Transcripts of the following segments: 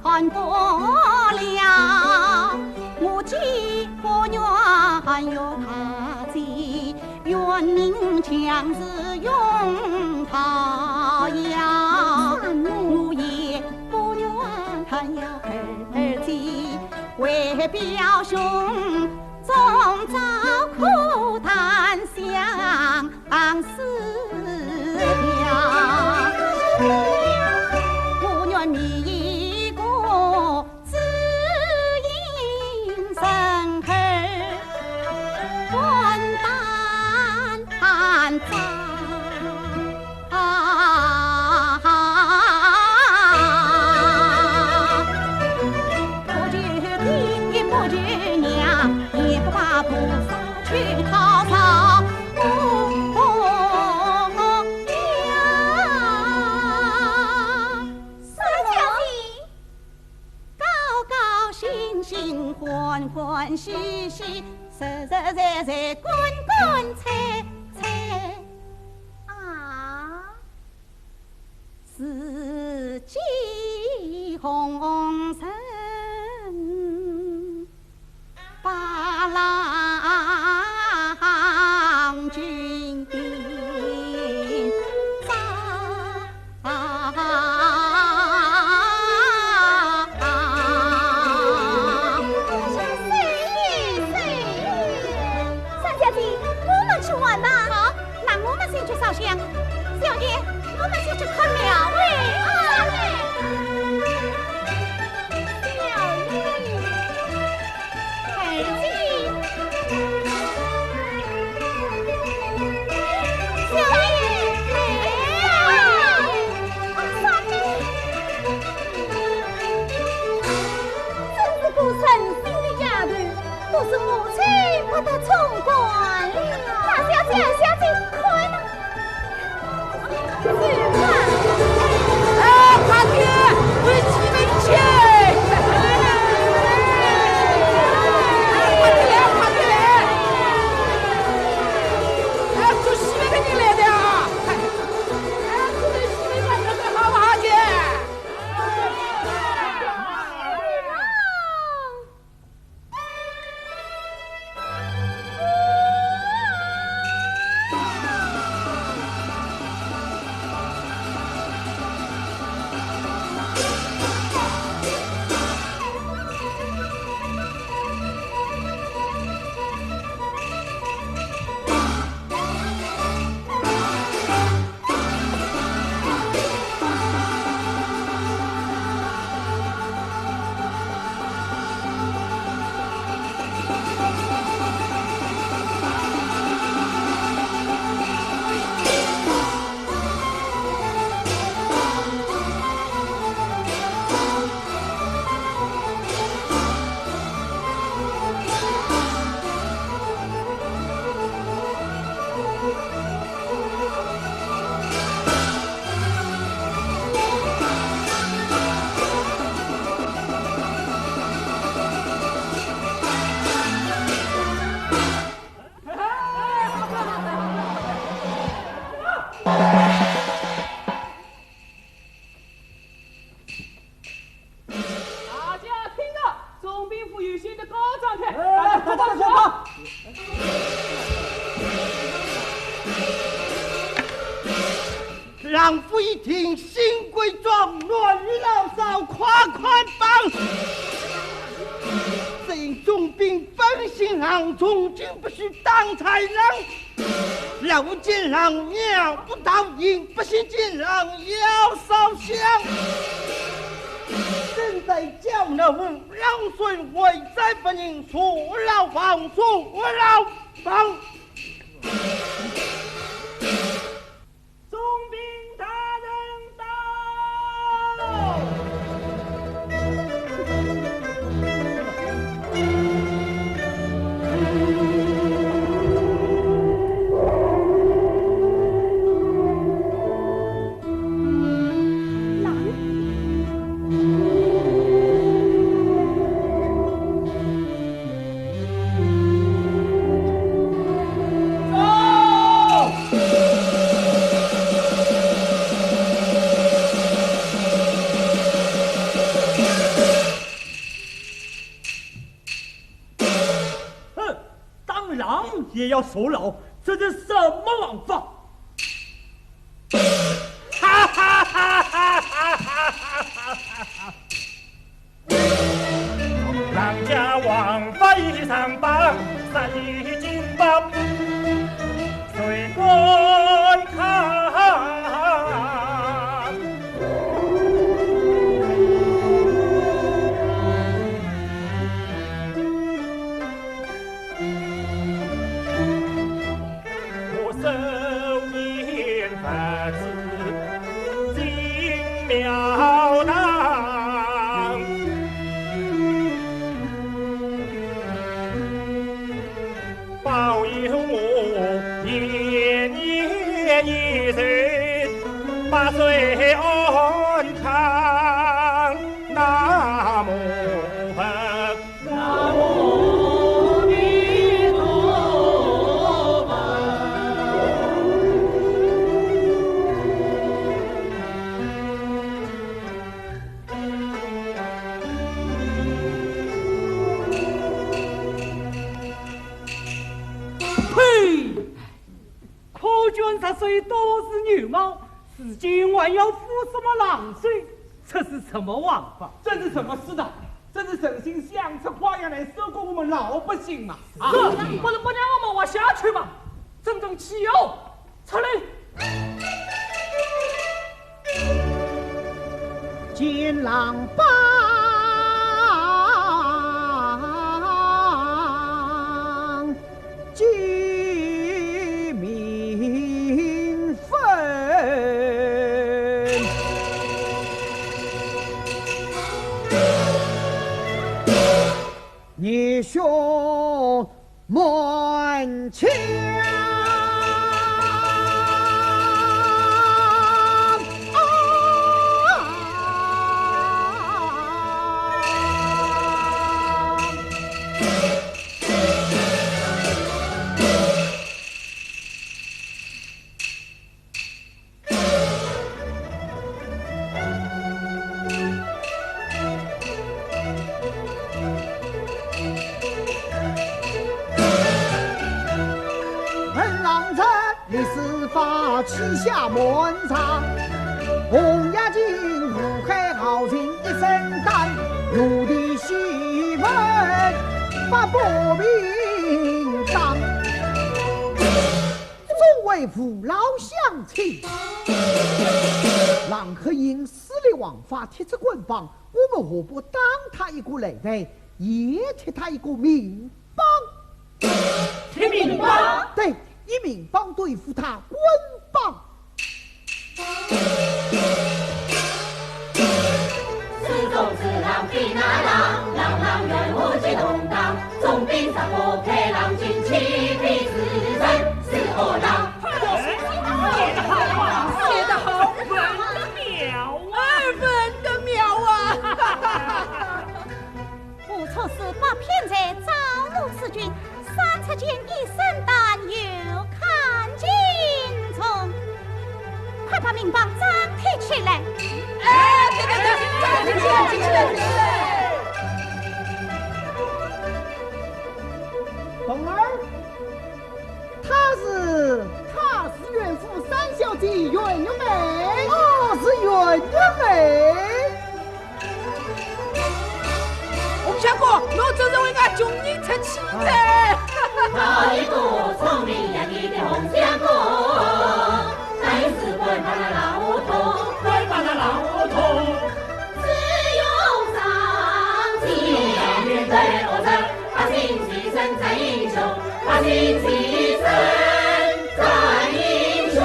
管不了，母鸡不愿有他鸡，愿命强子用他呀。我也不愿有儿鸡，为表兄终遭苦担相思呀。不愿你个知音生儿混蛋在。去讨嫂，三小姐，高高兴兴，欢欢喜喜，实实在在，滚滚。小爷，我们先去看庙哎。是母亲把他冲惯了。大小姐，小姐，快了！是吗？哎，大姐，为妻们去。让府一听新贵状，乱老少夸夸榜。贼总兵分行郎，从今不许当豺狼。老奸郎鸟不到营，不信奸郎要烧香。正在叫那户，让水为在本营坐牢房，坐牢房。总兵大人到！也要受牢，这是什么王法？哈哈哈哈哈哈！郎家王法已上榜，杀已经报，随观看。庙堂，保佑我延年益寿，8岁安康。南无佛，南无弥陀佛。10岁都是女貌，至今还要服什么郎水？这是什么王法？这是什么世道？这是神仙想出花样来收购我们老百姓嘛？不能不让我们往下去吗？整整气哦！出来！金郎帮，居民分。你兄门前。旗下门长，红牙金五海豪情一身胆，奴隶戏文把薄名当。众位父老乡亲，郎可因私立王法贴着棍棒，我们何不当他一个擂台，也贴他一个民帮？贴民帮？对。以民帮对付他棍棒，四种子郎比那郎，郎远无极动荡，总兵三国配郎军，七匹自身是恶狼。写得好啊，写得好，文的妙啊，文的妙啊！不错是把骗子招怒此军，三尺剑一身胆又看精从，快把民帮张贴起来！哎，对，张贴起来！凤儿，她是岳父三小姐圆圆妹，哦，是圆圆妹。我们想过，我就是为俺穷人出气噻。好一个聪明伶俐的红香姑，但是滚把那老胡同，快把那老胡同，只有上进面对恶人，把心提升战英雄，把心提升战英雄。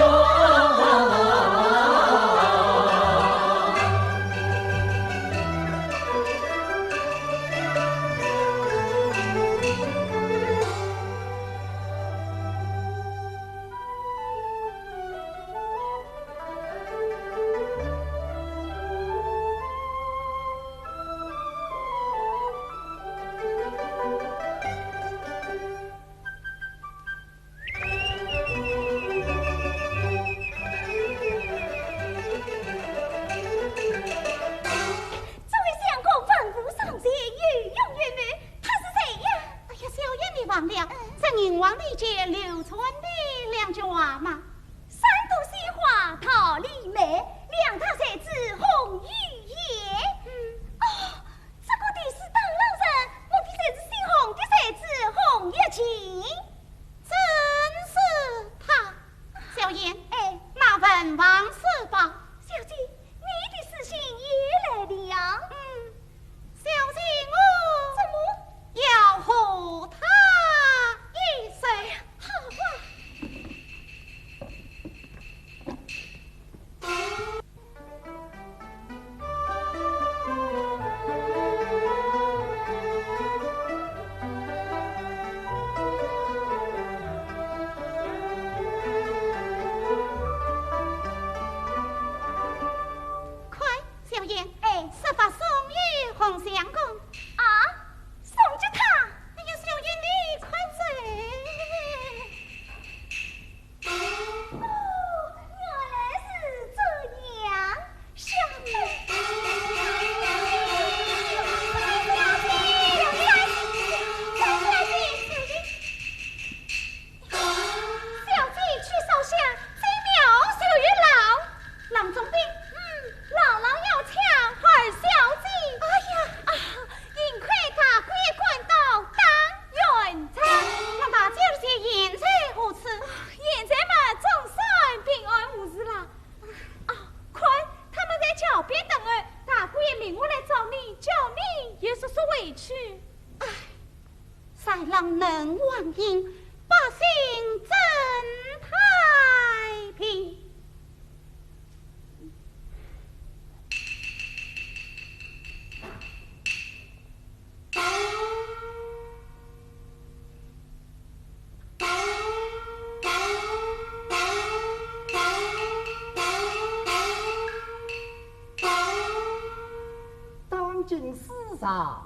世上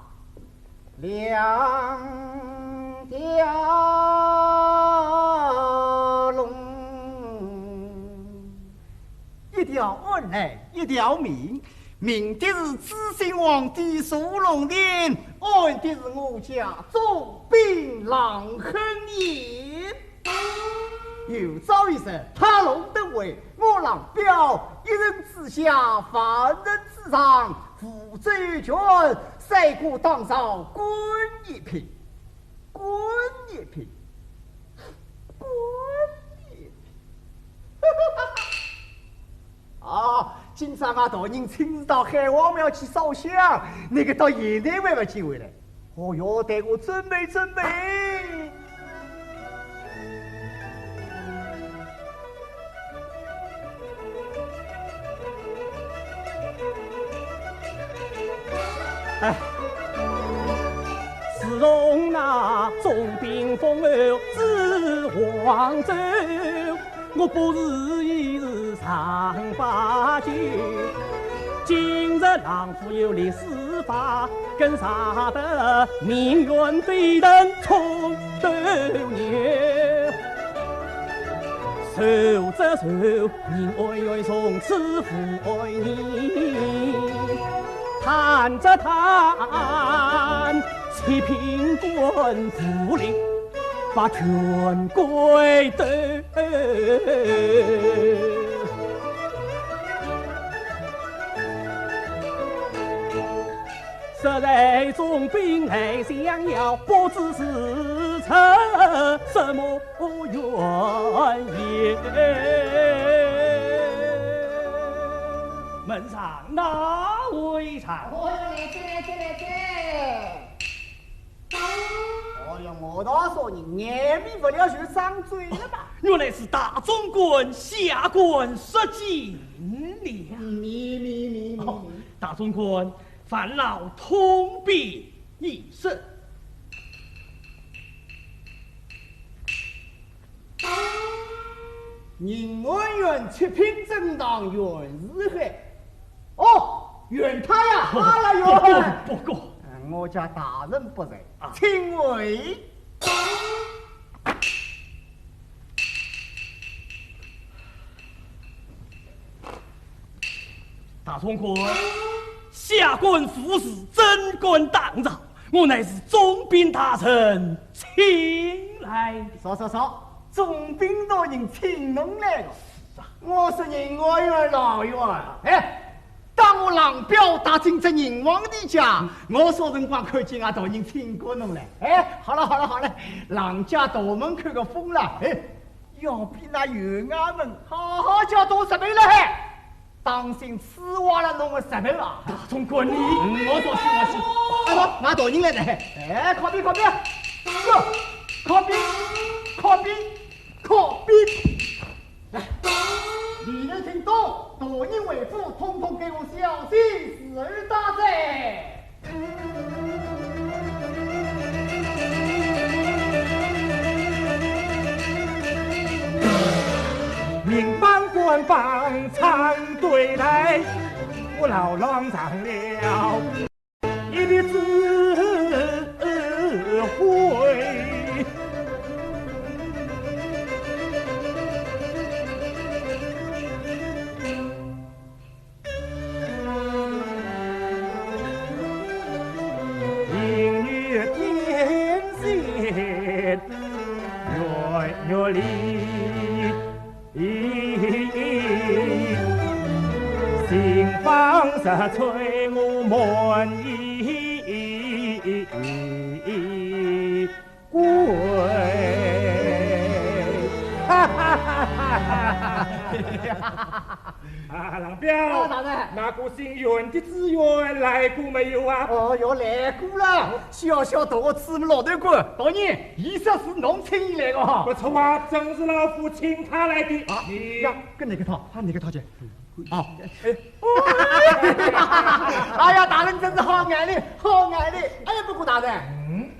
两条龙，一条恩爱，一条命。命的是知信皇帝苏龙殿，爱的是我家总兵郎亨言。有朝一日，他龙登位，我郎彪一人之下，万人之上，负责一权，赛过当朝，滚一品，滚一品，滚一品。啊！今朝俺大人亲自到海王庙去烧香，那个到现在还没机会来。哦哟，带我准备准备。哎，自从那总兵封侯至黄州，我不是一日上八九。今日郎夫有力司法，跟杀得命运飞腾冲斗牛。手着手，人爱爱从此父爱你。谈着谈，七品官府里把权归斗。实在总兵还想要，不知是出什么原因。门上哪位唱？我要来这。哎呀，我倒说你眼闭不了就张嘴了吧？原来是大总管下官失敬了。你，大总管烦劳通禀一声。宁安院七品正当袁世海。哦，袁他呀，好了袁。不过，我家大人不在，请回。大总管，下官服侍贞观当朝，我乃是总兵大臣请来的。说，总兵大人请侬来了。我是宁安院老院。哎，当我郎彪打进这宁王的家，我说辰光看见俺大人请过侬来。哎，好了，郎家大门开个封了。哎，要比那员外们好叫多十倍了嘿。当心刺挖了侬的石头啊！大总管你，我说是。好，俺大人来了。哎，靠边，靠边！来，你能听懂？大人为父，统统给我小心死而大哉！民帮官帮唱对来，我老狼长了一笔智慧。明月天线月里。新房子催我满意归，哈哈哈！啊，郎彪，大人，那个姓袁的职员来过没有啊？哦哟，来过了。小大子老头官，大人，伊说是侬请伊来的哈。不错啊，正是老夫请他来的。啊，呀，跟哪个套？哪个套去？好，哎呀，大人真是好眼力。哎呀，不过大人，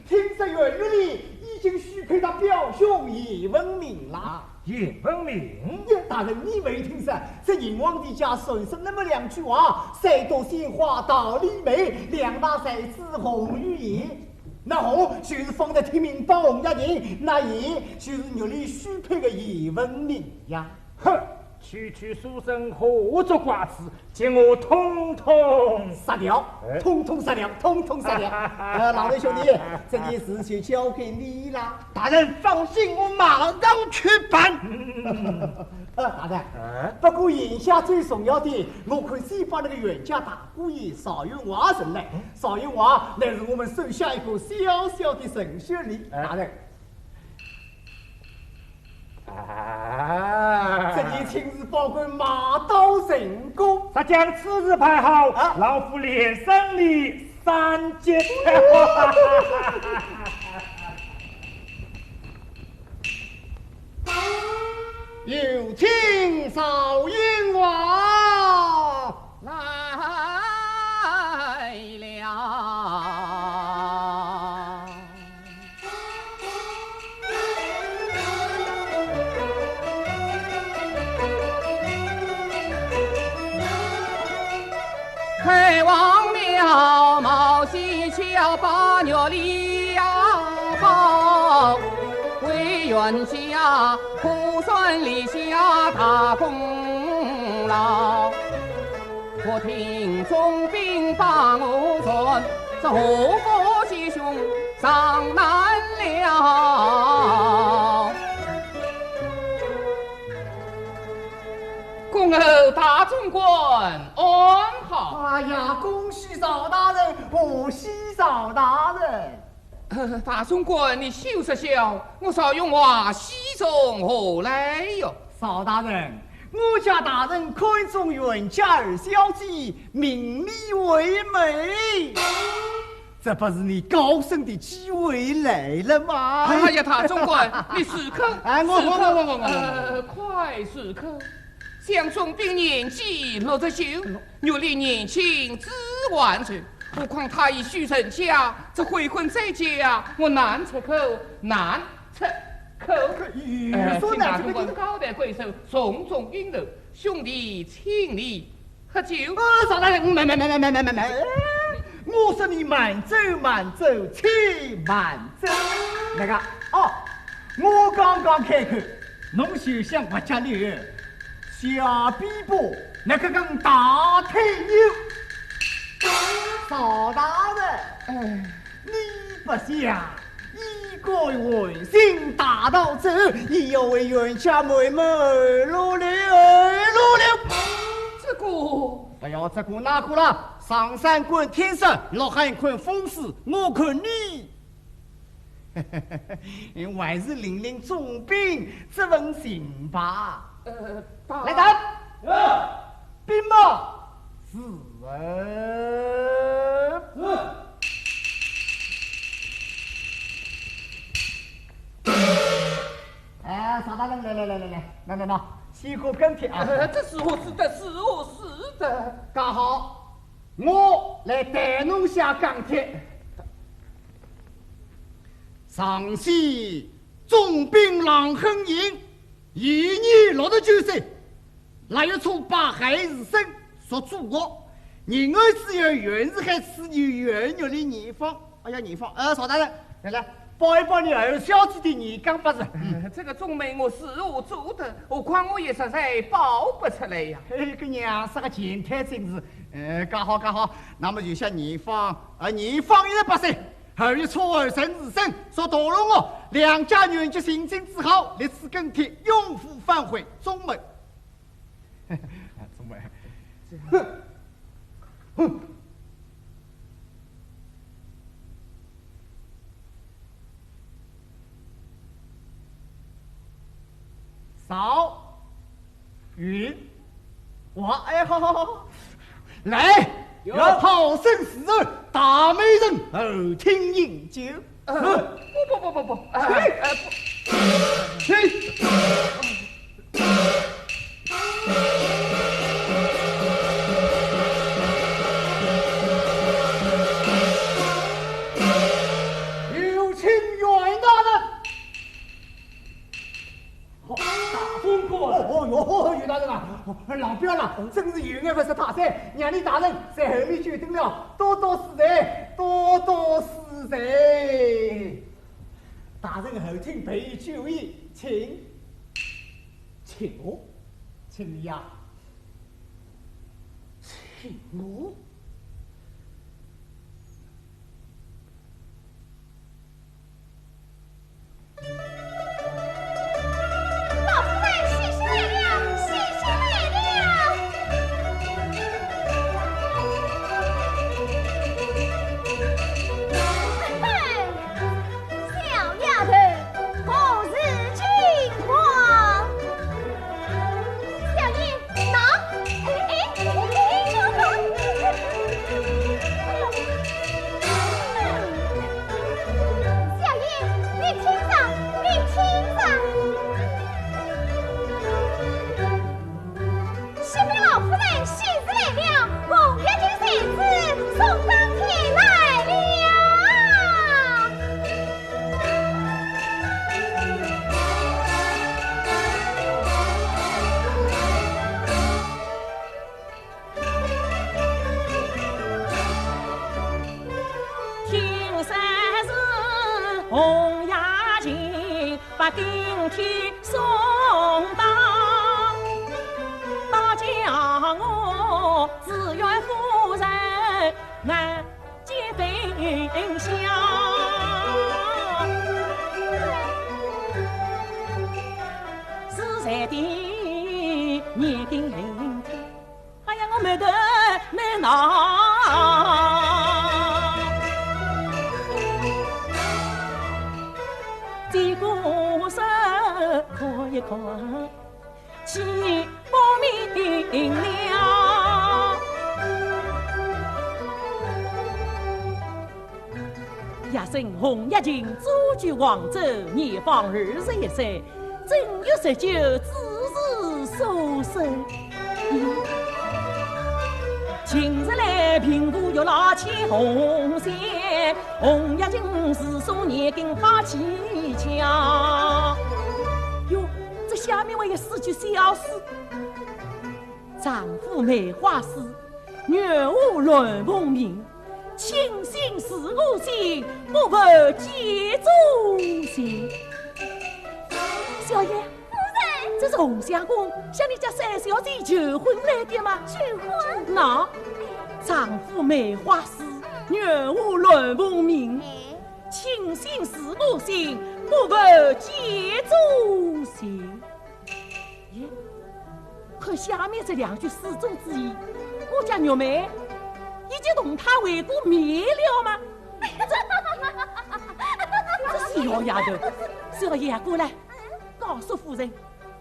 听说元月里已经许配他表兄叶文明了。也分明。大人，你没听噻？这银皇帝家顺生那么两句话：谁多鲜花道理美，两大才子红于颜。那红就是放在天明帮红家人，那颜就是肉里许配的叶文明呀。哼！区区书生何作寡子，将我统统杀掉，统统杀掉，统统杀掉。老魏兄弟，这件事就交给你了。大人放心，我马上去办。大人，不过眼下最重要的，我看先把那个袁家大姑爷邵元华请来。邵元华乃是我们手下一个小小的陈学礼。大人。这里亲自保管马到成功，他将此事排好，老夫连胜利3节。有请邵元华来了。开王庙，毛细桥，把月里呀好，为元家苦算立下大功劳。我听总兵把我传，这何国吉凶上难了。恭候大总管安好。哎呀，恭喜邵大人，贺喜邵大人。大总管，你休息休，我邵永华喜从何来哟？邵大人，我家大人看中袁家二小姐，名利为美，这不是你高升的机会来了吗？哎呀，大总管，你时刻，我快时刻。像总兵年纪落得久，月里年轻只万岁。何况他已许成家，这回婚在家，我难出口，难出口。请大总管高抬贵手，重重允诺，兄弟请你喝酒。邵大人，没，我说你慢走，且慢走。那个我刚刚开口，侬就想我家里人下逼迫，那个跟大腿牛。邵大人，你不想一个文心大盗走，也要为袁家妹妹而努力。这个不要这个那个了，上山观天色，落海看风势，我看你还是领总兵这份情吧。来人，兵马是邵大人，来，西河跟帖啊！这是我是的，刚好我来带侬下钢铁。上西总兵郎亨营，一年69岁，腊月初8亥日生，属猪国。人儿只有袁世海赐你元月的年方。哎呀，年方！邵大人，来，报一报你二小姐的年岗八字。这个总媒我是我做的，何况我也实在报不出来呀。个娘是个前台真是，刚好，那么就像年方118岁，2月初2生日生，说大龙哦，两家女人就心情之好，立志更替，永福返回中门。中门，哼。邵云华，哎，好，来，好生时儿，大美人后厅饮酒。不，有请袁大人。好，大过。哦哟，于大人啊，老表了，真是有眼不识泰山，让你大人在后面久等了，多多施财，多多施财。大人后厅备于酒宴，请我，请你呀，请我。老夫人喜事来了，喜事来了！小丫头，何日进房？小爷，喏，就小爷，你听着，你听着。新兵老夫人喜事来了，红月金才子送钢铁来了。听说是红牙金把顶天送到。叫我自愿夫人俺结分享，是在的年定人，哎呀我没得没闹，这个手看一看。起不明了，亚生红一进祖居王州，年方21岁，正月19子时收生。今日来平复玉老牵红线，红一进是送年根花气枪。哟。这下面我有4句小诗：丈夫梅花诗，女儿论功名，清心是我心，不负结祖心。小爷，夫人，这是洪相公向你家三小姐求婚来的吗？求婚？那丈夫梅花诗，女儿论功名，清心是我心，不负结祖心。耶，可下面这2句诗中之意，我家玉梅已经同他为过面了吗？这小丫头，小爷过来，告诉夫人，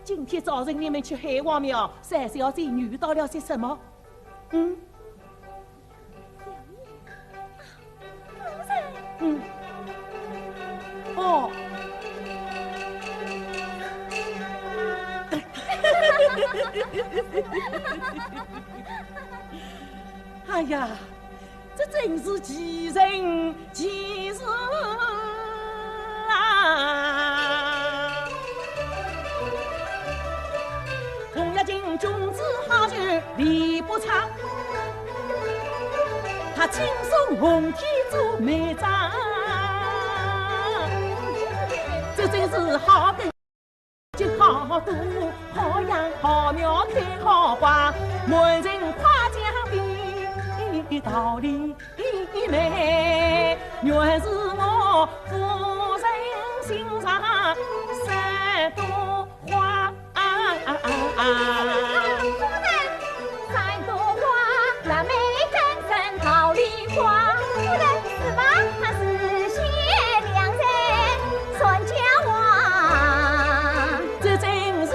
今天早晨你们去海王庙，三小姐遇到了些什么？哦。哎呀，这真是奇人奇事啊！红一进君子好酒礼不差，他亲送红天做媒长，这真是好根。好多好样好苗开好花，满人夸奖的道理美，原是我夫人心上3朵花。夫人，3朵花，那美真真桃李花。夫人是吧？他是贤良人，算家王。这真是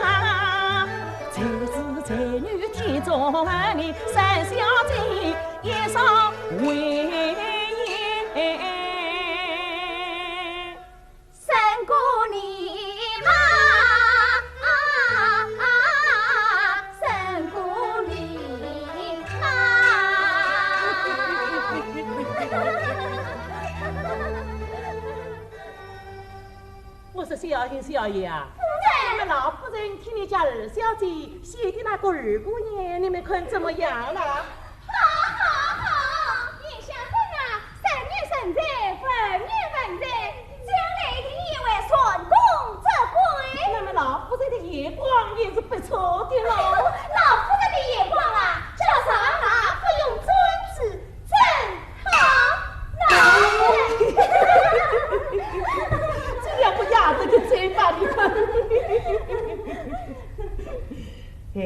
啊，才子才女天中儿女，三小姐一上为言，三姑你嘛，三姑你嘛。我说小爷啊，你们老夫人听你家二小姐写的那个二姑娘，你们看怎么样了？好，叶先生啊，生女生在，分女分在，将来定也会顺风则归。那么老夫人的眼光也是不错的喽。老夫人的眼光啊，这上哪不用尊子，真好。老夫人，这两个丫头的嘴巴里头。哎，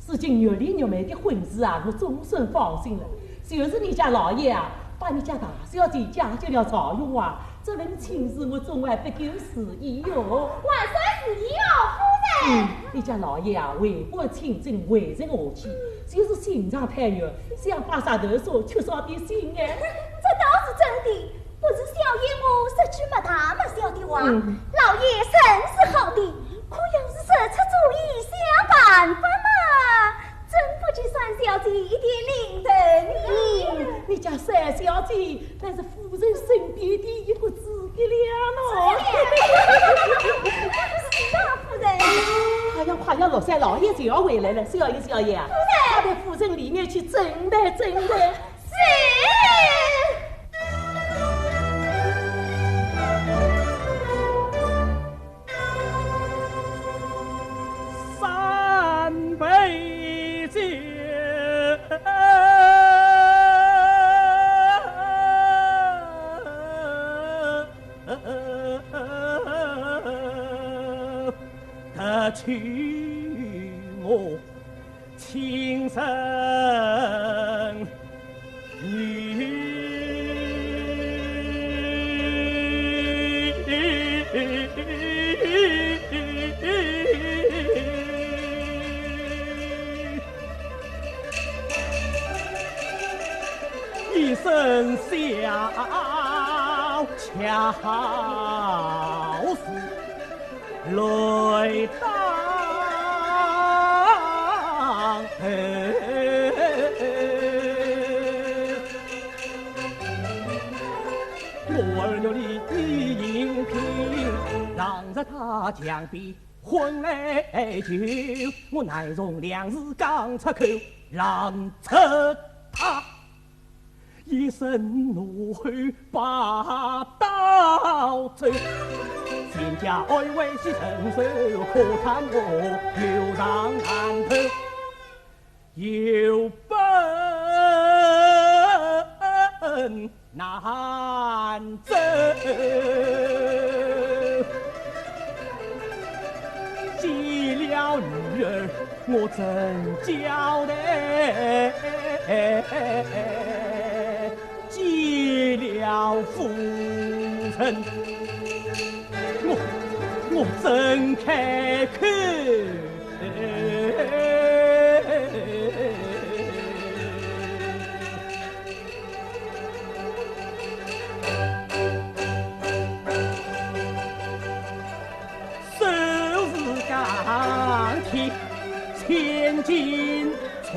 如今月里月妹的婚事啊，我总算放心了。就是你家老爷啊，把你家大小姐嫁进了曹永华，这份亲事我总还不够思议哟。万岁是意哦，夫人。你家老爷啊，为国亲政，为人和气，就是心肠太软，想把啥头说缺少点心哎。这倒是真的，不是小爷我说句没大没小的话，老爷甚是好的，可要是说出主意想办法嘛，真不去算小姐一点领头你家三小姐那是夫人身边的一个诸葛亮哦。是啊，夫人。快要落山，老爷就要回来了，小爷啊，他到府城里面去整顿。是。三杯酒，得取我情深女。一声笑巧似泪当头，我儿有你应聘，让着他墙壁婚来酒，我乃从两字讲出口，让着他一声怒吼把刀走，仙家安慰是承受，可叹我流上岸头有本难走。见了女儿我怎交代，见了夫人我怎开口？手是钢铁，千斤重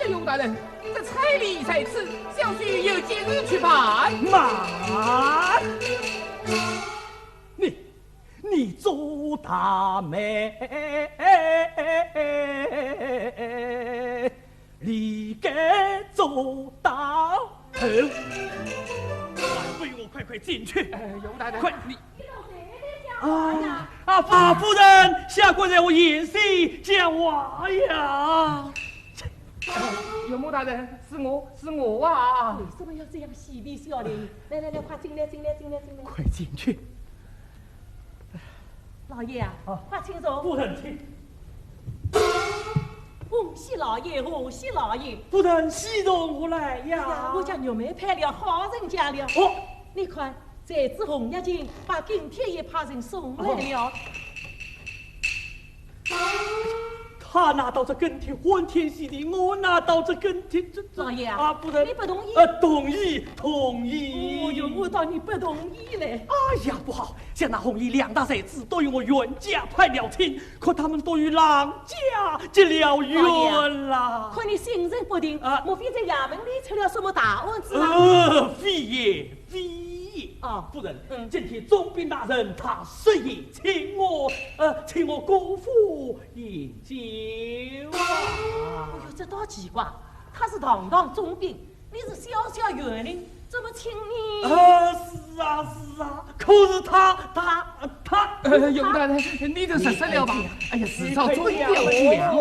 永大人，这彩礼在此，小婿有今日去办。慢！你做大妹，理该做大头。晚辈我快进去。永大人，快你！夫人，下官让我演戏讲话呀。永母大人，是我啊！为什么要这样嬉皮笑脸？来，快进来！快进去！老爷啊，快请坐。夫人请。恭喜老爷，恭喜老爷！夫人喜容我来呀！我家玉梅派了好人家了。你看，这只红叶巾把金天也派人送来了。他拿到这跟帖欢天喜地，我拿到这跟帖，老爷啊，夫人，你不同意？同意，同意。哦哟，我当你不同意嘞。哎呀，不好，像那红衣两大才子都与我冤家派了亲，可他们都与郎家结了冤了。看你心神不定，莫非在衙门里出了什么大案子啊？非也，非也。啊，夫人，今天总兵大人他设宴请我姑父饮酒啊。哎呦，这多奇怪！他是堂堂总兵，你是小小园林，怎么请你？是啊，可是他，永大人，你就实了吧？哎呀，至少总要体谅。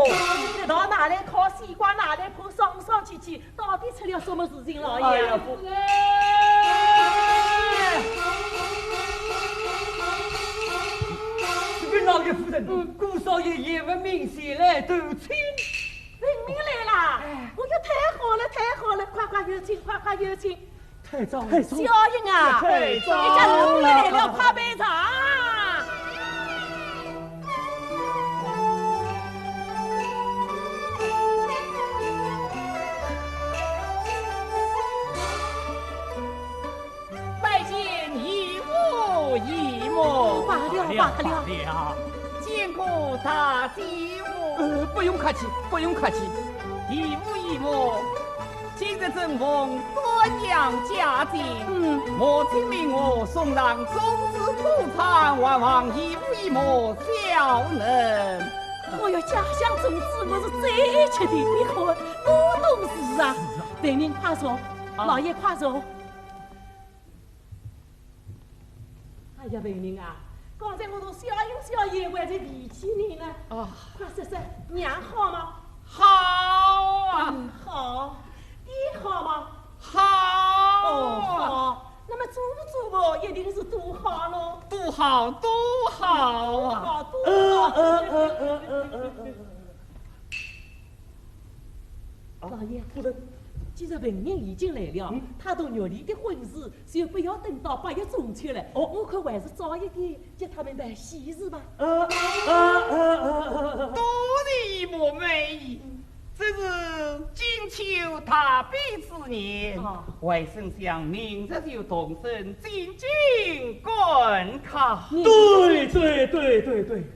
这道拿来烤西瓜，拿来铺上去，到底出了什么事情，老爷？哎呀，夫人。这个老爷夫人，顾少爷也闻名前来投亲。闻名来啦！我哟，太好了，快有请！太早了，小英啊，太早了，你家老爷来了，快备茶。拜见姨母，罢了。见过大继母。不用客气。姨母，今日正逢端阳佳节，母亲命我送上种子土产，望姨母小能。哎哟，家乡种子我是最吃的，你看多懂事啊！为民快坐，老爷快坐。哎呀，为民啊！刚才我同小英小爷还在提起你呢。快说，娘好吗？好啊，好。爹好吗？好。好。那么祖母一定是多好喽。多好啊！老爷夫人。既然文明已经来了，他同玉丽的婚事就不要等到8月中秋了。我看还是早一点叫他们办喜事吧。多谢母美，这是金秋大比之年，外甥相明日就动身进京观考。对，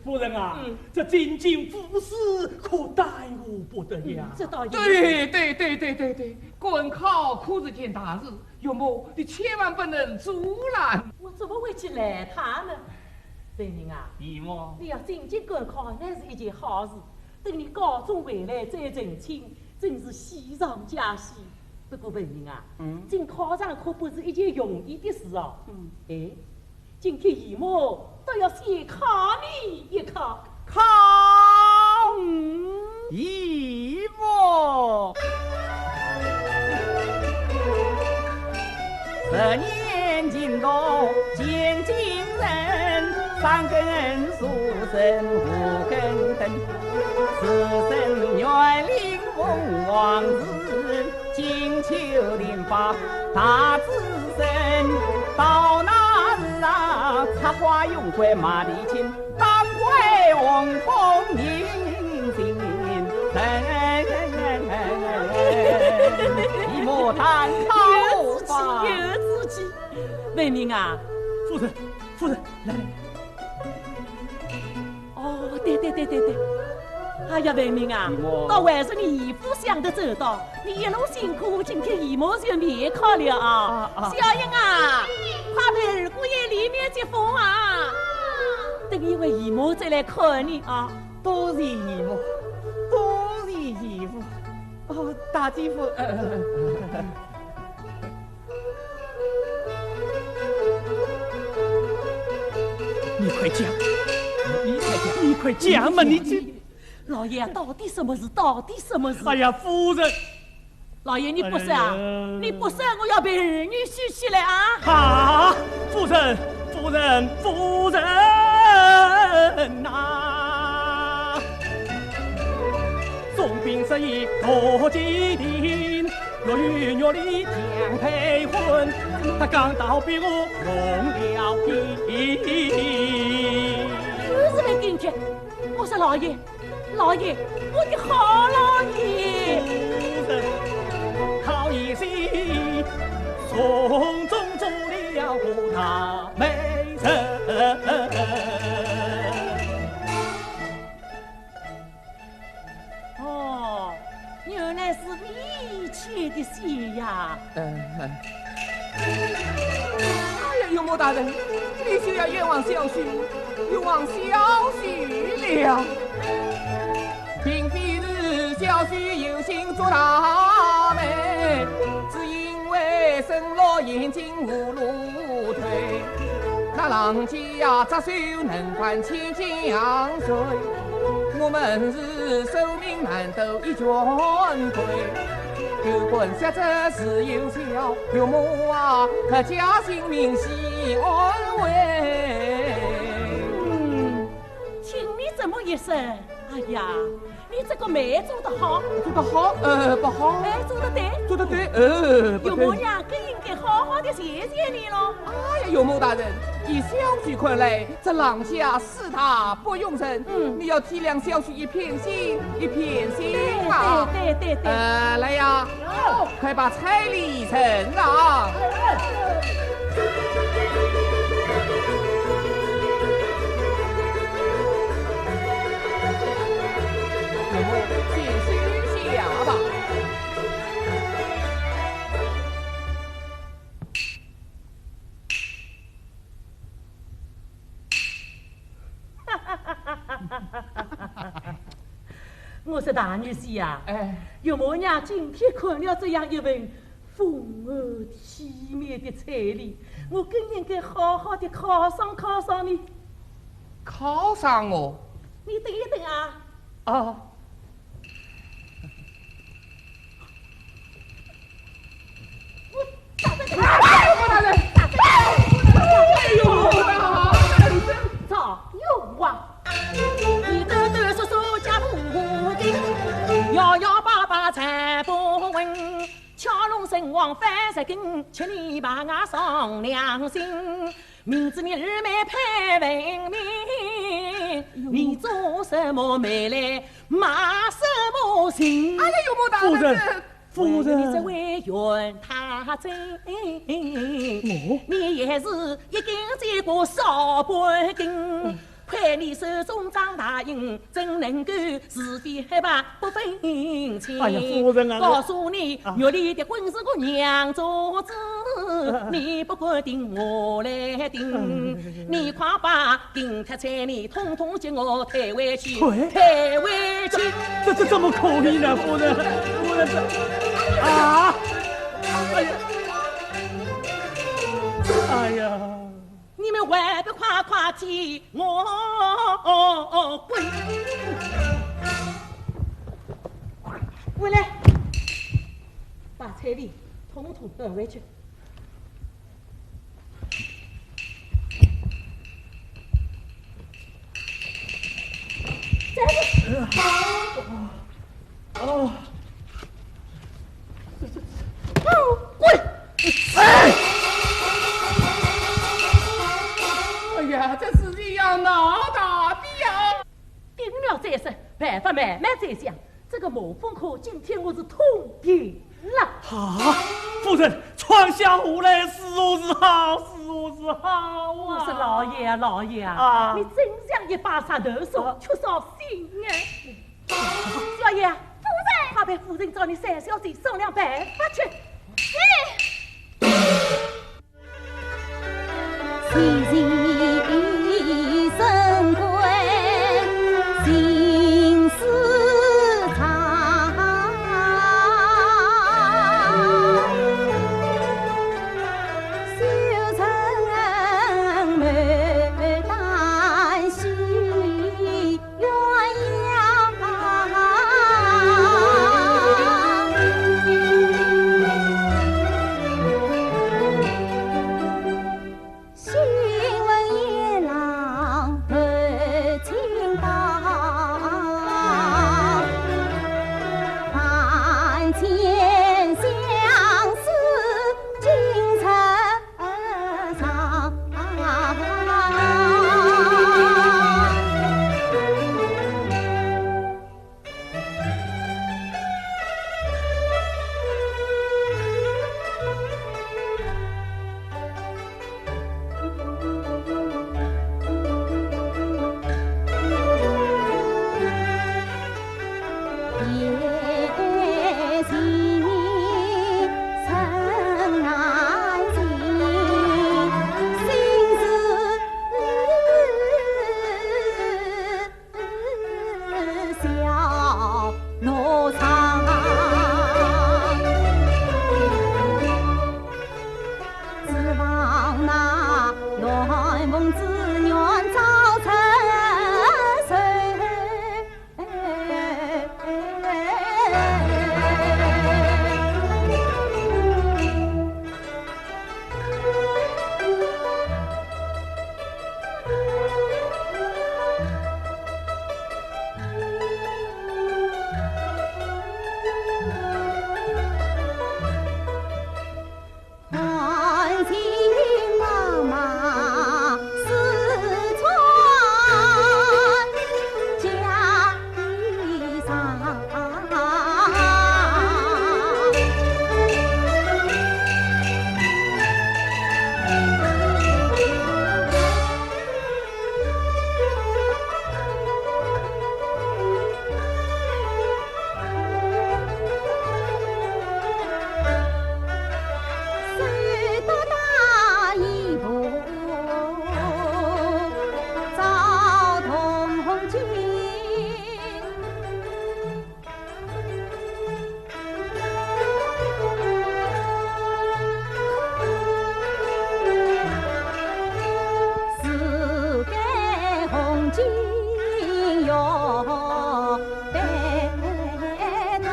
夫人啊，这进京府事可待我不得呀。这倒也对，观考可是件大事，岳母你千万不能阻拦。我怎么会去拦他呢？文明啊，姨母，你要进京观考，那是一件好事。等你高中回来再成亲，真是喜上加喜。不过文明啊，进考场可不是一件容易的事哦。今天姨母都要先考你一考。考，姨母10年进度见今人，3根树身5根灯，此生愿领凤凰日，金秋连发大子身。到那日啊，插花用归马蹄琴，当归红枫迎新人。姨母单刀吧。有志气，文明啊，夫人，来。哦，对。哎呀，文明啊，倒还是你姨夫想得周到，你一路辛苦，今天姨母就免考了啊。小英啊，快陪二姑爷里面接风啊，等一会姨母再来看你啊。多谢姨母。大继父，你快讲嘛！你这老爷到底什么事？哎呀，夫人，老爷你不生啊？你不生，我要被儿女许起来啊！啊，夫人呐！总兵设宴多祭奠，若与玉丽将配婚，他刚好比我容了意。就是没跟去！我说老爷，老爷，我的好老爷！夫人，好一些，从中做了个大美人。哦，原来是你牵的线呀！哎呀，有莫大人，你就要冤枉小婿，冤枉小婿了。并非是小婿有心做大媒，只因为生了眼睛无路退。那郎家只手能换千江水，我们是寿命难斗一卷堆。有本小子是有效，有莫啊可将性命系安慰。听你这么一声，哎呀，你这个媒做得好，做得好，不好，哎，做得对，做得对，不有对。我娘更应该好好的谢谢你喽。哎呀，有某大人，以小婿看来，这郎家视他不用人，你要体谅小婿一片心，一片心啊！对，来呀，快把彩礼呈上。有木请须下吧。我说大女婿呀，哎，有我娘今天看了这样一份丰厚体面的彩礼，我更应该好好的犒赏你。犒赏我你等一等啊！啊！早有啊！你兜兜说说家务的，摇摇摆摆才不稳，敲龙神王翻十根，请你把我上良心。明知你日没配文明，你做什么媒来骂什么人？哎呀，有莫大夫人，夫你这人，位冤他真，你也是一根接过少半根。看你手中张大印，怎能够是非黑白不分清？哎呀夫人啊告诉你，玉里的婚是我娘做主，你不管定我来定。你快把定贴彩礼统统叫我退回去，退回去。这怎么可以呢？夫人，夫人这啊！哎呀，哎呀！你们还不快替我滚！回来，把彩礼统统带回去。哦，滚！哎呀，这事情要闹大的呀！定了再说，办法慢慢再想。这个某风口今天我是通定了。啊，夫人，闯下祸来，是我是好，是我是好啊！我说老爷啊，老爷啊，啊你真像一把杀头手，缺少心啊！小爷，夫人，快陪夫人找你三小姐商量办法去。其人生贵，心思长，修成眉丹心鸳鸯。新闻路上，指望那乱凤之愿早成熟。爱情妈妈四川家衣裳。谁多大一步，早同进。是该红巾哟，白糖。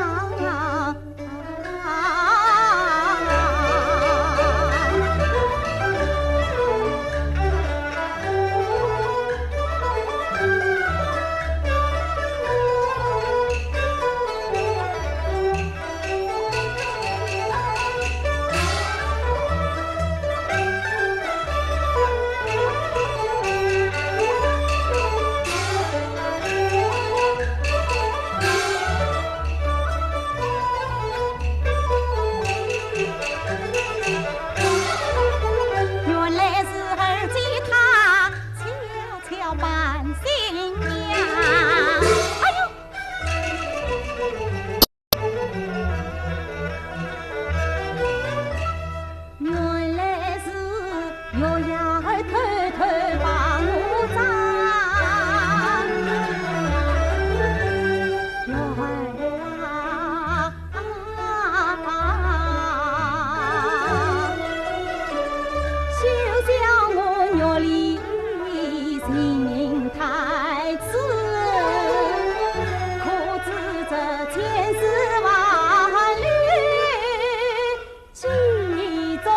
原来是儿媳她悄悄扮新娘。哎呦！原来是月牙儿偷偷帮我长。月儿啊！休想我月里心太痴，可知这千丝万缕其中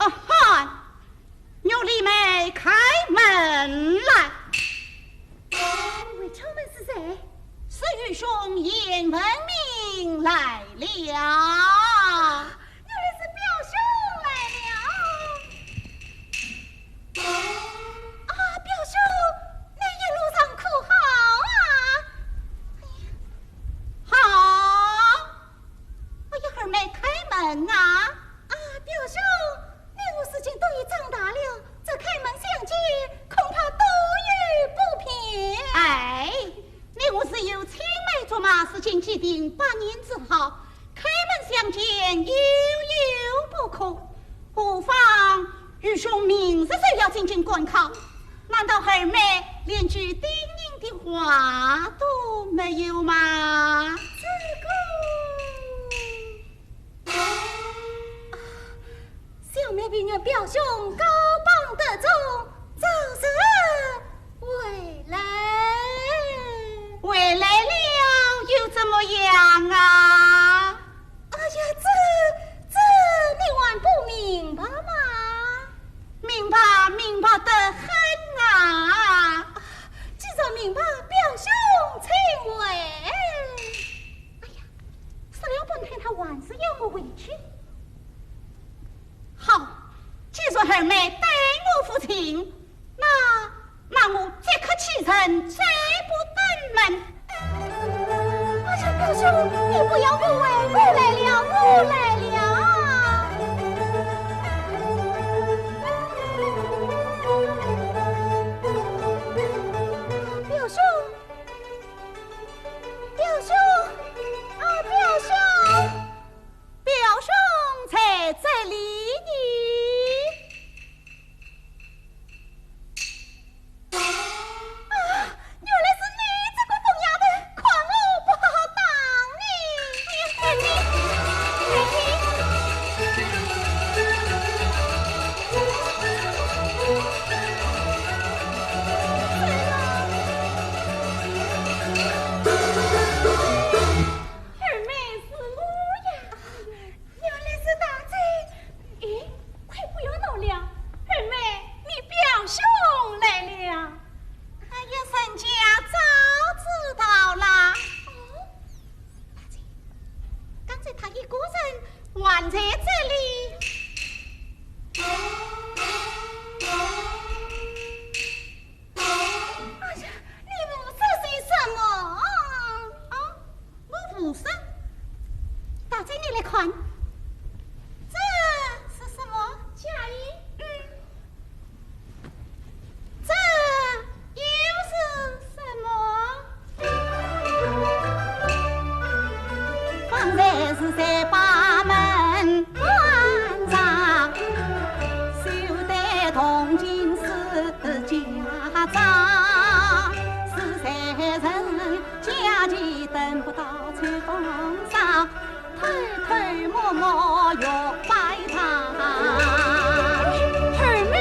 汉，牛丽梅开门来。为敲门是谁？是玉兄严文明来了。原来是表兄来了。啊，表兄，你一路上可好啊？好，我一会儿没开门啊。啊，表兄，你我事情都已长大了，这开门相见，恐怕都有不平。哎，你我是有青梅竹马，事情既定，8年之后开门相见，有不可。不妨玉兄明日就要进京赶考，难道二妹连句叮咛的话都没有吗？这个。小妹比我表兄高榜得中，早日回来。回来了又怎么样啊？哎呀，这你还不明白吗？明白得很啊！既然明白，表兄请回。哎呀，死了本太他还是要我回去。好，既说二妹待我父亲，那我即刻启程，再不登门。哎呀，表兄，你不要误会，我来了。还在这里。哎呀，你无事是什么？我无事。大姐，你来看，这是什么？嫁衣。这又是什么？方才是在把门关上，休得同情是家长，是才人家前等不到春风上，偷偷摸摸要拜堂。二妹。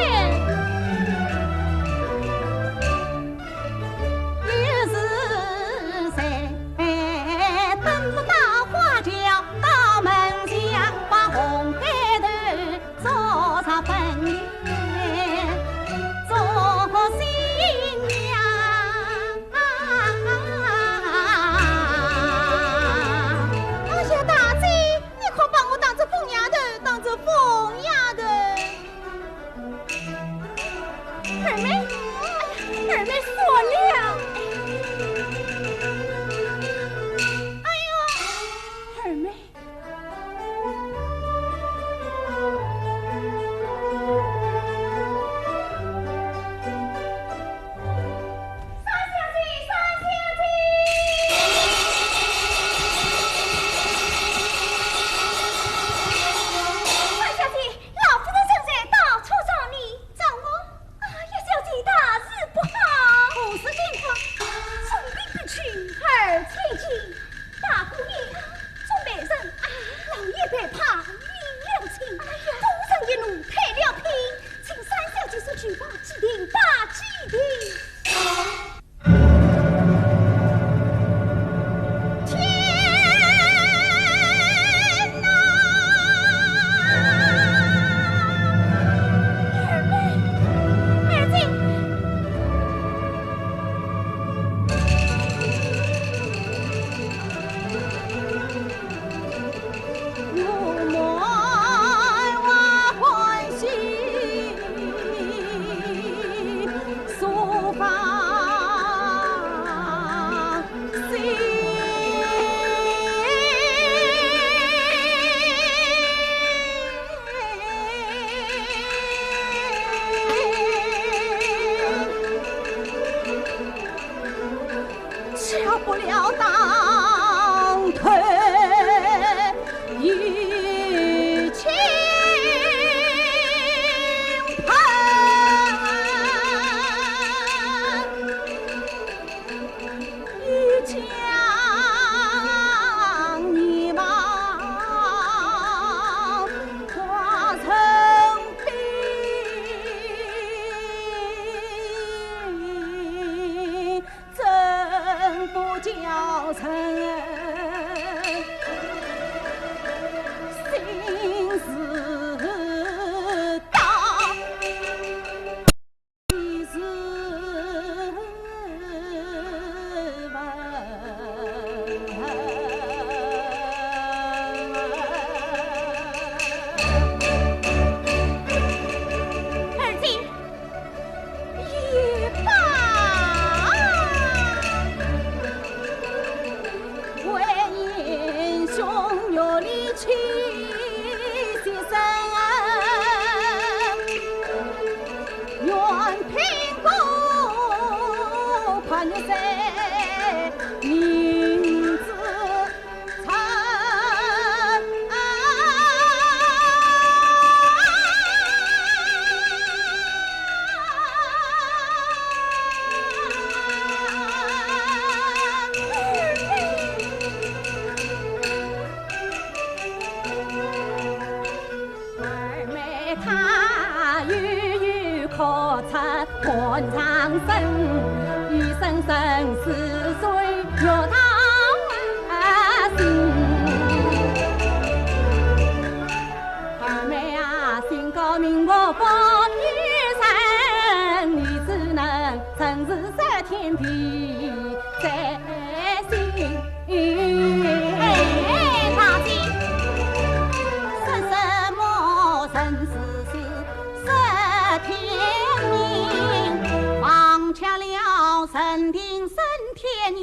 认定升天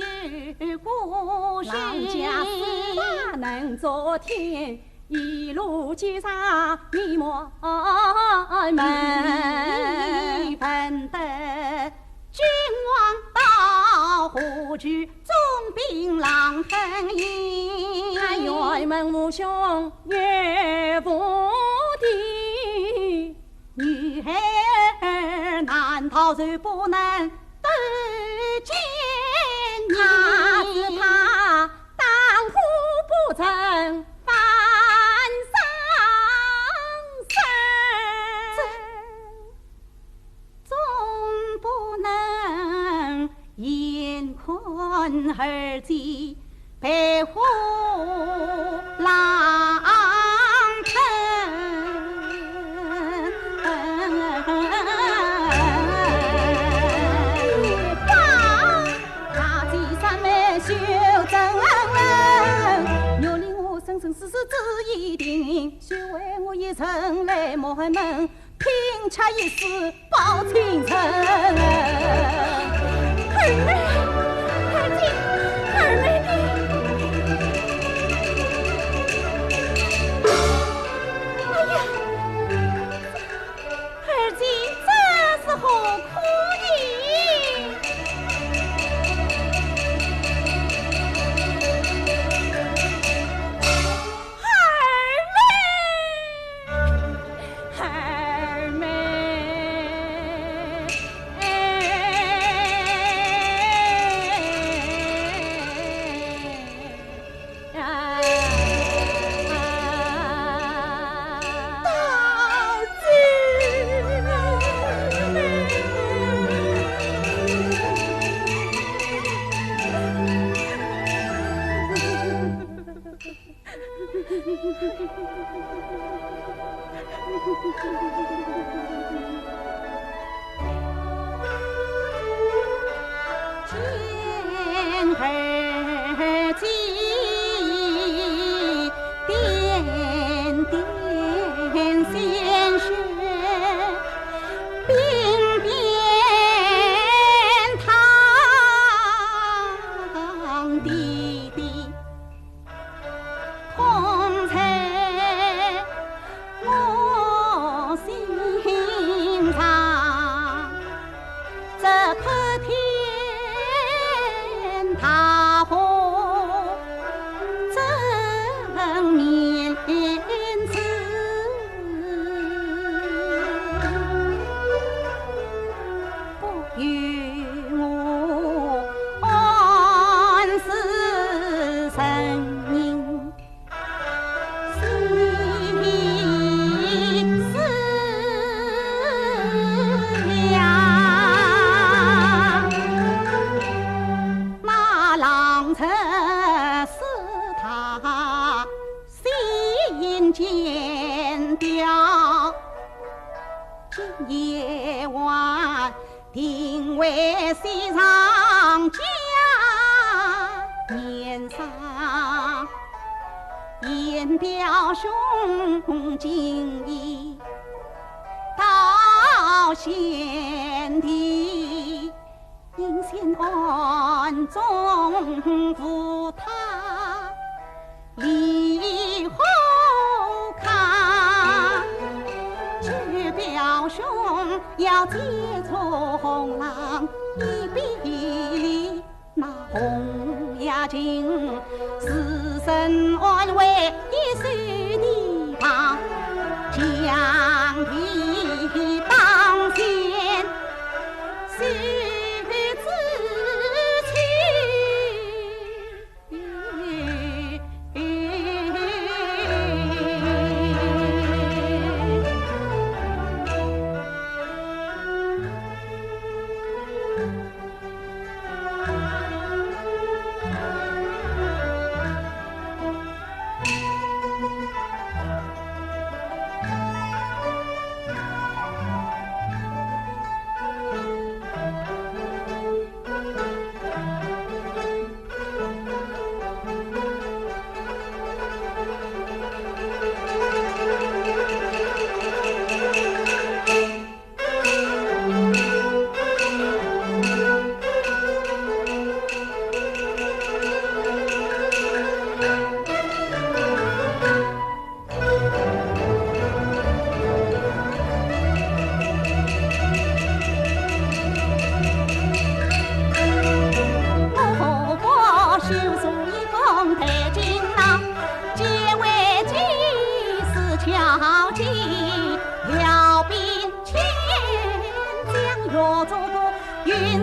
有故事，郎家四大能做天，一路接上密谋门，闻得君王到虎踞，总兵郎恨迎。俺辕门无兄岳父的女儿难逃就不能得见他你，是他当户不成反上身，总不能严困儿子陪虎郎世事只一定，须为我一生来磨门，拼吃一世报青春。儿妹，儿子，儿妹的，哎呀，儿子这是何苦呢？见儿子点点鲜血，鬓边淌滴滴，痛在我心上，这破天大祸正面子，不与我安死神人，心思量。那郎才是他心间雕，今夜晚定为西上家，面上言表兄敬意，到先帝应先暗中扶他离后看，据表兄要接触红郎一比那红牙精死身安慰一岁地方，将地当先须自去。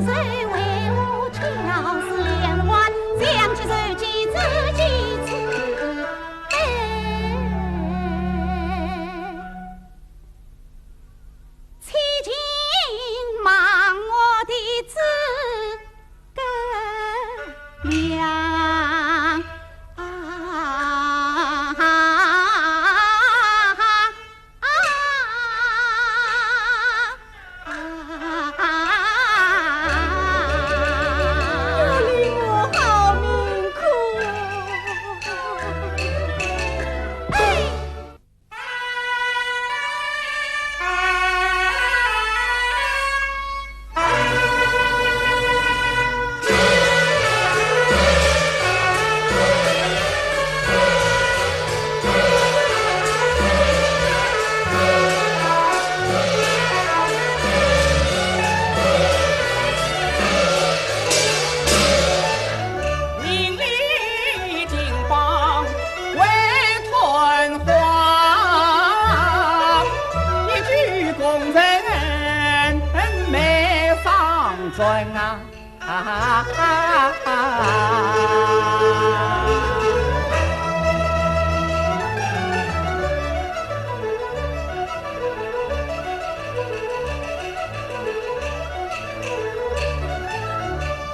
谁为我巧思连环，想起手机自己自悲。凄情忙我的子根娘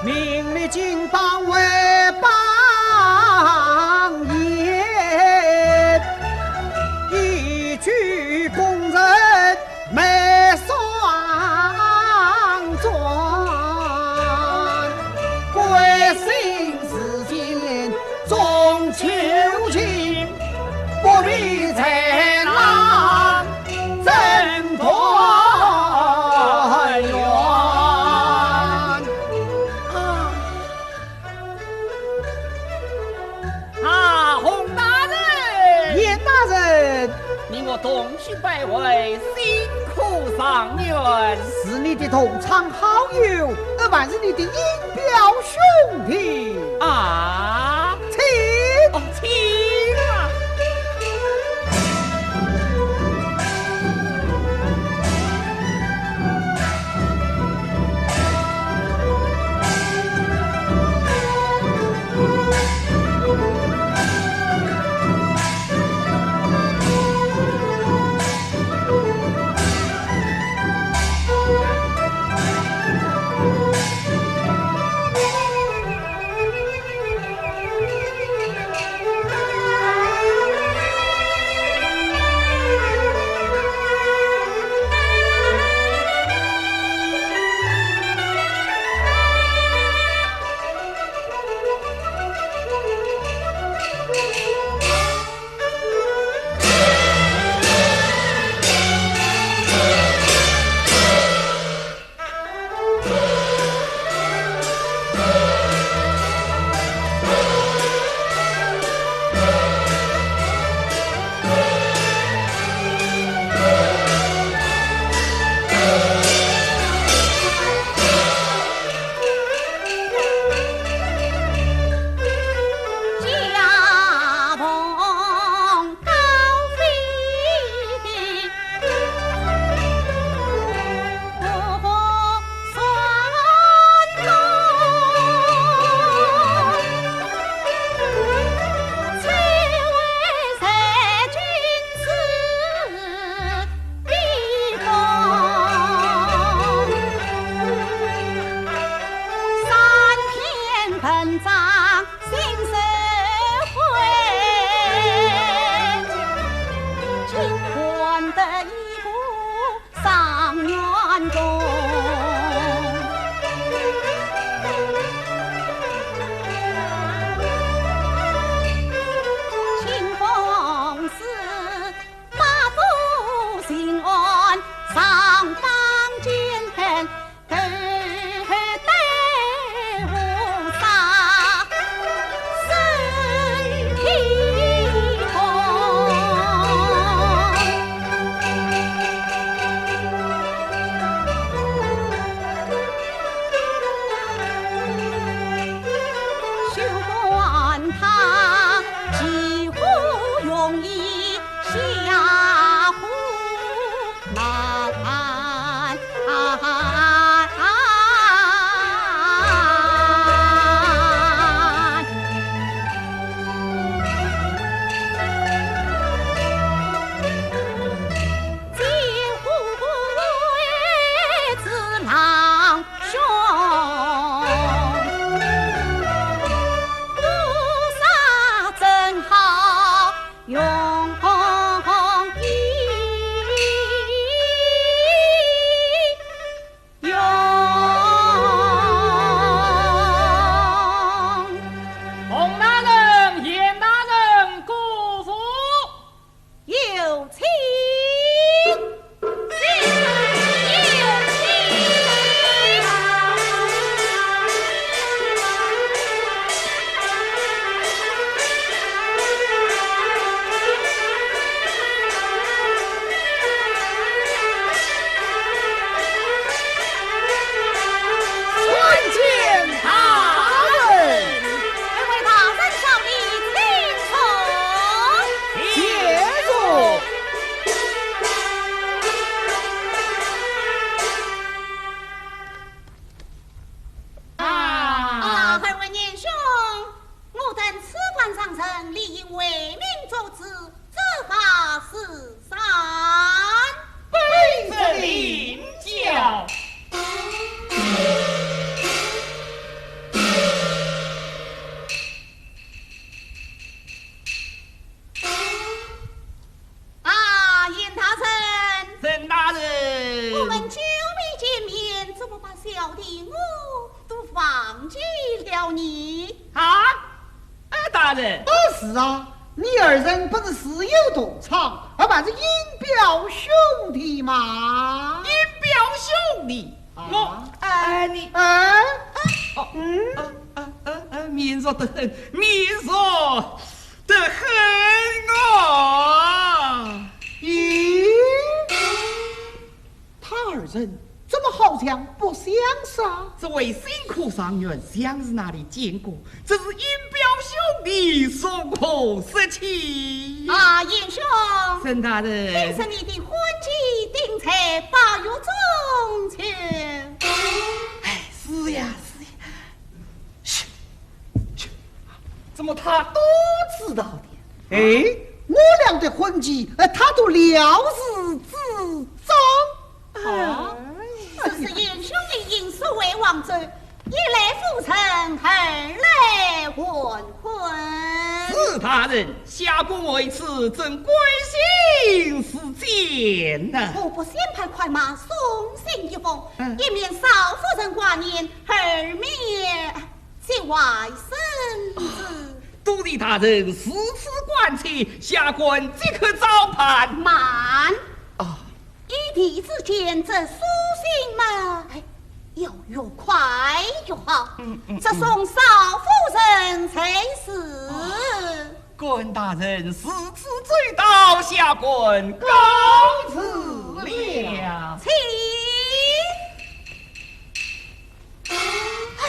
名利尽当为邦业，一举工人没双转，归心似箭中求情，不必再浪争夺。东去拜会，辛苦上元，是你的同窗好友，而还是你的音表兄弟啊！请哦，请啊！有请。是啊，你二人不是私有同场，而把这音表兄弟嘛？音表兄弟，面熟得很，面熟得很啊！咦，他二人怎么好像不相识啊？这位辛苦上元，相是哪里见过？这是音表兄弟所可失起。啊，严兄，沈大人，听说你的婚期定在8月中秋。哎，是呀，是呀。嘘，怎么他都知道的？哎，我俩的婚期，他都了如指掌。啊，这是严兄的因所为王者，一来复成，二来混婚。是大人，下官为此正关心事件呢。我不先派快马送信一封，一面少夫人挂念，二面见外甥子。督理大人如此关切，下官即刻照办。慢啊！一弟之间，这书信嘛，要越快越好。这送少夫人才是。官大人是此追悼，下官告辞了。请。哎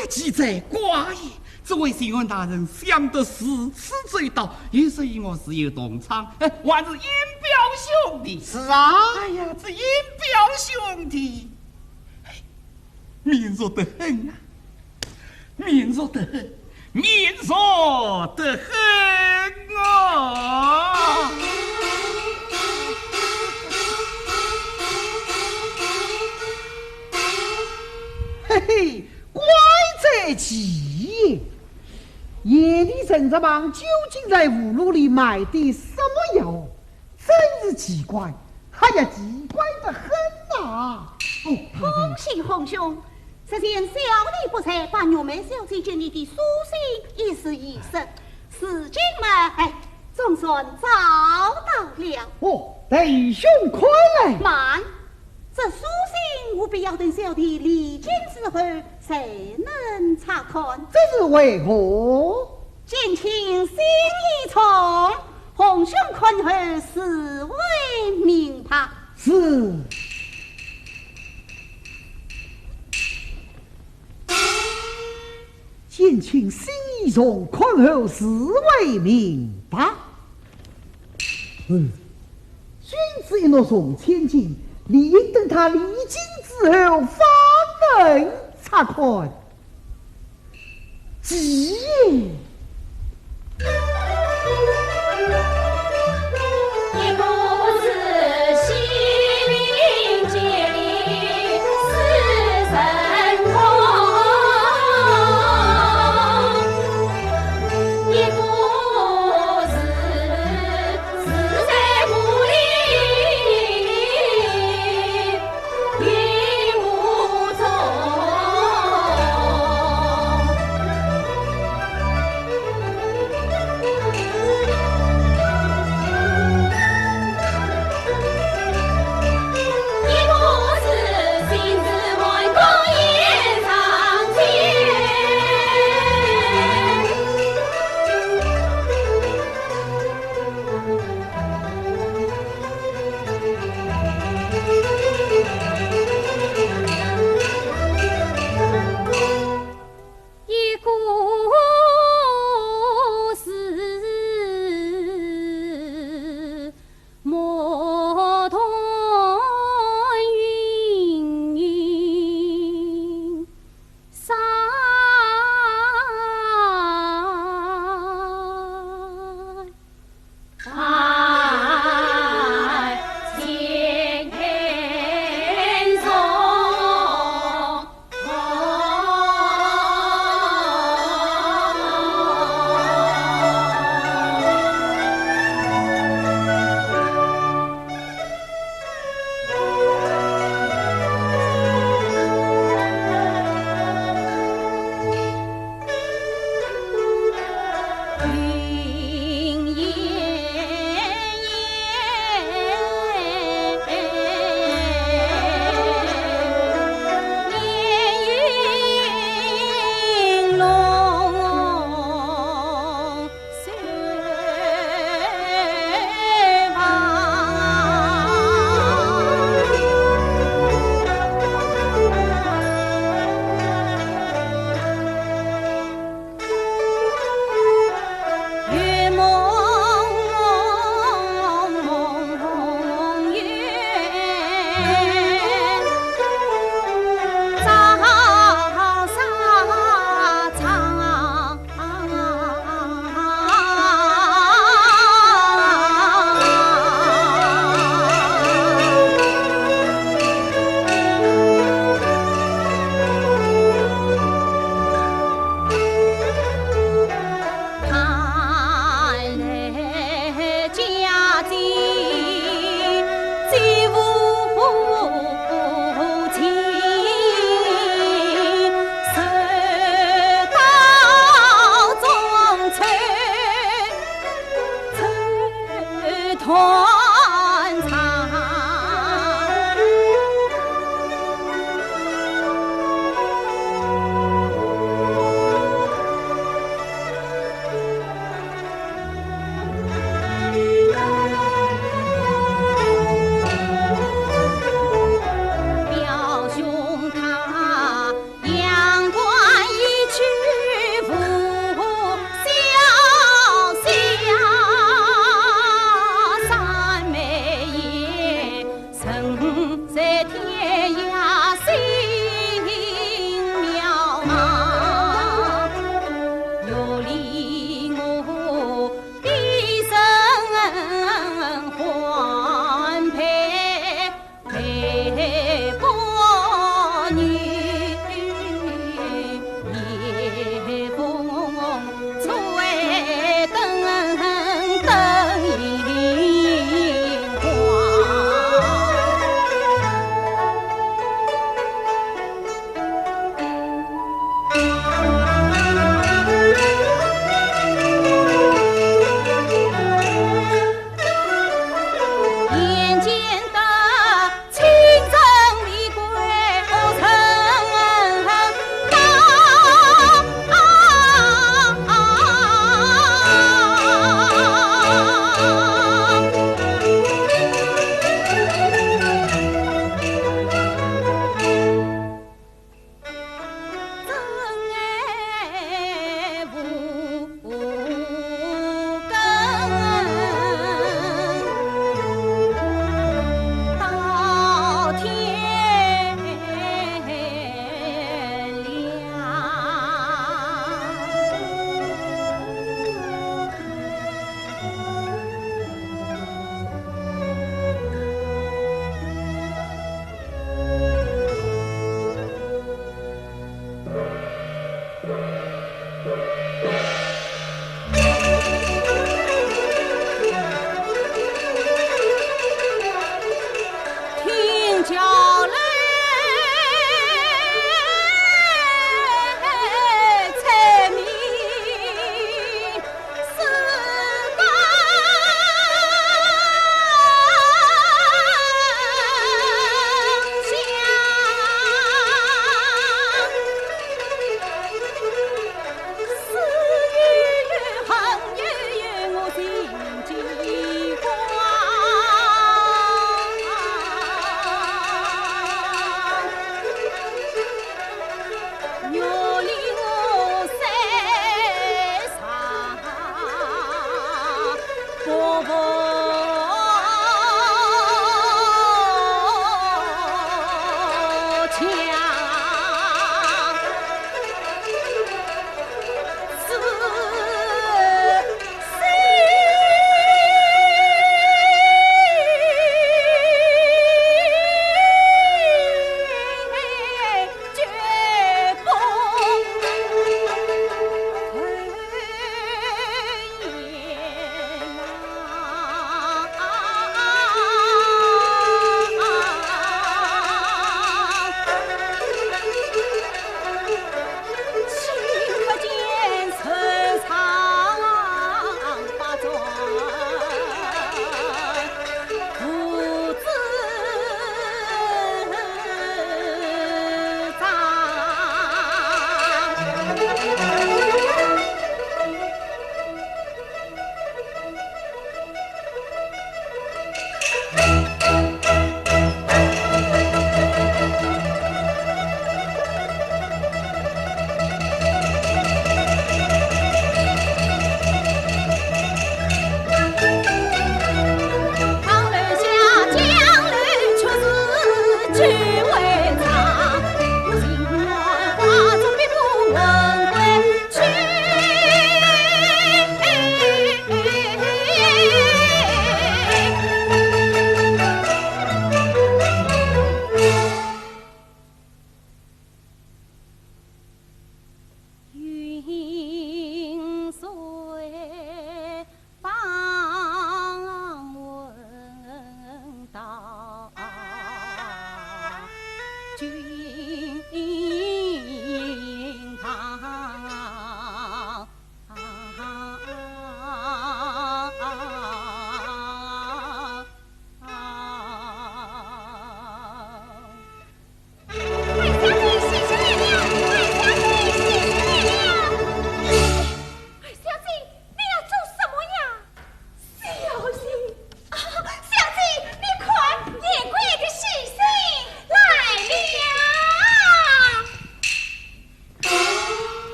呀，记在寡言。这位新官大人想得如此追悼，也是因我是有同场，还是音表兄弟。是啊，哎呀，这音表兄弟，面熟得很啊，面熟得很，面熟得很啊！嘿嘿，怪这奇！夜里陈泽帮究竟在葫芦里埋的什么药？真是奇怪，哎呀，奇怪得很啊！恭喜洪兄，这件小弟不才把玉梅小姐给你的书信一时遗失，事情嘛，总算找到了。哦，弟兄快来！慢，这书信务必要等小弟离京之后才能查看。这是为何？见情心意重，洪兄看后实为明白。是。见情心意重，看后实为明白。君子一诺送千金，理应等他离京之后方能查看。急也。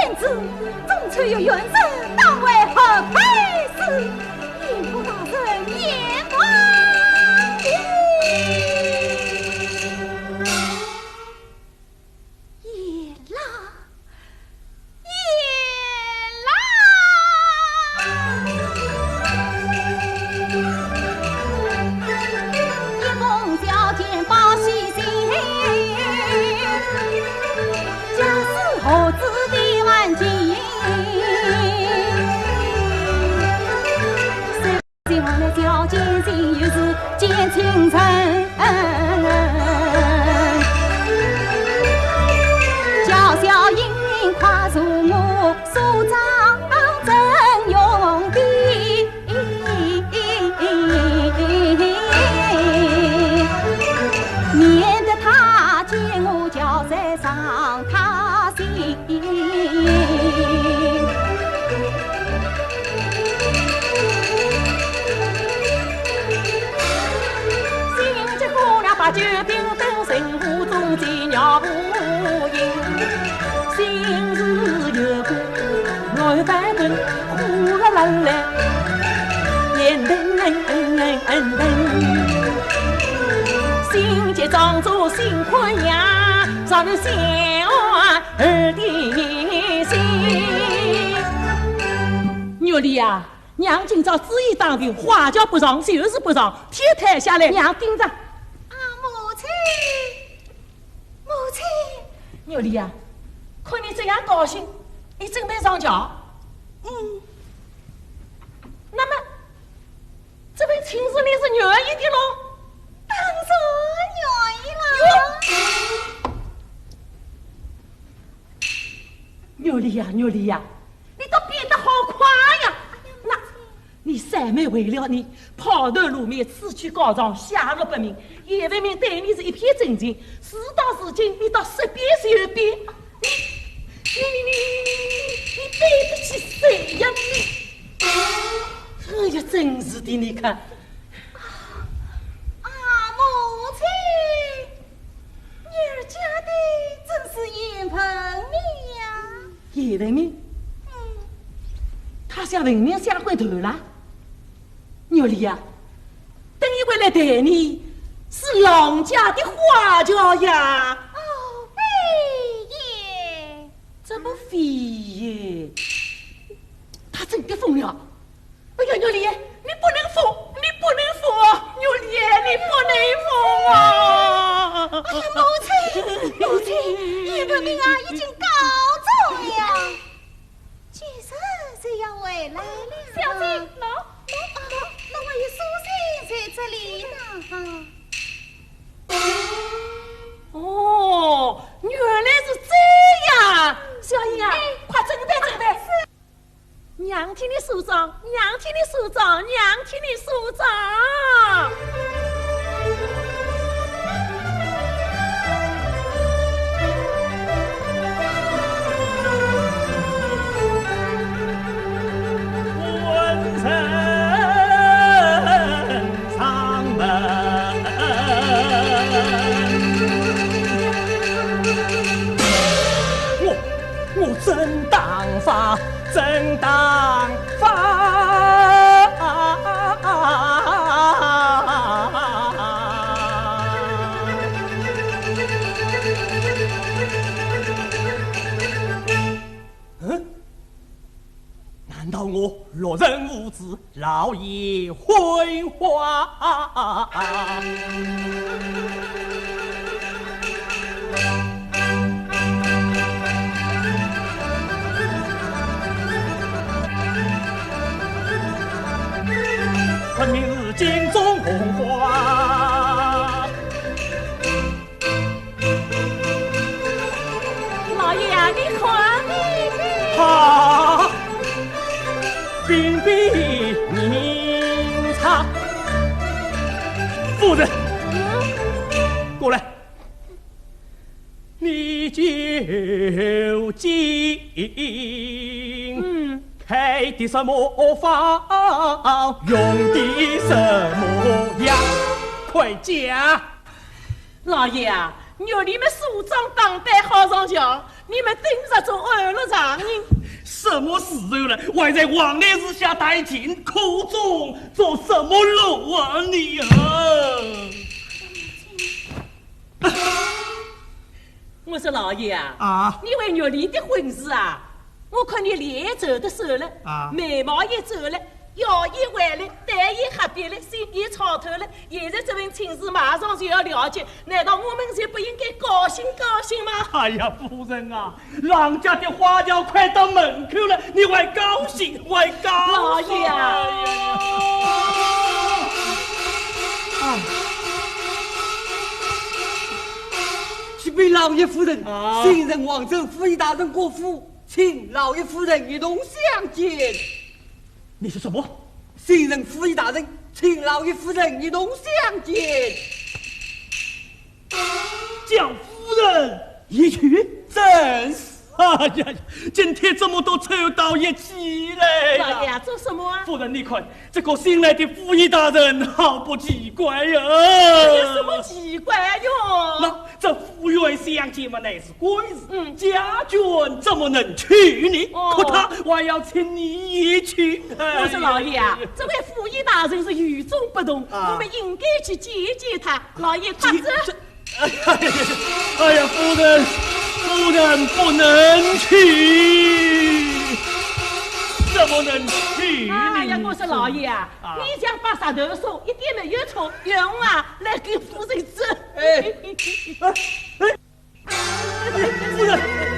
天子，中秋有元神，当为何配死？应不大人言王也啦，一封小简报喜信，家事何子的万金。希望那小简信又是见清晨，叫小英快助我署长真用笔，免得他见我叫在伤他心。新结姑娘把酒瓶灯，神湖中鸡鸟不应。心事有过我翻滚，哭了冷来，眼瞪。心结长做心困呀，让人小儿的心。牛丽呀，娘今朝旨意当定，花轿不让就是不让，铁抬下来，娘盯着。母亲，母亲，牛丽呀，看你这样高兴，你准备上轿？那么这位亲事你是愿意的喽？当然愿意了。牛丽呀，你都变得好快呀！那，你三妹为了你抛头露面，此去告状，下落不明，叶为民对你是一片真情。事到如今，你倒10变10又变，你对得起谁呀？哎呀，真是的，你看。母亲，女儿家的真是严盆命呀！叶文明，他向文明相回头了。牛丽呀，等一回来待你是郎家的花轿呀。非也，怎么非也？他真的疯了！哎呀，牛丽，你不能疯，牛丽，你不能疯啊！哎呀，母亲，严盆命啊，已经告状了。其实是要回来了。小姐，那我有书信在这里呢。哦，原来是这样，小英啊，快准备。娘替你梳妆，娘替你梳妆。浑身上门，我正当发。难道我落人无知，老爷回话？昆明日金中红花，老爷啊，你看他冰冰明察，夫人，过来，你究竟开的什么方，用的什么样？快讲！老爷啊，牛里们梳妆打扮好上轿，你们盯着做二路常人。什么时候了？还在王烈之下待尽，苦中做什么路啊你我说老爷啊，你为玉丽的婚事啊，我看你脸走的瘦了，眉毛也皱了，腰也弯了，蛋也黑瘪了，心也吵透了。现在这份亲事马上就要了结，难道我们就不应该高兴高兴吗？哎呀，夫人啊，郎家的花轿快到门口了，你还高兴？还高兴？老爷啊！启禀老爷夫人，新任王州府尹大人过府，请老爷夫人一同相见。你说什么？新任府尹大人，请老爷夫人一同相见。叫夫人一去，真是！哎呀，今天这么多臭道也起来了。老爷做什么啊？夫人，你看这个新来的府尹大人，好不奇怪呀！有什么奇怪哟？那这府院相见嘛，乃是贵事。家眷怎么能去呢？可他还要请你一去。我说老爷啊，这位府尹大人是与众不同，我们应该去接见他。老爷快走！哎呀，夫人不能去，怎么能去？哎呀，我说老爷啊，你讲把石头说一点没有错，用啊来给夫人走。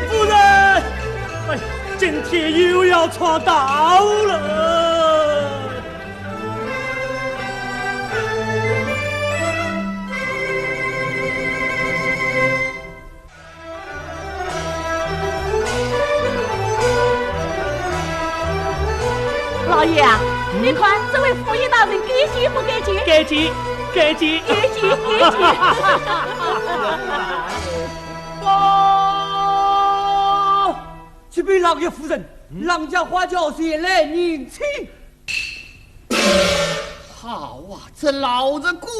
夫人，哎，今天又要闯道了。老爷啊，你看这位府尹大人该见不该见？该见，该见，该见，该见。启禀老爷夫人，郎家花轿前来迎亲。好啊，这老人果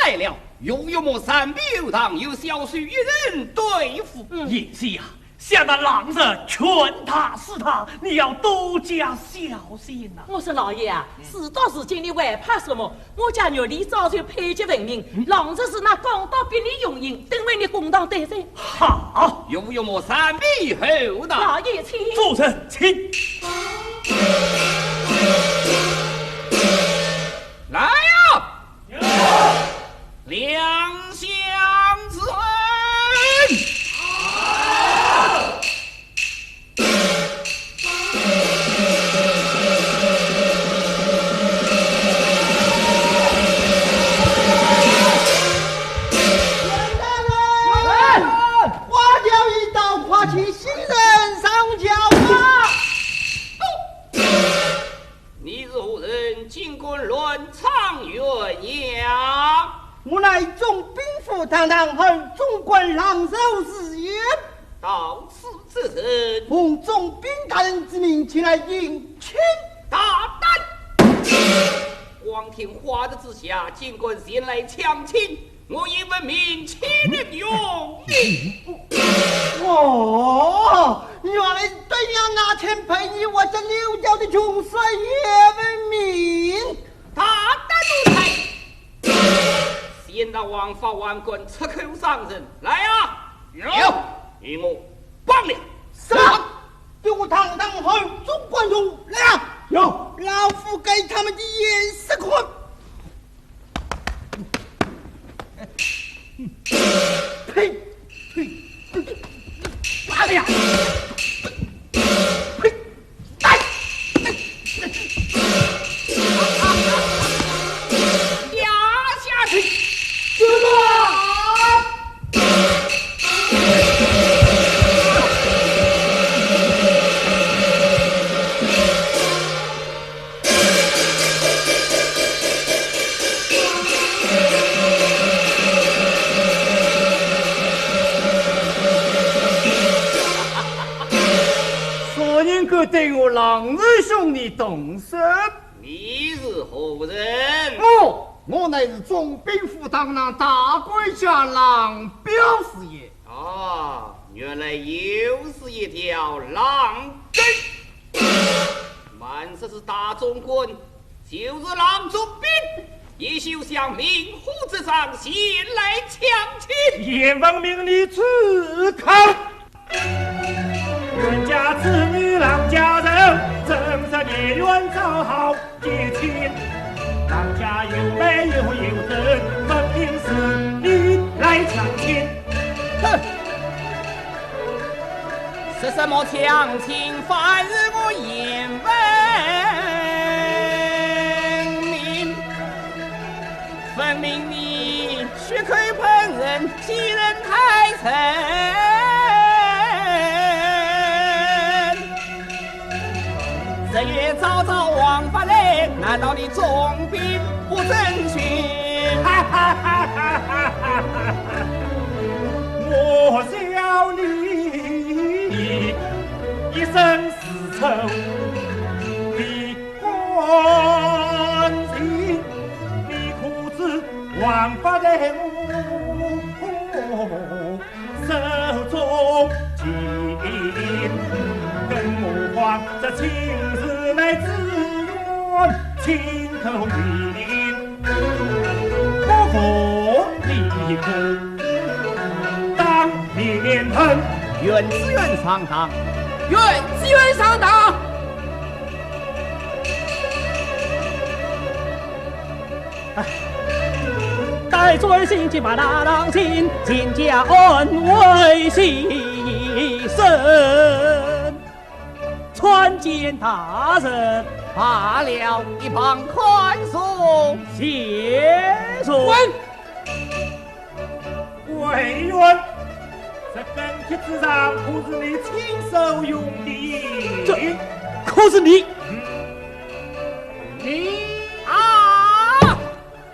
然来了，又有么三比有堂，有小婿一人对付。也是呀。向那狼人劝他是他，你要多加小心呐！我说老爷啊，事到如今你还怕什么？我家玉丽早就配结闻名，狼人是那公道比你用人，等为你公堂对阵。好，又有么三比后的？老爷请。夫人请。来呀！两相子恩。请新人上轿啊！你是何人？进宫论苍原呀？我乃总兵府堂堂后总管郎首之言。到此之人，奉总兵大人之命前来迎亲。大胆！光天化日之下，尽管前来抢亲，我也闻名岂能用哦，原来对娘拿钱陪你，我这刘家的穷帅也闻名。大胆奴才！先到王法王棍出口伤人，来啊！有，与我帮了。上，给我堂堂后总管用来。有，老夫给他们的颜色看。呸！哎呀！呸！来！压下去！是吗？对我狼人兄弟动手。你是何人？我乃是总兵府堂堂大管家郎彪师爷。啊，原来又是一条狼根。满是大总棍，就是郎中兵，也休想明湖之上先来抢亲。阎王命你自考。冤家子女郎家人，正是孽缘早好结亲。郎家有没有人，分明是你来抢亲。哼！是什么强亲犯日我眼闻明？分明你血口喷人，欺人太甚。日月早早王法来，难道你总兵不正确？哈哈哈哈哈哈！我笑你一生死仇，你关心你苦子王法来我手中紧，更何况这情事乃自愿亲口云，不负你苦当面恨，冤之冤上当，冤之冤上当。待尊心即把大郎亲，蒹葭恩为牺牲。参见大人，罢了，一旁宽恕。谢罪。委员，这跟帖之上可是你亲手用的？这可是你？你啊！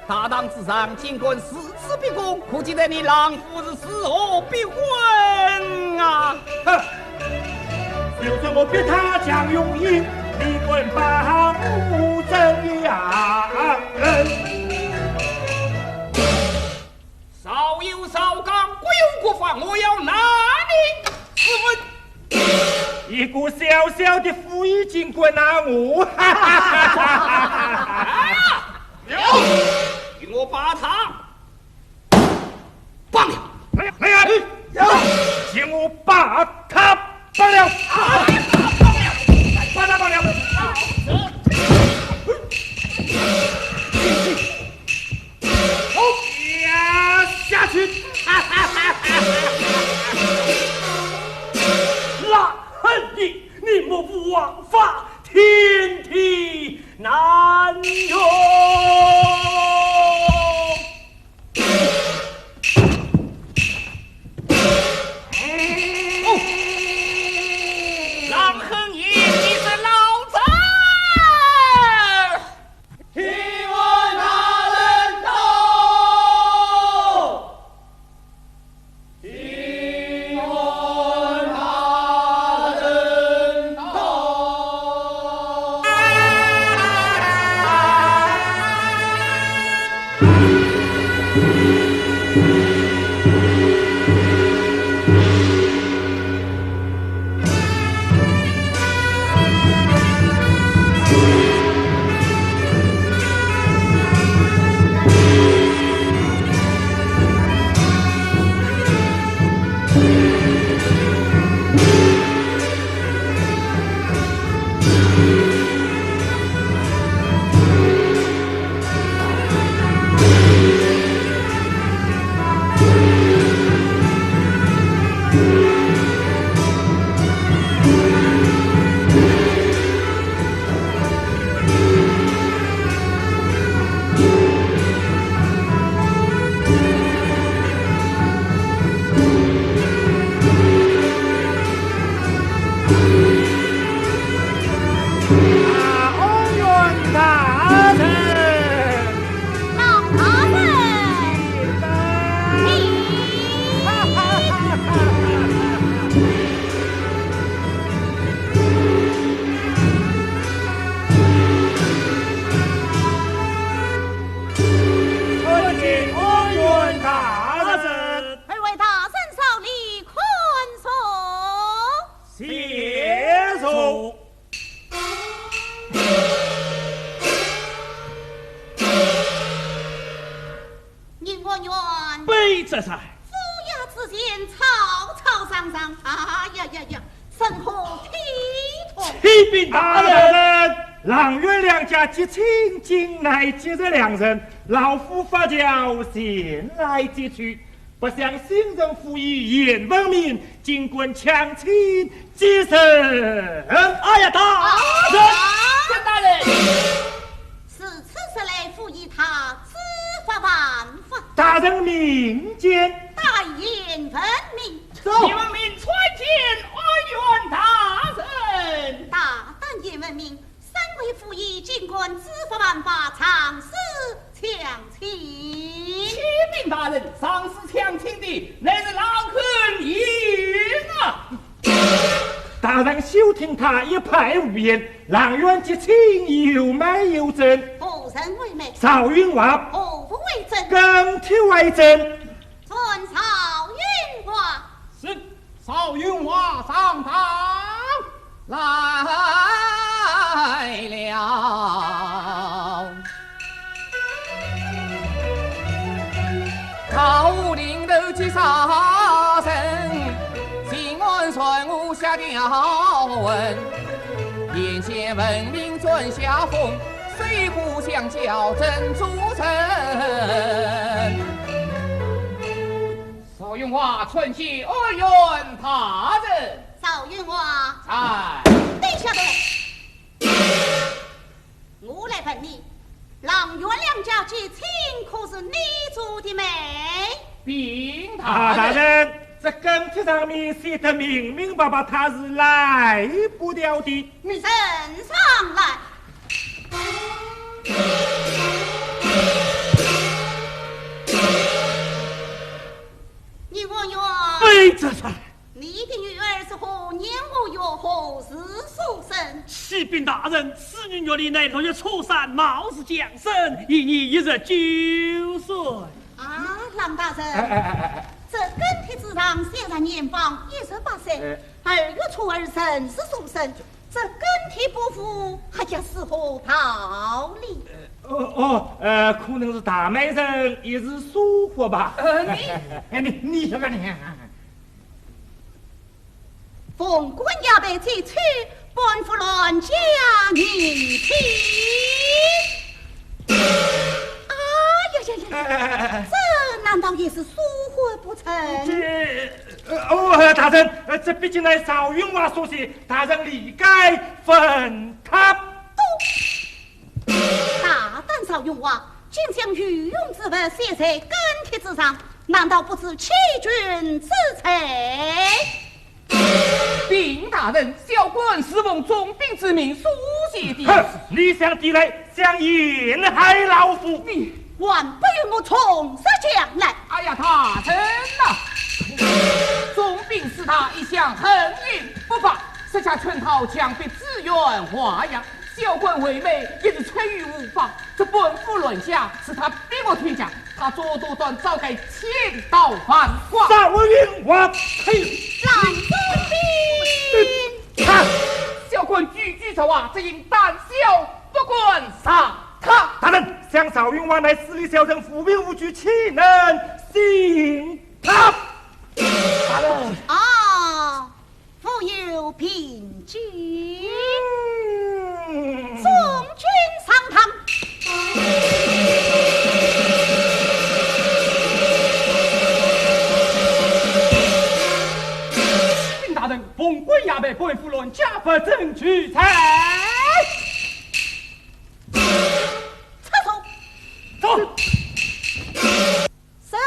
大当之上，尽管四次逼宫，可记得你郎夫是死后必婚啊！哼！就算我逼他将用银，你滚把无真样人。少有少刚，国有国法，我要拿你自问。一股小小的富裕金滚拿我，哈哈哈哈哈！与我把他放了。来人，请我把他放了。把他放了。好呀，下去。那恨你莫不枉法，天地难容。郎恒爷，你是老子！听闻大人到，听闻大人到。这才。夫衙之间吵吵嚷嚷，哎呀呀呀，甚可体统？启禀大人，郎月两家结亲，近来接着两人，老夫发教前来接去，不想新人府尹严文明，尽管强亲接生。哎呀，大人，江大人，是此时来辅以他知法犯法，大人明鉴。大言文明。严文明传见二员大人。大胆言文明，三位辅以尽管知法犯法，尝试强亲。启禀大人，上司强亲的乃是郎坤英啊！大人休听他一派胡言，郎元结亲有买有赠，何人为媒？邵云华何不为证？更替为证。遵邵云华。是邵云华上堂来了。高陵头见杀神，秦安传我下条文，眼见文明转下风，水浒相交真主城。邵云华春节二员大人。邵云华，哎，等下头来，我来问你，郎元两家结亲，可是你做的媒？禀大人，这更帖上面写得明明白白，他是来不了的。你呈上来。你我愿非这才。你的女儿是何年何月何时所生？启禀大人，此女月里乃6月初3，卯日降生，一年1日9岁。啊，郎大人，这更帖之上写上年方28岁，2月初2生是所生，这更帖不符，还叫是何道理？可能是大美人一时疏忽吧。你什么你？奉官衙被追取，本府乱家你听。这难道也是疏忽不成？大人，这毕竟乃邵云华所写，大人理该分他。大胆邵云华，竟将御用之文写在更帖之上，难道不知欺君之罪？禀大人，小官是奉总兵之命书写的。哼，你想抵赖，想陷害老夫？你万不与我从实将来！哎呀，大人呐，总兵是他一向横云不法，设下圈套，强逼自愿华阳。小官为媒也是出于无法，这本府乱下是他逼我退家，他作断早该千刀万剐。邵云华，嘿，郎总兵，小官句实话，这应胆小不管杀他。大人，想邵云华乃私立小人，服兵无惧，岂能信他？大人啊，复有凭据。送君上堂。禀大人，奉官衙被本府乱家不正取财。撤手。走。升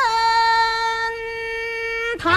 堂。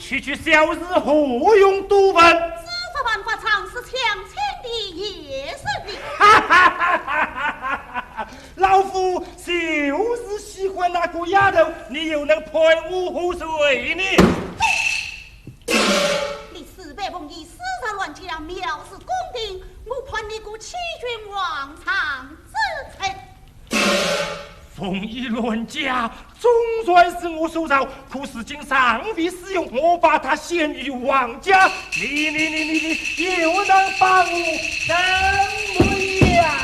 区区小事何用多问？知法犯法常是强亲的也是的。哈哈哈哈哈！老夫就是喜欢那个丫头，你又能判我何罪呢？你四百奉义，私杀乱将，藐视公定，我判你个欺君罔常之罪。奉义乱家总算是我所造，可是今尚未使用，我把他献于王家，你又能把我怎么样？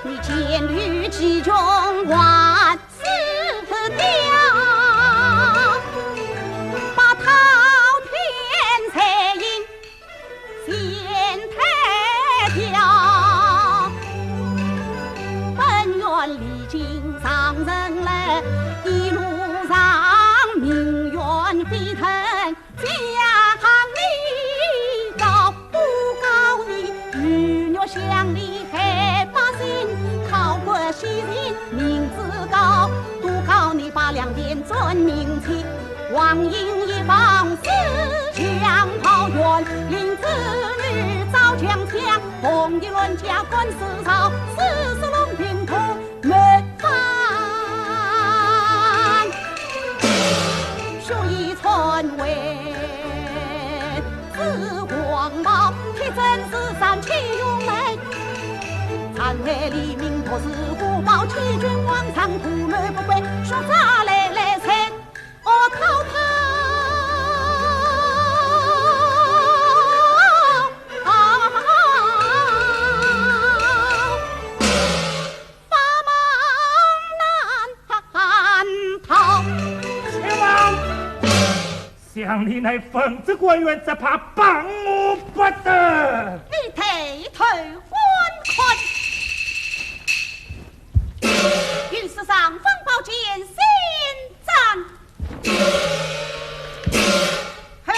你见吕其中万死掉，把滔天彩银献太调，本愿历经上人了，一路上命运飞腾，家里高不高你与虐乡里害百姓，考过西人名字高，都靠你把两点尊名起，王英一方思想炮员，令子女早强强，红一轮家官司朝，四十龙平土没翻，学艺传位自黄毛，铁真是三七勇雷，残害黎民托是虎豹，欺君罔常，图乱不轨，说啥来猜，我靠他。像你那疯子官员，只怕帮我不得。你抬头昏困，御史上风暴见心战，嘿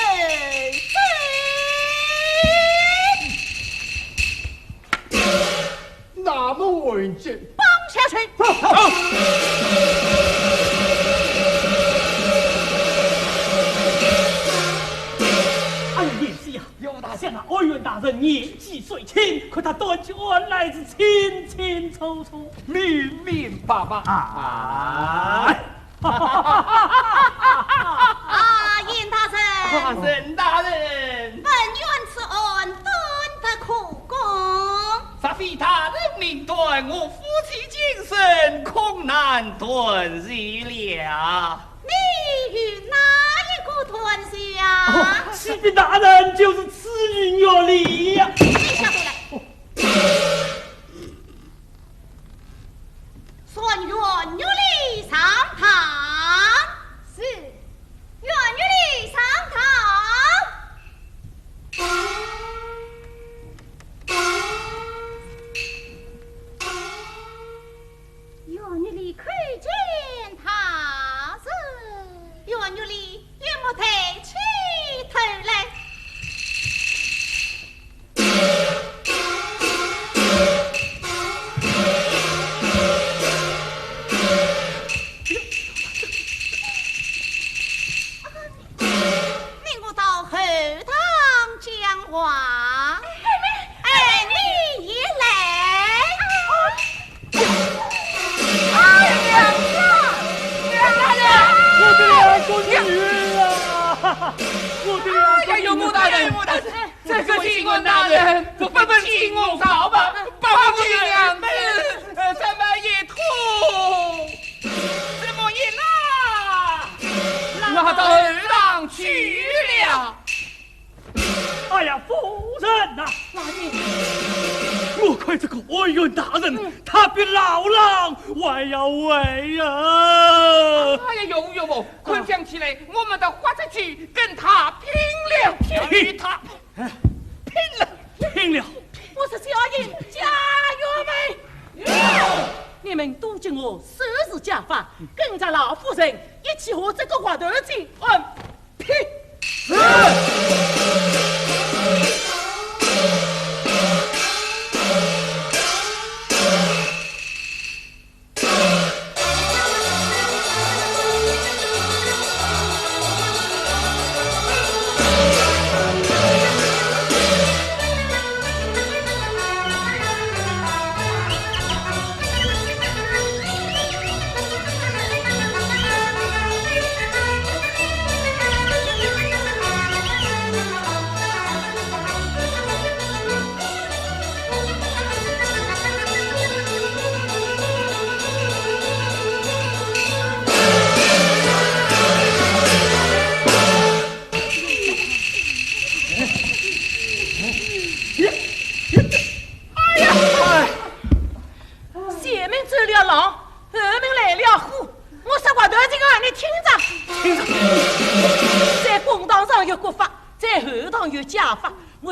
子，那么文静，帮下去。像那哀怨大人年纪虽轻，可他端起案来是清清楚楚、明明白白啊！严大人，沈大人，本院此案端得苦功，煞非他人命断，我夫妻精神恐难断日了。你与哪一个团下？启禀大人，就是此人岳礼呀！你下回来。算袁岳礼上堂。是，袁岳礼上堂。袁岳礼可见他是袁岳礼也莫抬起头来。你我到后堂讲话。哎，你也来。我的两个女啊！我的两个女！有穆大人，这个新闻大人，不分青红皂白，包金娘们，怎么一吐？怎么一拿？拿到二郎去了。哎呀，夫人呐！我看这个哀怨大人，他比老狼还要威啊！哎呀，有哦，捆绑起来，我们都花出去跟他拼了，与他拼了！我是小英，加油呗！你们都敬我收拾家法，跟着老夫人一起和这个滑头精拼！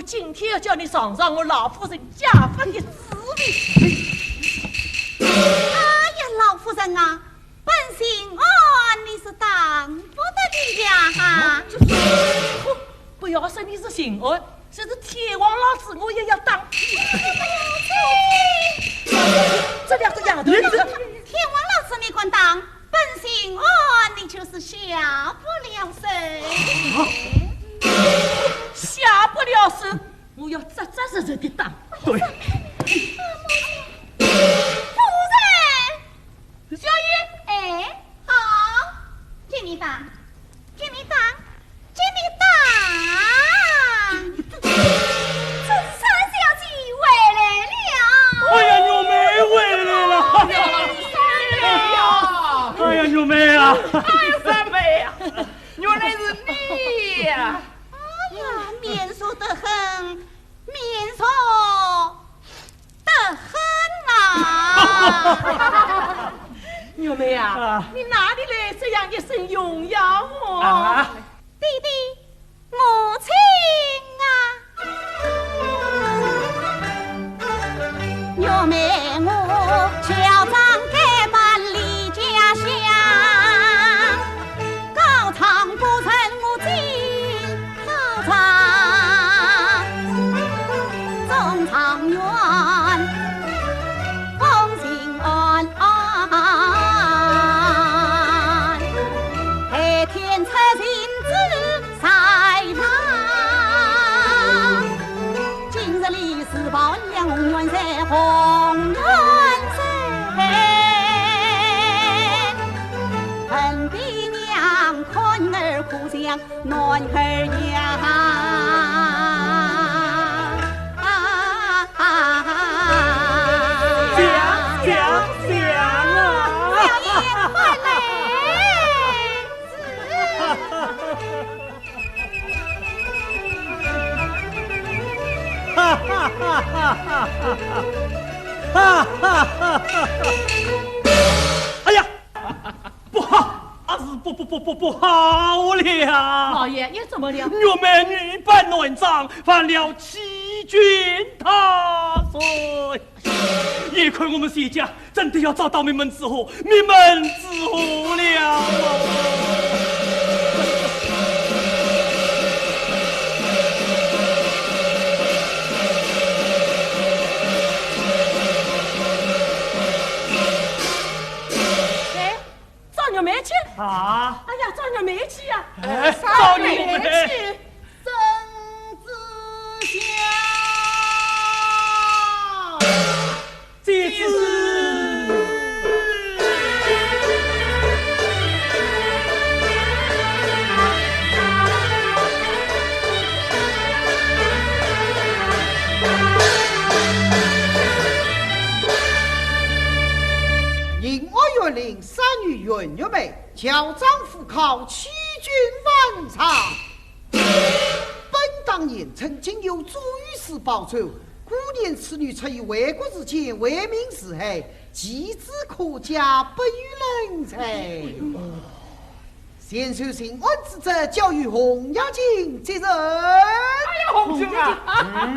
今天要叫你尝尝我老夫人家法的滋味。哎呀，老夫人啊，本姓安你是当不得的呀哈！不要说你是姓安，就是天王老子我也要当。这两个丫头，天王老子你管当，本姓安你就是下不了手。下不了手，我要扎扎实实的当。对。夫人，小姨，哎，好，给你当，给你当，给你当。这三小姐回来了。哎呀，牛妹回来了！哎呀，牛妹啊！哎呀，三妹呀，原来是你呀！哎呀，面熟得很，面熟得很呐！牛妹啊，你哪里来这样一身荣耀哦？弟弟，母亲啊，牛妹我乔装改扮离家乡，高唱不成我今好唱，中常园风情安安，海天出行子赛马，今日里是报杨红元山红元山，恨比娘看儿哭像男儿样。哎呀，不好，是不好了！老爷，你怎么了？我们女扮男装，犯了欺君大罪。也亏我们谢家真的要找到名门之后，名门之后了。煤气啊！哎呀，找点煤气呀！哎，找你煤气，曾子祥，这次银二月令三女元月妹，叫丈夫考欺君犯常。本当年曾经有朱御史报仇，孤念此女出于为国之前，为民是害，其子可嘉，不予人才。先受刑案之责，交予洪雅静接任。哎呀，洪兄啊！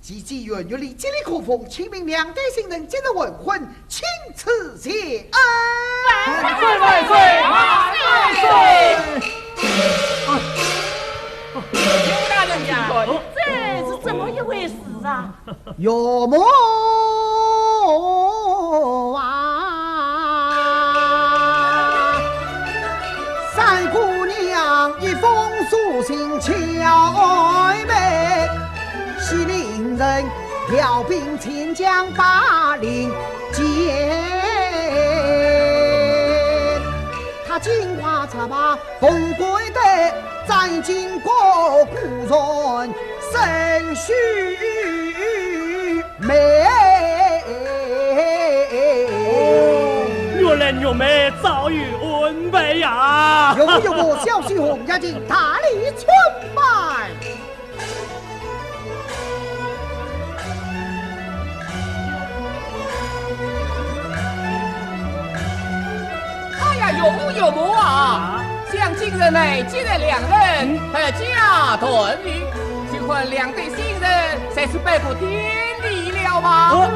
积极元月里接力可否，请命两代新人今日完婚，请赐谢恩。万岁万岁万岁！刘大人呀，这是怎么一回事啊？岳母啊，三姑娘一封书信悄美，西陵人调兵遣将把令接。他金花茶把凤归的，斩尽过故人生须美。岳人岳妹早有恩备呀！有我小西红家进大力春拜。有母啊！像今日内接待两人和家团圆，请问两对新人才是拜服天理了吗？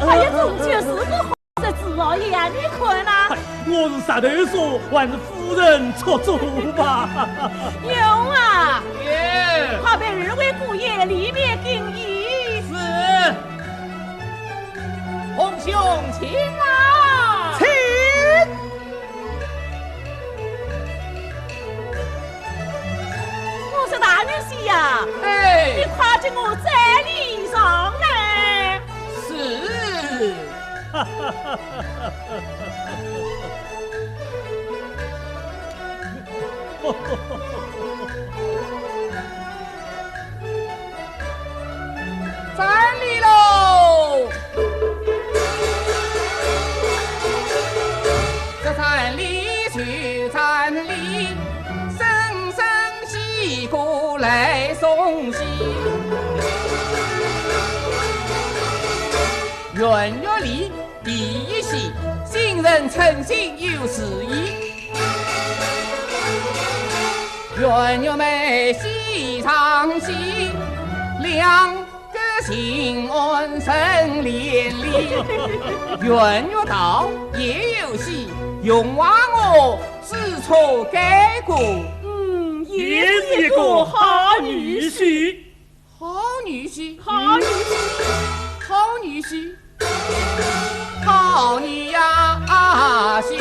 哎呀，终究是个好日子哦呀！你看呐，我是石头说，还是夫人出主吧？有啊，有，快被二位姑爷里面敬意。是，红兄请啊！请。我是大女婿呀，哎，你快进我这里上来。是。站立喽！这站立去站立，声声戏鼓来送喜。元月里第一喜，新人诚心有事意。元月妹喜唱戏，两个新恩生连理。元月到也有戏，用娃我知错改过。也是一个好女婿。好女婿，好女婿，好女婿，好女呀婿。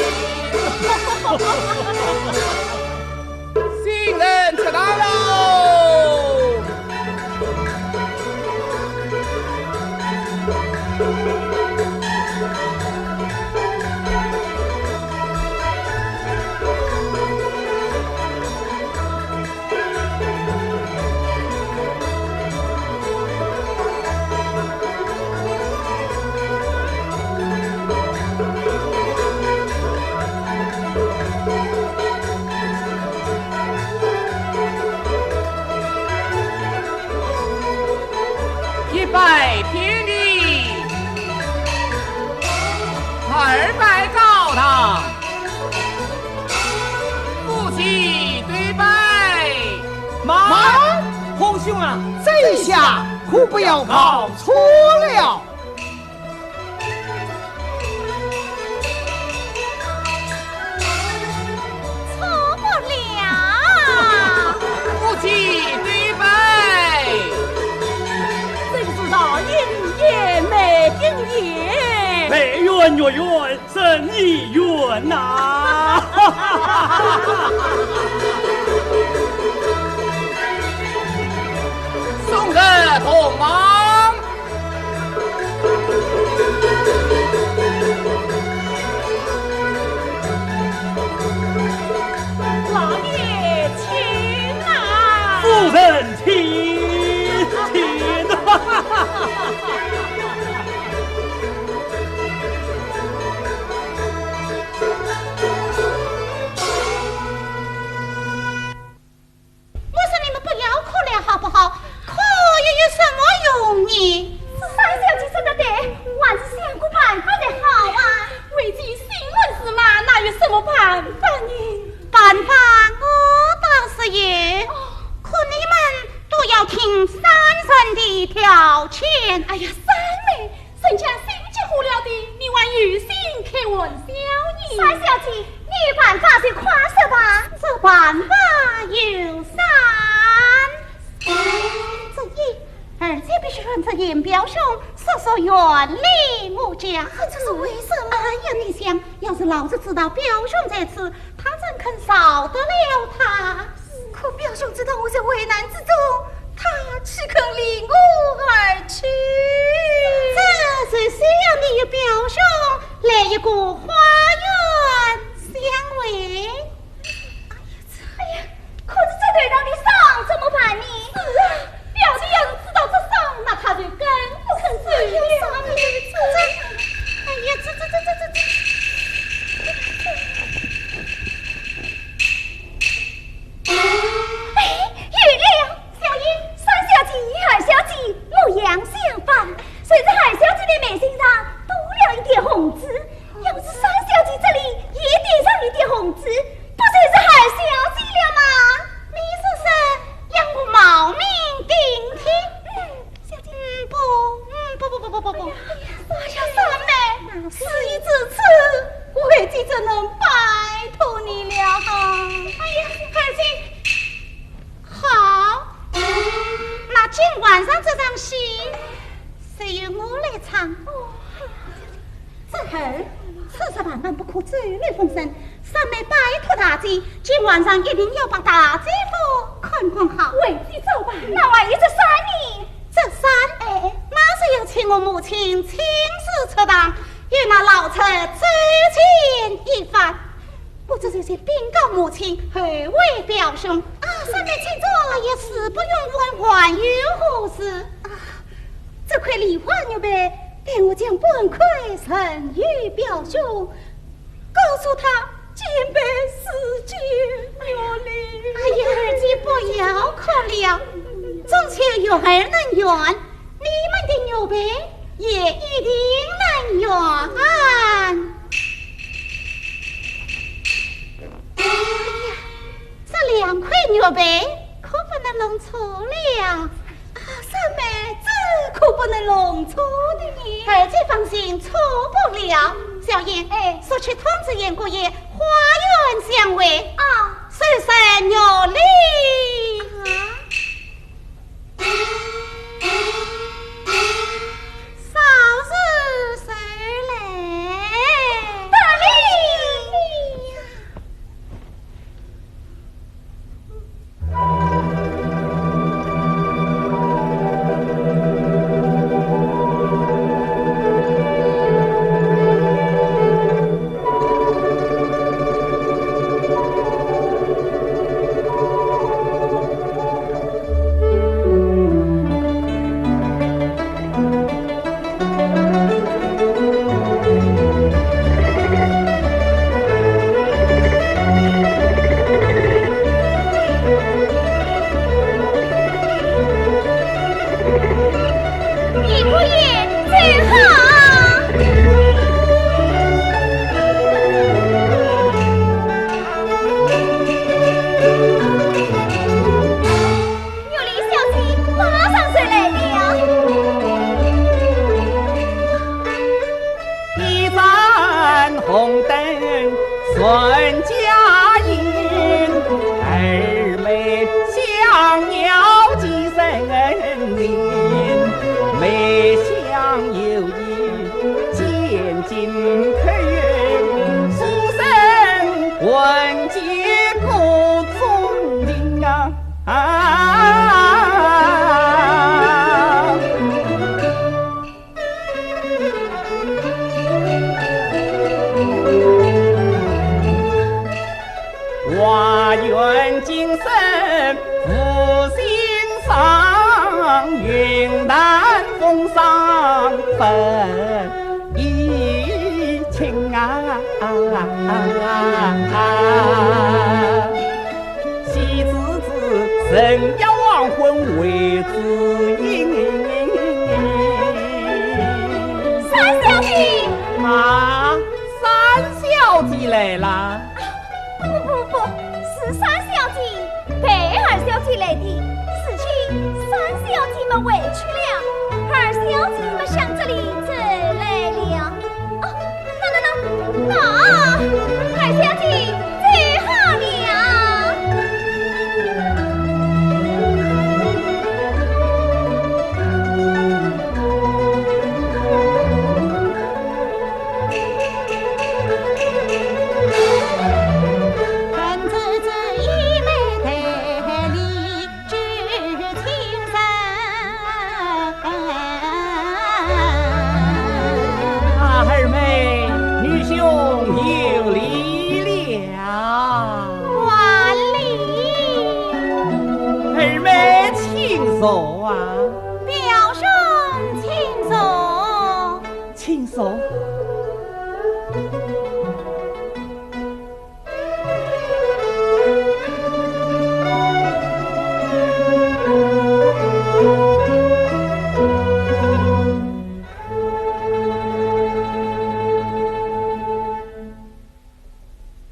新人出来喽！拜天地，二拜高堂，夫妻对拜。妈，红兄啊，这下可不要搞错了。错不了。夫妻对拜。大英爷美英爷，美元月圆，生意圆呐！送人同忙。老爷请啊！夫人请。我说你们不要哭了好不好？哭又有什么三小姐，你办法就快说吧。这办法有三。这一，二姐必须让这严表兄说远离我家。这是为什么？哎呀，你想，要是老子知道表兄在此，他怎肯饶得了他？可表兄知道我在危难之中，他岂肯离我而去？这是需要你与表兄来一个花园相会。哎呀，可是这对让你上怎么办呢？是啊，表弟要是知道这上，那他就更不肯走了。哎呀，月亮，小英，三小姐、二小姐，莫样相反。随着二小姐的眉心上多了一点红痣，要是三小姐这里也点上一点红痣，不就是二小姐了吗？你是说让我冒名顶替？小姐，不。哎呀，三妹，事已至此，为弟怎能拜托你了？哎呀，二姐，好，那今晚上这场戏是由我来唱。这儿此事万万不可走漏风声，三妹拜托大姐，今晚上一定要把大姐夫看管好。为弟走吧。那万一这三年，马上要请我母亲亲自出堂，与那老臣周全一番。我这就是禀告母亲，何为表兄？三妹请坐。也是不用问还有何事？这块梨花牛背，给我将本块呈与表兄，告诉他今辈世间有理。哎呀，二姐不要哭了，中秋有儿能圆，你们的牛背也一定能圆。哎呀，这两块牛背可不能弄错了。三妹，这可不能弄错的呢。二姐放心，错不了。小燕，速去通知严姑爷，花园相会。岁生有礼。少日谁来？大礼。花园今生福星上，云淡风上分一情啊！喜子子神要亡魂为子因。三小姐啊，三小姐来了。不，是三小姐陪二小姐来的，事情三小姐们委屈了，二小姐们向这里走来了。那。坐啊，表兄请坐。请坐。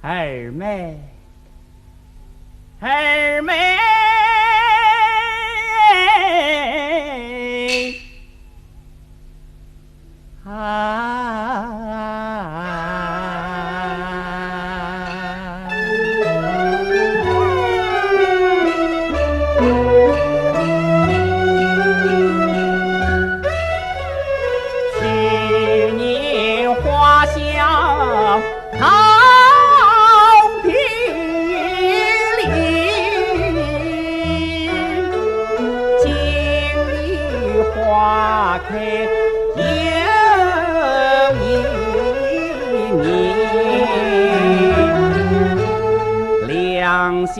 二妹，二妹。去年花香桃皮里，今日花开又一年，两心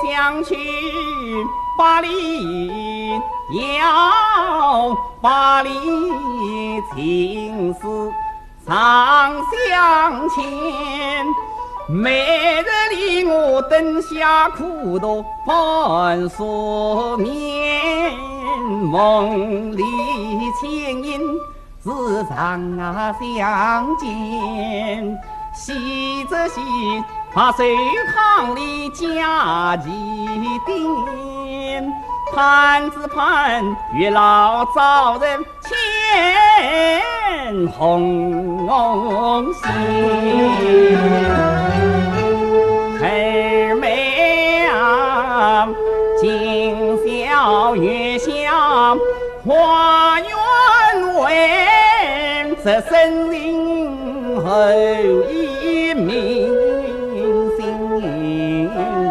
相许百里，要百里情丝长相牵。每日里我灯下苦读半宿眠，梦里牵引时常相见。喜则喜，怕水塘里家几点，盼只盼月老早人牵红线。二妹啊，今宵月下花园闻，这深林后一明心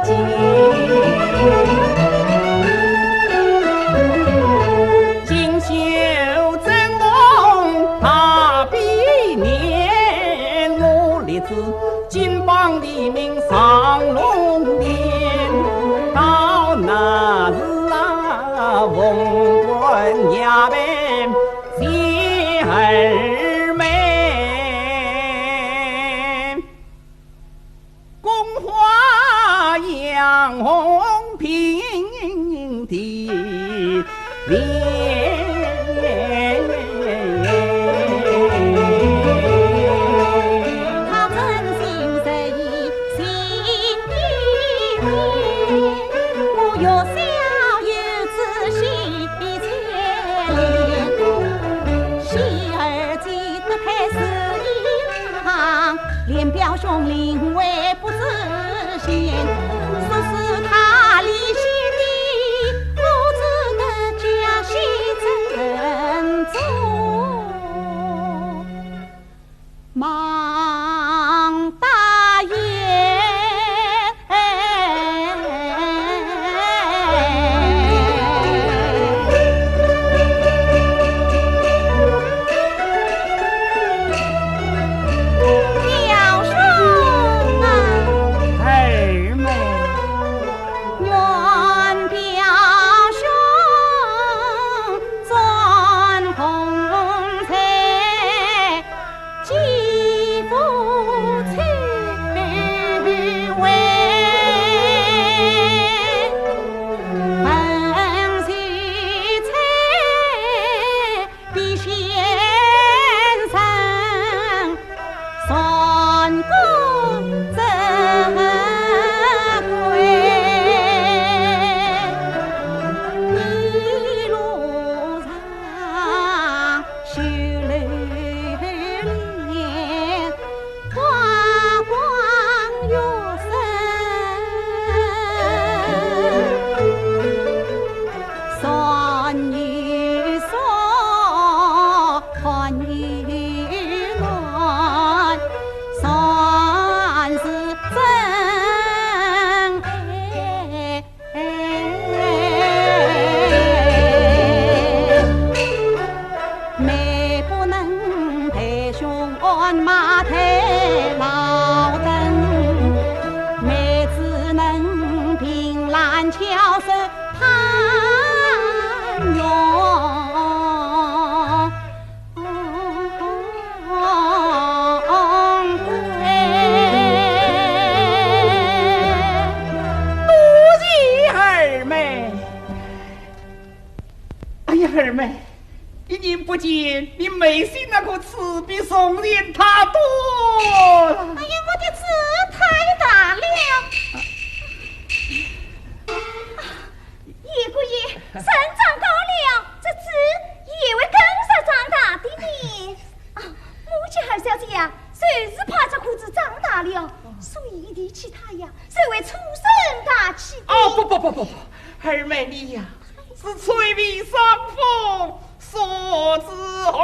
间。锦绣真梦大比年，我立志金榜题名上龙殿。到那日啊，凤冠亚扮谢二妹，宫花杨红平地莲。他真心实意心意面，我又笑又仔细牵连。喜儿记得配是一行，连表兄临危不知先，说是他离心的，不知得家喜怎做。忙大爷，表兄啊，二妹，愿表兄钻红彩，继父去为本是彩比先生算公珍贵，一路上修了脸，花光月生，算女说看女乱，算是真妹不能陪兄马抬老登，妹只能凭栏翘首盼见你眉心那颗刺比宋人他多了。哎呀，我的字太大了。叶姑爷，身长高了，这字也会跟上长大的呢。啊，母亲二小姐呀，谁是怕这裤子长大了，所以提起他呀，谁会出身大气的？哦，不，二妹你呀，是翠屏上风锁子红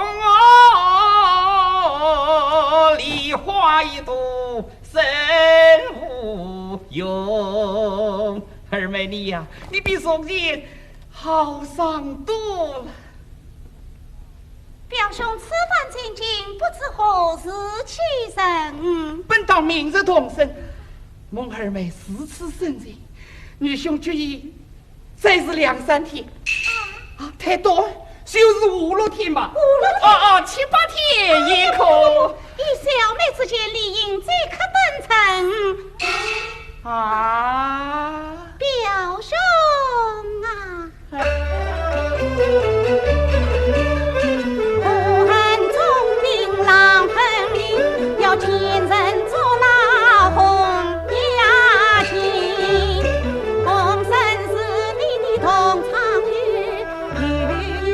哦，梨花一朵深无用。二妹你呀，你比宋人好上多了。表兄此番进京，不知何时起身。本当明日同生，孟二妹四次生日，女兄决意再是2、3天。太多就是5、6天吧。7、8天也可。以小妹之间理应最可等成。表兄啊，不恨忠兵郎分明，要天人做那红牙情。共生是你的同场雨，与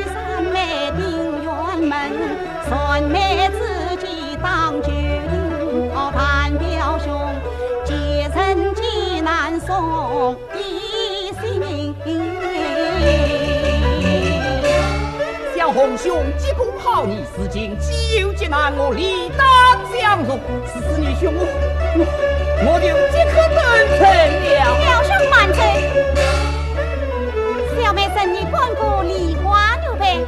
三妹定圆门，三妹自己当决定。盼表兄接人接难送一性命。小红兄急公好你，事情既有艰难，我理当相助。此次女兄我就即刻登城了。表兄慢走，小妹生你关过梨花牛背，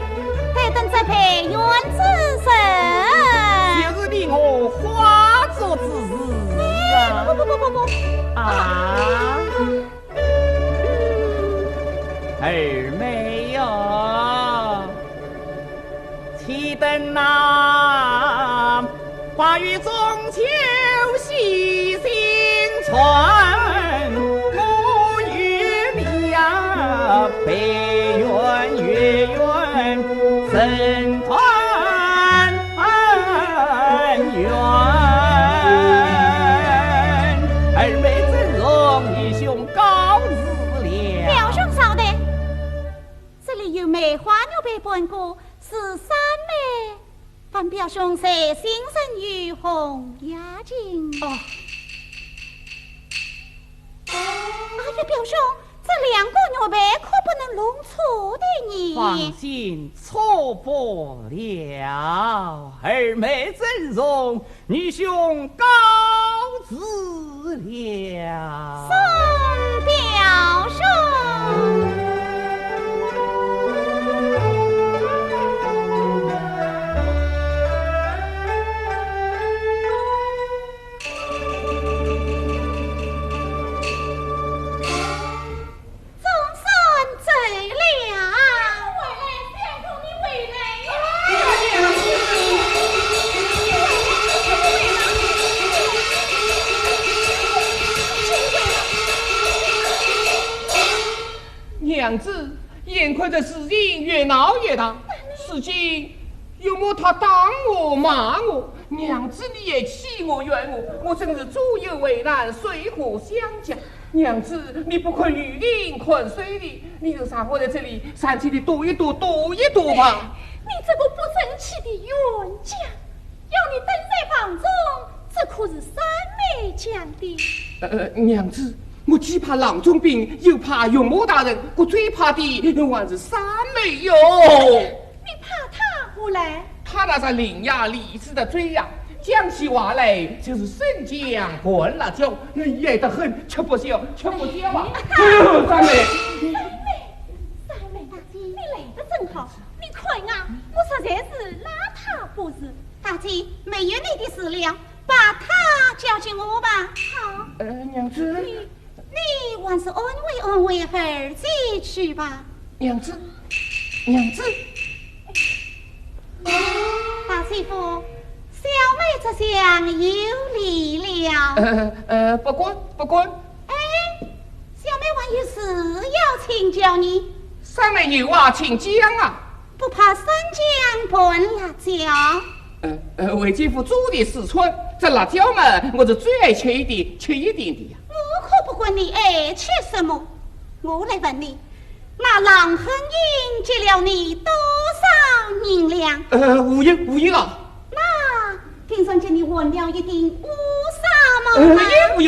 得等这陪缘之神。就是你我化作之日啊！不二妹呀，岂等那花雨中秋夕星传，我与你呀北远月圆神团圆。二妹真容你兄告辞了。表兄稍等，这里有梅花牛背本故，是三妹。范表兄在心生于红牙镜。哎呀，表兄，这2个牛背可不能弄错的呢。放心，错不了。二妹真容女兄告辞了。宋表兄。娘子，眼看着事情越闹越大，如今又莫他打我骂我，娘子你也气我怨我，我真是左右为难，水火相加。娘子，你不困雨林，困水里，你就让我在这里散气的躲一躲吧。你这个不争气的冤家，要你等在房中，这可是三妹讲的。娘子，我既怕郎中兵，又怕永魔大人，我最怕的还是三妹哟。你怕他何来？他那是伶牙俐齿的嘴呀，讲起话来就是生姜灌辣椒，野得很，吃不消啊！三妹，大姐，你来得真好。你看啊，我实在是邋遢不是。大姐，没有你的事了，把他交给我吧。好。娘子。你还是安慰儿子去吧。娘子。大媳妇，小妹这厢有礼了。不管。哎，小妹还有事要请教你。三妹有话请讲啊。不怕生姜拌辣椒？韦继父煮的四川，这辣椒嘛，我是最爱吃一点的呀。我可不管你爱吃什么，我来问你，那郎恒英借了你多少银两？无银啊。那听说借你混了一顶乌纱帽吗？无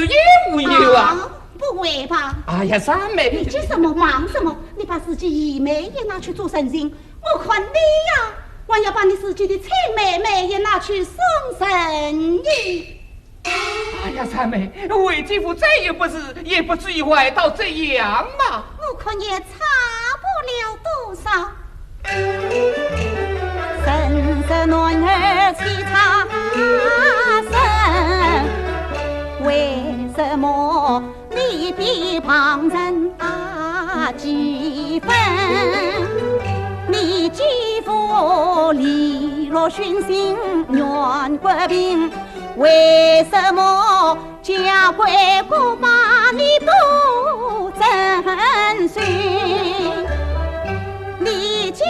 有啊。不会吧？哎呀，三妹，你急什么忙什么？你把自己姨妹也拿去做神仙，我看你呀，还要把你自己的亲妹妹也拿去送神医。哎呀，三妹，韦继父再也不至于坏到这样嘛。我看也差不了多少。生是男儿气差生，为什么你比旁人几分？你继父利落熏心愿国病，为什么家规不把你不征询？你继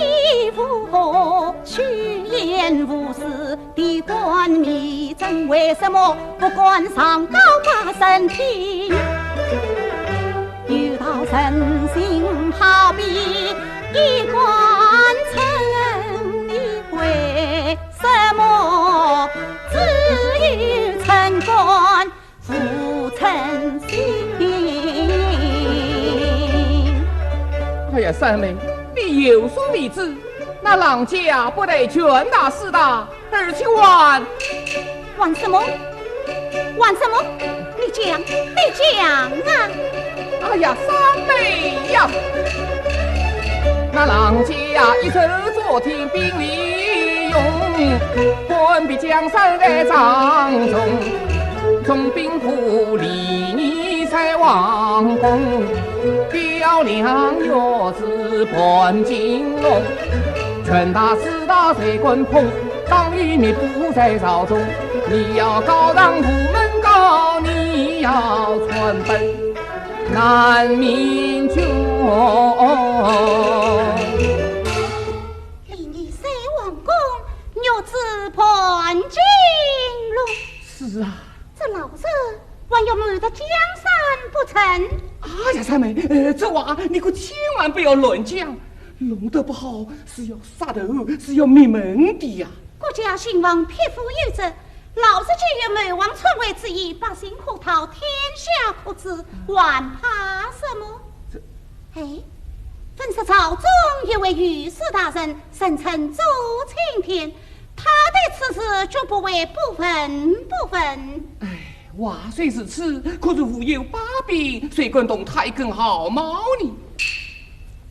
父趋炎无私的管密政，为什么不管上高把身体？遇到人心好比一杆秤，你为什么只与城关负诚心？哎呀，三妹，你有所未知，那郎家不得权大势大，而且玩什么？玩什么？你讲啊！哎呀，三妹呀，那郎家一手做天兵利用，官比江山的张中，从兵库里你在王宫，漂亮月子伴金龙，权大势大谁管碰？当与你不在朝中，你要高当府门高，你要传本南明军。离你三王宫，月子伴金龙。是啊，这老子还要瞒得江山不成？哎呀，三妹，这话你可千万不要乱讲，弄得不好是要杀头，是要灭门的呀。国家兴亡，匹夫有责。老子既有谋王篡位之意，百姓可逃，天下可治，还怕什么？哎，本是朝中一位御史大人，声称周青天，他对此事绝不为不分。哎，话虽是此，可是无有把柄，谁敢动太根毫毛呢？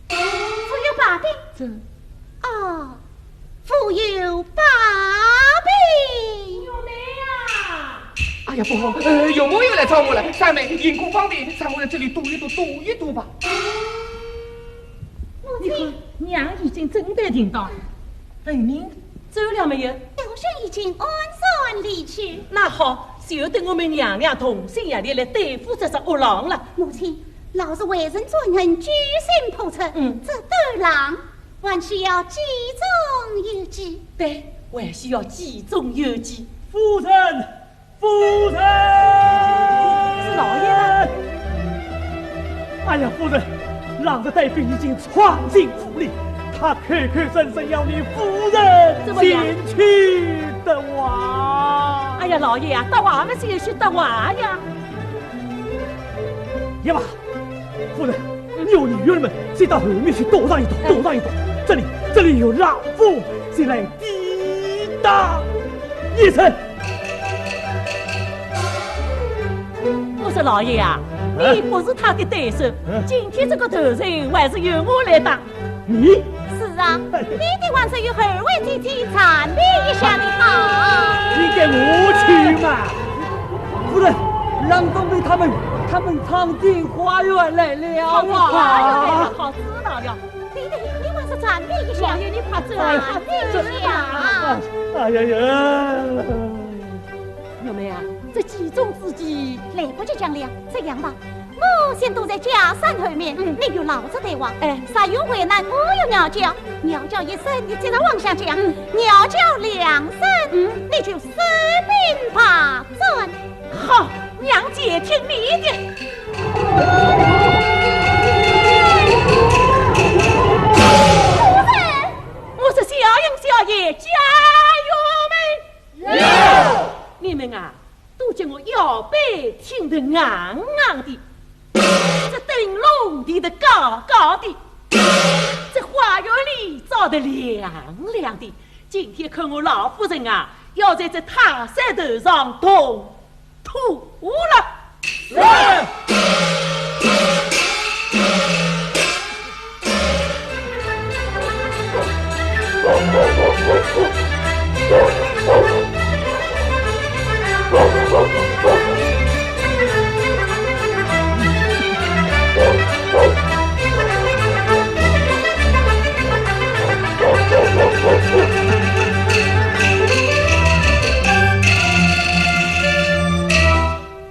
富有把柄？这哦，富有把柄。有没啊？哎呀，不好，有没有来找我了？三妹，银库方便，让我在这里读一读吧。你看，娘已经真的听到，人民走了没有？小生已经安然离去。那好，就等我们娘俩同心协力来对付这只恶狼了。母亲，老子为人做人，居心叵测，这对狼还需要计中有计。对，还需要计中有计。夫人，是老爷了。哎呀，夫人，狼的带兵已经闯进府里，他口声声要你夫人前去的话。哎呀，老爷啊，得话嘛就去得话呀。也罢，夫人，有女人们先到后面去躲上一躲，这里有老夫先来抵挡一声。我说老爷啊，你不是他的对手，今天这个头人还是由我来当。你？是啊，你的还是有二位姐姐参比一下的好。你给我去嘛！夫人，郎中对他们藏进花园来了啊！好，知道了。对，你还是参比一下。老爷，你快走参比一下。哎呀呀！小妹啊，这几种之计来不及讲了，这样吧，我先躲在假山后面，你就老子对话。啥有为难，我有鸟叫，鸟叫一声，你接着往下讲；鸟叫两声，你就四平八准。好，娘姐听你的。夫人，我是小英小爷，加油们！有。你们啊，都叫我腰背挺得硬硬的，这灯笼立得高高的，这花园里照得亮亮的。今天看我老夫人啊，要在这塔山头上动土了。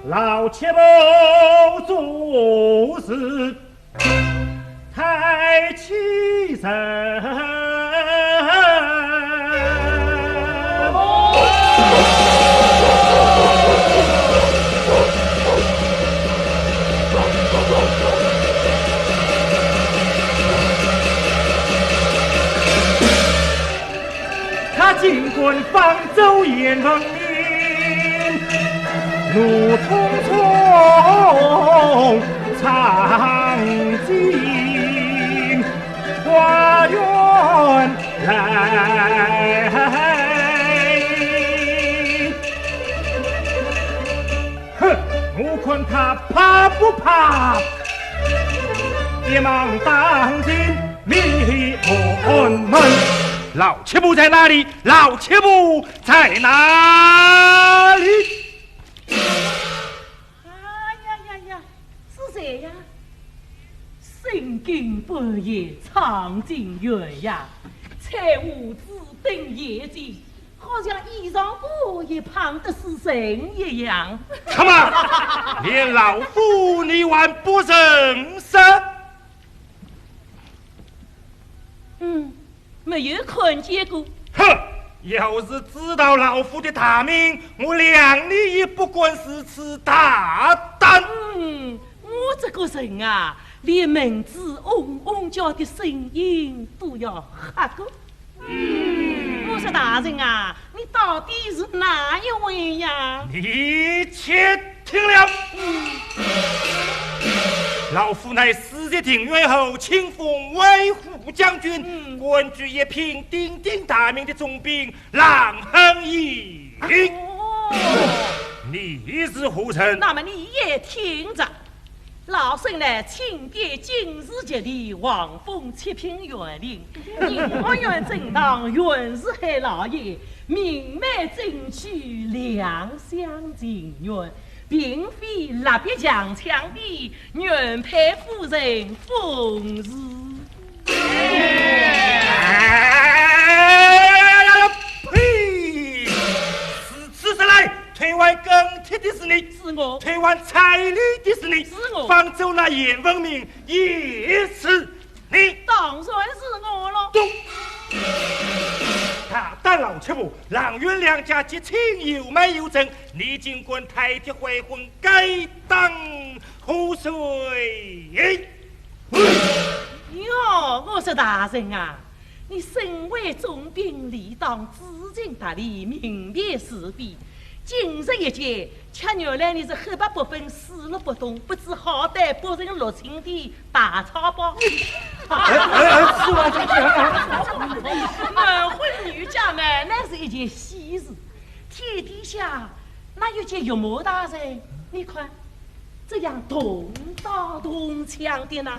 老切不做事太气人。他尽管方舟眼闻名，怒匆匆长进花园来。哼，我看他怕不怕？急忙当进密门门。老切布在哪里？老切布在哪里？是谁呀？身经百业，尝尽远呀，才无自等业绩，好像衣裳布也胖得是神一样。什么？连老夫你还不认识？没有看见过。哼！要是知道老夫的大名，我谅你也不管是此大胆。我这个人啊，连名字嗡嗡叫的声音都要吓过。我说大人啊，你到底是哪一位呀？你且听了。老夫乃世界庭院后清风威虎将军，官居一品鼎鼎大名的总兵郎亨义。你是何人？那么你也听着，老身呢，亲爹今日节里王峰七品园林，银院正当袁世海老爷明媚正气，两相情愿，并非蜡笔强强的原配夫人风事。呸！此次来退还更替的是你，是我；退还彩礼的是你，是我；方舟那严文明也是你，当然是我了。大胆老切布，郎元两家结亲有美有证，你尽管太铁悔婚，该当何罪？哟，我说大人啊，你身为总兵，理当知情达理，明辨是非。今日一见，却原来你是黑白不分，死路不动，不知好歹不成六亲的大草包。男婚女嫁嘛，那是一件喜事。天底下哪有件玉魔大人？你看。这样同刀同枪的呢？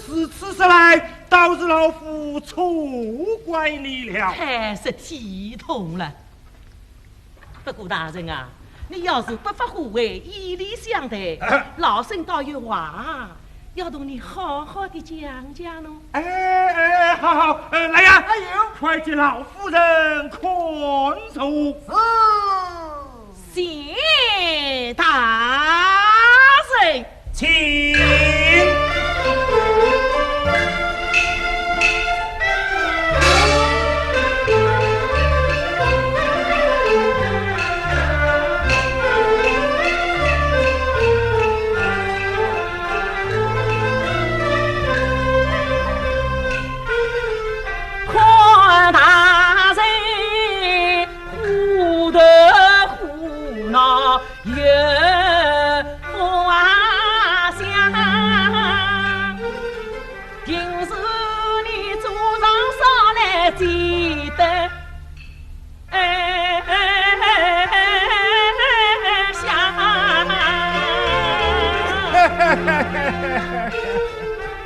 是此时来，倒是老夫错怪你了。太是体统了。不过大人啊，你要是不发护卫，以礼相待，老身倒有话要同你好好的讲讲喽。好，来呀！快接老夫人宽恕。谢大人，请。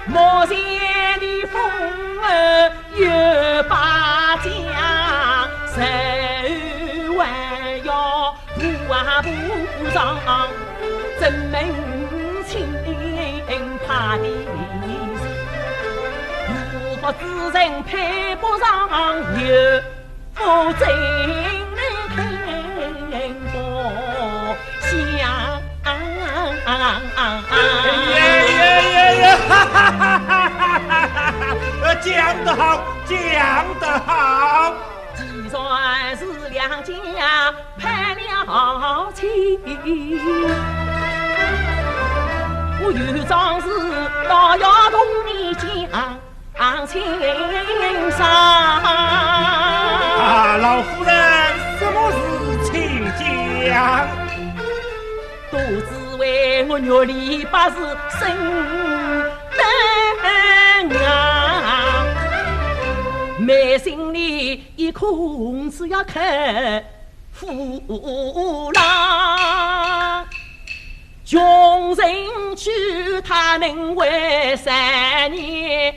莫嫌你风儿有把家，手弯腰步啊步上，正门亲怕的如何之人配不上，有否真能我想。讲得好，讲得好！既算是两家攀了亲，我有桩事倒要同你讲清爽。老夫人，什么事请讲？都只为我肉里把事生灯啊，内心里一空只要看父郎，穷人娶她能为3年，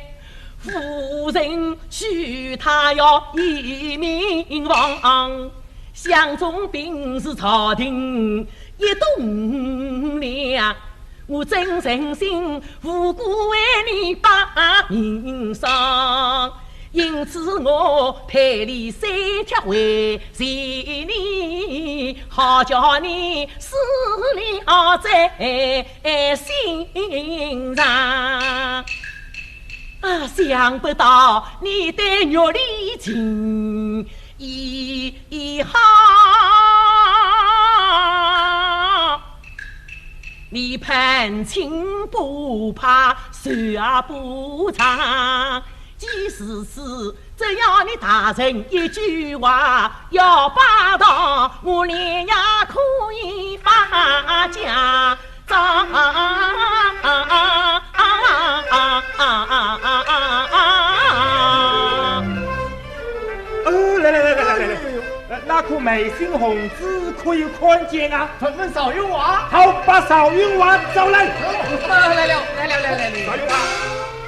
富人娶她要一名王，相中兵是朝廷一栋梁，我真诚心无辜为你把命丧，因此我配你3条为你，好叫你思了在心上。想不到你对肉里情意好，你攀亲不怕受不长，即使是只要你大人一句话要霸道，我连也可以发家长。来，那颗美心红子可有看见啊？纷纷少云娃，好，把少云娃找来。来了。少云娃，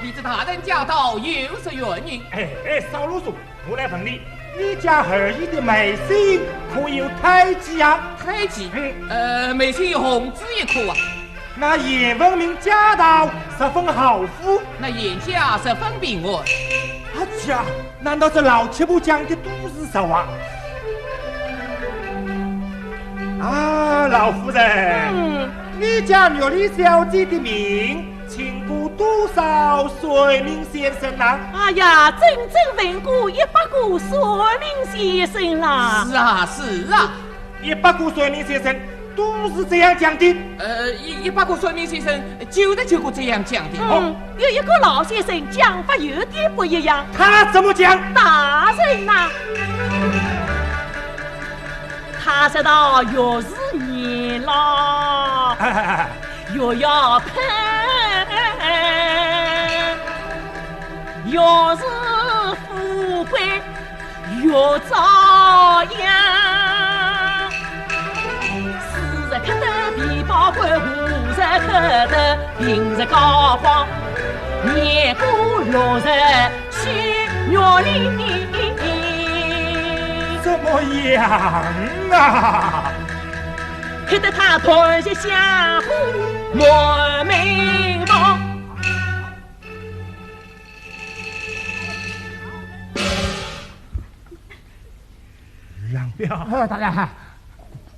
你这大人驾到，有何原因？少啰嗦，我来问你，你家儿媳的美心可有胎记啊？胎记？美心红子一颗啊。那叶文明家道十分豪富，那眼下十分平稳。家，难道这老七婆讲的都是实话？老夫人，你家玉丽小姐的名请过多少算命先生啊？哎呀，真问过100个算命先生啦。是啊，100个算命先生都是这样讲的。100个算命先生9个这样讲的。有一个老先生讲法有点不一样。他怎么讲？大人呐，他说到越是年老，越要盼，越是富贵越遭殃。4日看得皮包官，5日看得平日高光，年过60去月里。怎么样啊？看得他突然间吓唬莫名房。让表，大人，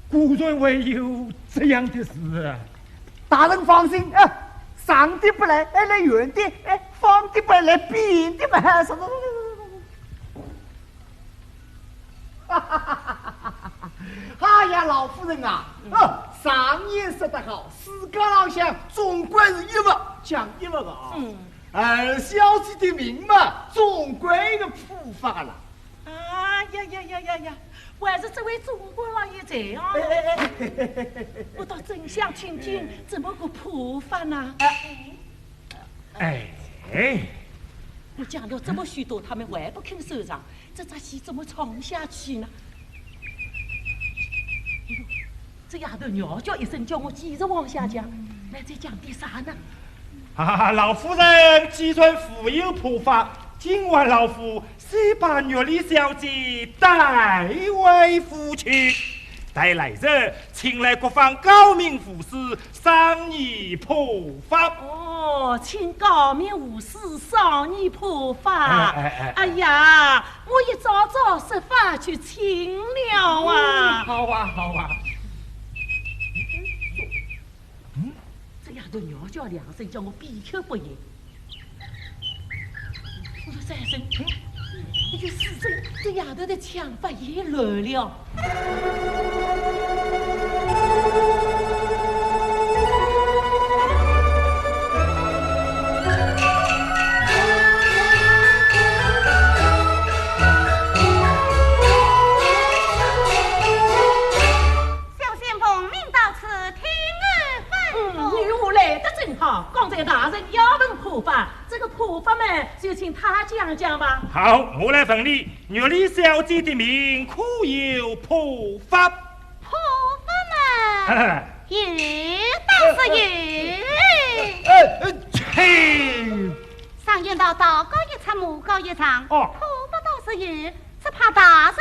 古人会有这样的事？大人放心啊，上的不来，来圆的，方的不来，扁的嘛，什么？哈哈哈哈哈！哎呀，老夫人啊，上言说得好，世界上想总归是一物，讲一物的啊。二小姐的命嘛，总归个普法了。啊呀！还是这位中国老爷这样。我倒真想听听怎么个普法呢？你讲了这么许多，他们还不肯收场，这场戏怎么唱下去呢？哎呦，这丫头鸟叫一声，叫我接着往下讲，那再讲点啥呢？老夫人既然富有普法，今晚老夫先把玉丽小姐带回府去，待来日请来各方高明武士商议普法。哦，请高明武士商议普法。哎呀，我一早早设法去请了啊。好啊。这丫头鸟叫两声，叫我闭口不言。我说三声，也就四声，这丫头的枪法也乱了。刚才大人要问普法，这个普法嘛，就请他讲吧。好，我来问你，玉丽小姐的命可有普法？普法嘛，有，倒是有。上言道，道高一尺，魔高一丈。普法倒是有，只怕大人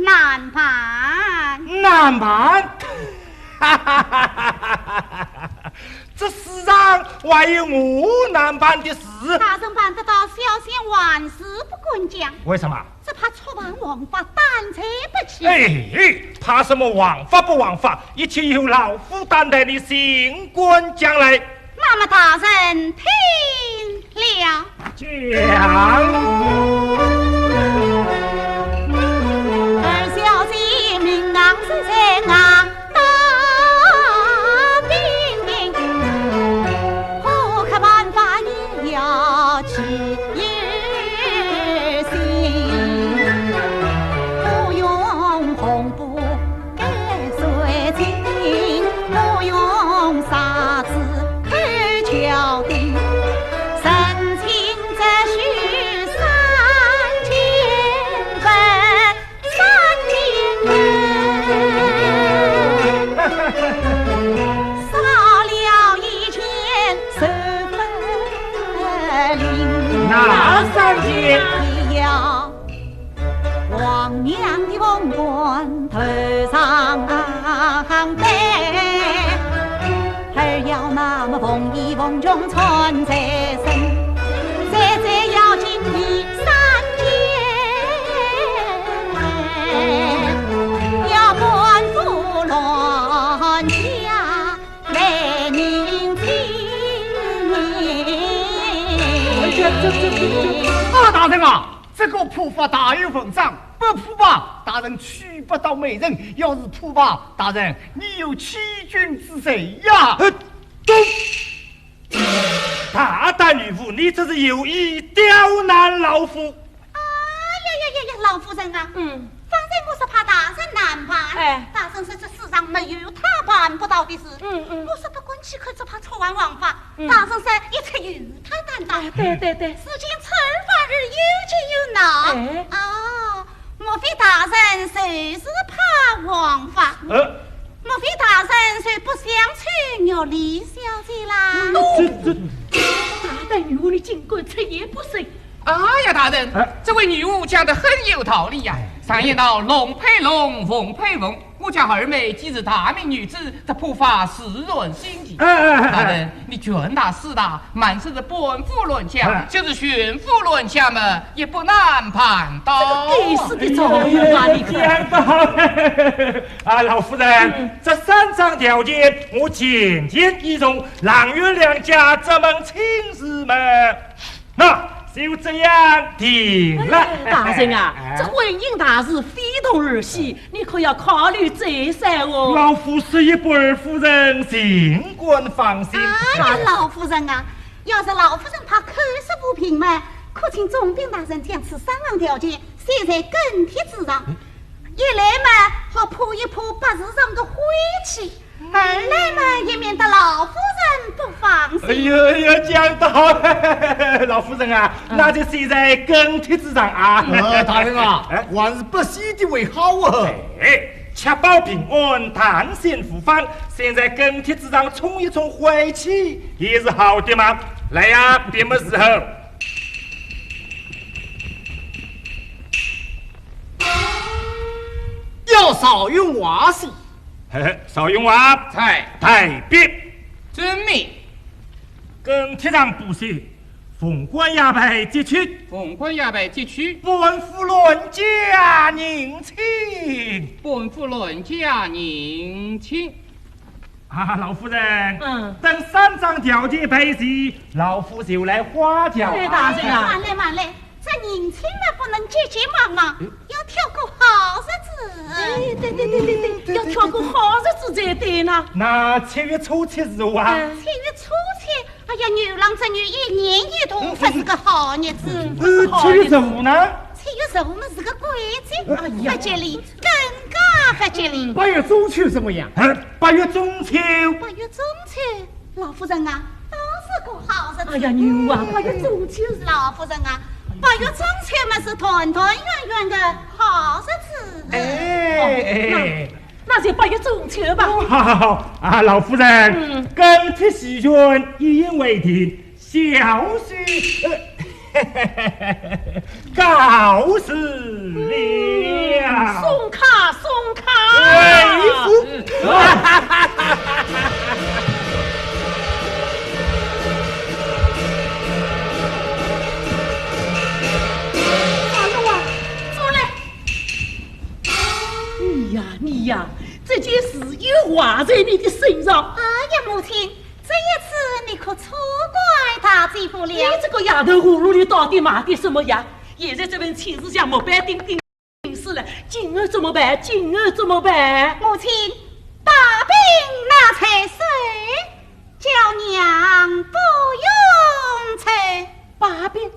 难办。难办？这世上还有我难办的事。大人办得到，小仙万事不敢讲。为什么？只怕触犯王法，胆怯不起。怕什么王法不王法？一切由老夫担待的行官将来。那么大人听了。二小姐明昂是在啊。王娘的凤冠头上戴，儿要那么凤衣凤裙穿在身，再要进第三间，要官府乱家来宁亲。大人啊！这个普法大有文章，不普法，大人娶不到美人；要是普法，大人你有欺君之罪呀！大胆女妇，你这是有意刁难老夫。老夫人啊，方才我是怕大人难办，大人说这世上没有他办不到的事，我说不管岂可只怕触犯王法，大人说一切由他担当。对，事情惩罚日有急有恼。莫非大人谁是怕王法？莫非大人谁不想娶玉丽小姐啦？大胆女巫，你尽管出言不慎。哎呀，大人，这位女巫讲得很有道理呀。常言道，龙配龙，凤配凤，我家二妹既是大明女子，这不乏世人心计。大人，你拳打势打，满是的本府论枪，就是巡抚论枪嘛，也不难办到。这个该死的赵云啊！你讲得好！啊，老夫人，这3张条件我件件依从，郎月两家这门亲事嘛，那就这样定了。大人啊，这婚姻大事非同儿戏，你可要考虑再三哦。老夫是一半夫人，尽管放心。哎呀，老夫人啊，要是老夫人怕口舌不平嘛，可请总兵大人将此3项条件写在更帖之上。一来嘛，好破一破白事上的晦气；二来嘛，也免得老夫人不放心。哎呀，讲得好，老夫人啊，那就写在更帖之上啊。大人啊，还是不写的为好啊。确保平安，谈心无妨。现在更帖之上冲一冲晦气，也是好的嘛。来呀，别么时候。要少用瓦戏，少用瓦，太别。遵命。更帖上不写，凤冠衙牌截取。凤冠衙牌截取。本府论家宁亲。本府论家宁亲。啊，老夫人，等3张条件配齐，老夫就来花轿。大人啊，慢来慢来，这宁亲嘛不能急急忙忙，要挑个好日子。对，要挑个好日子才对呢。那7月初7如何啊？7月初7，哎呀，牛郎织女一年一度，才是个好日子。 7月15呢？7月15嘛是个鬼节，不吉利，更加不吉利。8月中秋怎么样？8月中秋。8月中秋，老夫人啊，都是个好日子。哎呀，牛啊，8月中秋，老夫人啊，8月中秋嘛是团团圆圆的好日子。那就8月中秋吧。好啊，老夫人，更帖喜讯一言为定，小婿告辞了。送卡，送卡。为父。你呀，这件事又画在你的身上。哎呀，母亲，这一次你可错怪大姐夫了。你这个丫头葫芦里到底卖的什么呀？现在这份亲事像木板钉钉死了，今儿怎么办？今儿怎么办？母亲，把兵拿才水，叫娘不用愁。把兵。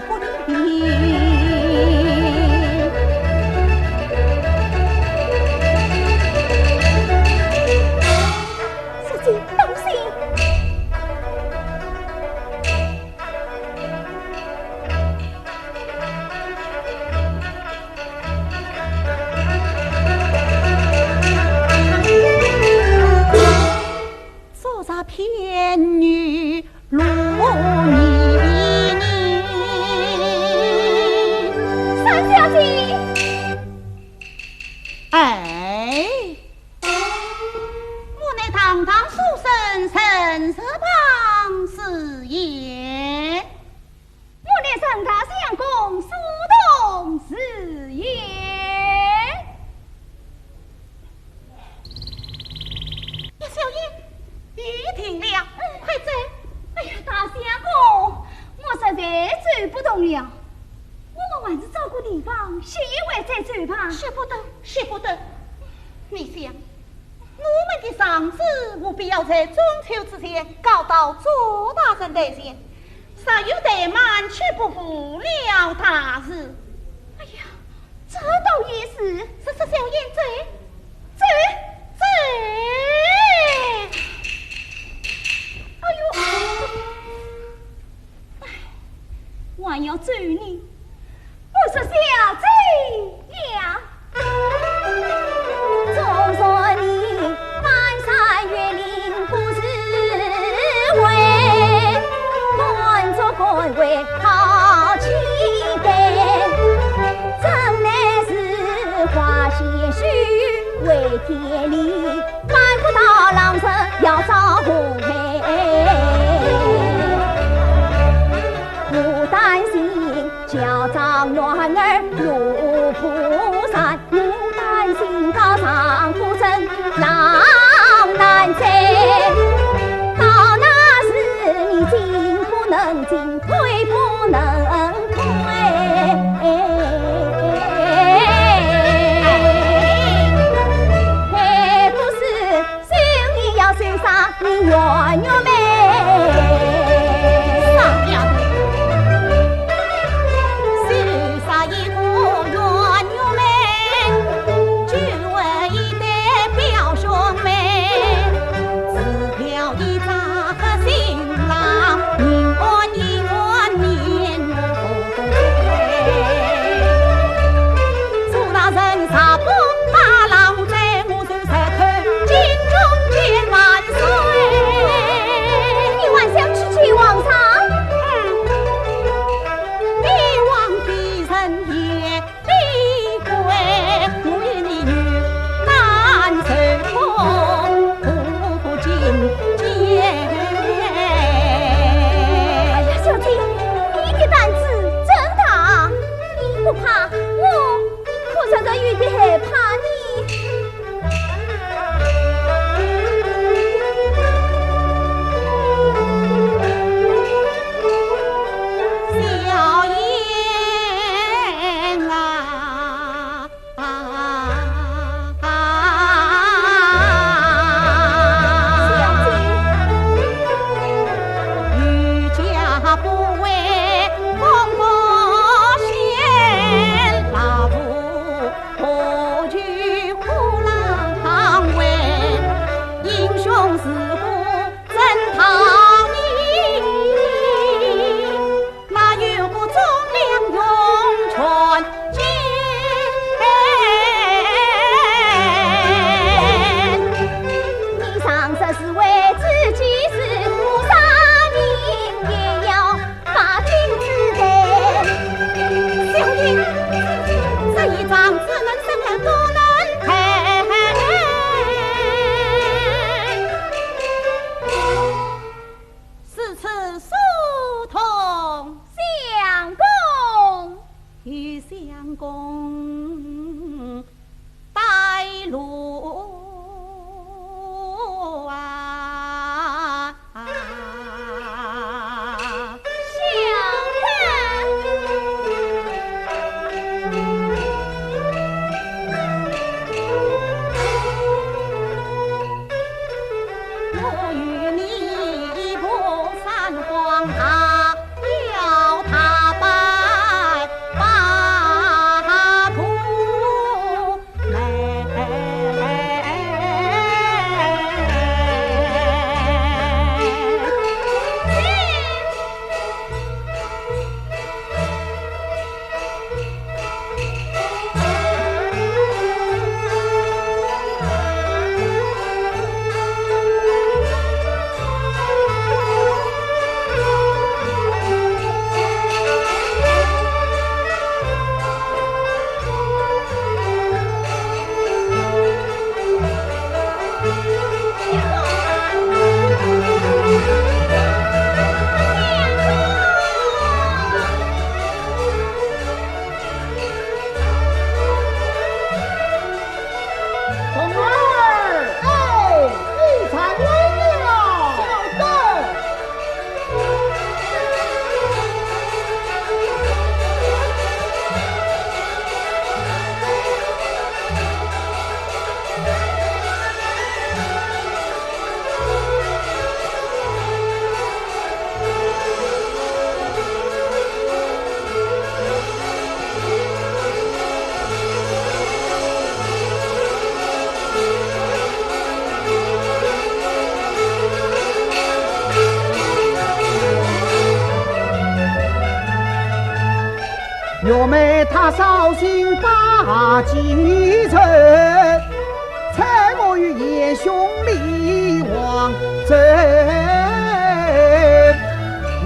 不离。司机，东西。做啥骗女路泥泥？三小姐，哎，我乃堂堂书生陈色旁是也，我乃盛大相公苏东是也。叶小燕。雨停了，快走！哎呀，大相公，我实在走不动了。我们还是找个地方歇一会再走吧。歇不得，歇不得。你想，我们的上司务必要在中秋之前告到左大人台前，稍有怠慢，却不负了大事。哎呀，这倒也是。是小燕，走，走，走。哎呦！我要走你，我说小姐呀，总说你翻山越岭不是为，敢作敢为好气概，真乃是花些须为天理，办不到郎神要找红黑。不担心家长暖儿入蒲山，不担心高尚出身浪难追。到那时你进不能进，退不能退。还不是心里要受伤，你远远美。要他把若没他绍兴把继承，猜我与爷兄离王争。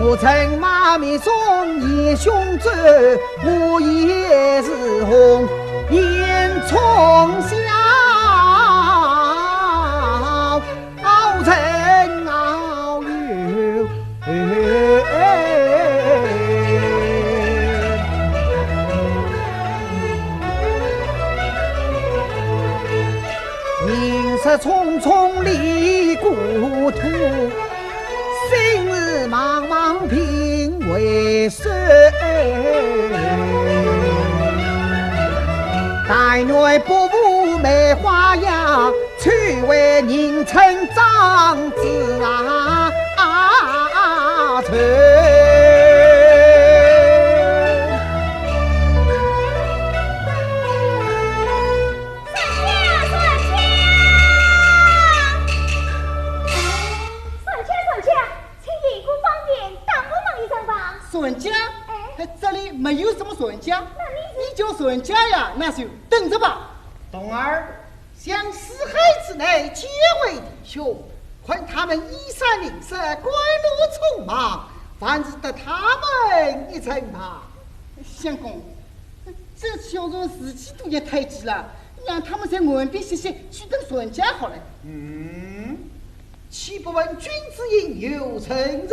我乘马面送爷兄走，我也是红颜从小熬成熬油。人世匆匆离故土，心事茫茫凭为谁？大女不负梅花样，却为人称长子仇。孙家，这里没有什么孙家，你叫孙家呀，那就等着吧。冬儿向四海之内结为弟兄，看他们衣衫吝啬，官路匆忙，凡是得他们一程吧。相公，这小人自己都也太急了，让他们在岸边歇歇，去等孙家好了。岂不闻君子应有成人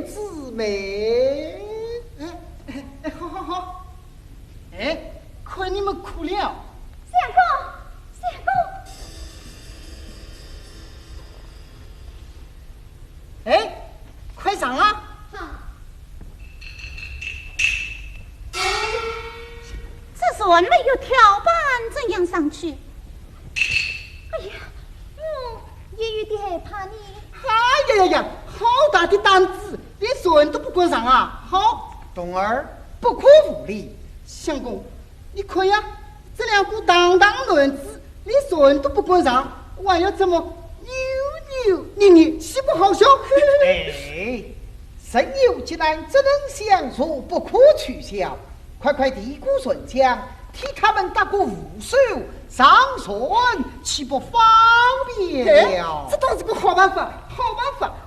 之美？好，快你们哭了。相公，快上啊！好。这是我没有跳板，怎样上去？哎呀，也有点害怕你。呀！好大的胆子，连船都不敢上啊！好，冬儿不可无礼。相公，你看呀，这两股荡荡乱子，连船都不敢上，还要这么扭捏，岂不好笑？生有急难，只能相助，不可取笑。快递鼓顺枪，替他们打个无手上船，岂不方便了？这倒是个好办法。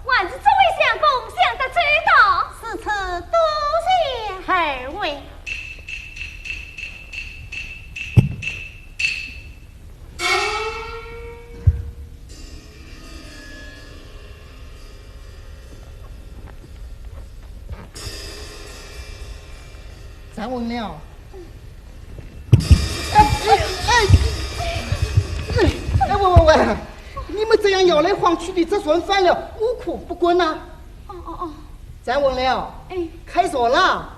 还是这位相公想得周到，此次多谢二位。站稳了。喂！你们这样摇来晃去的，这船翻了，我可不管呐。站稳了。开锁了。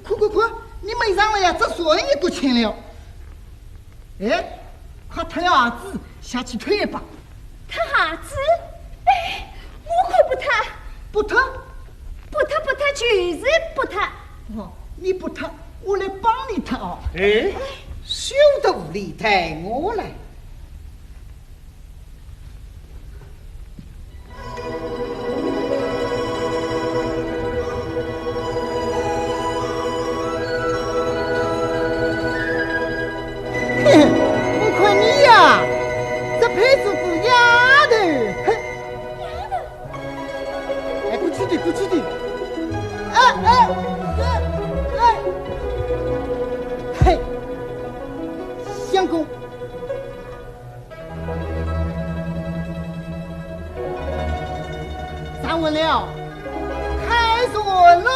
快！你们上来呀，这船也不轻了。快脱了鞋子下去退吧。脱鞋子？我可不脱。不脱，就是不脱。你不脱，我来帮你脱哦。休得无礼，带我来。我看你呀，这配子是丫头。过去的。相公，站稳了，开船喽！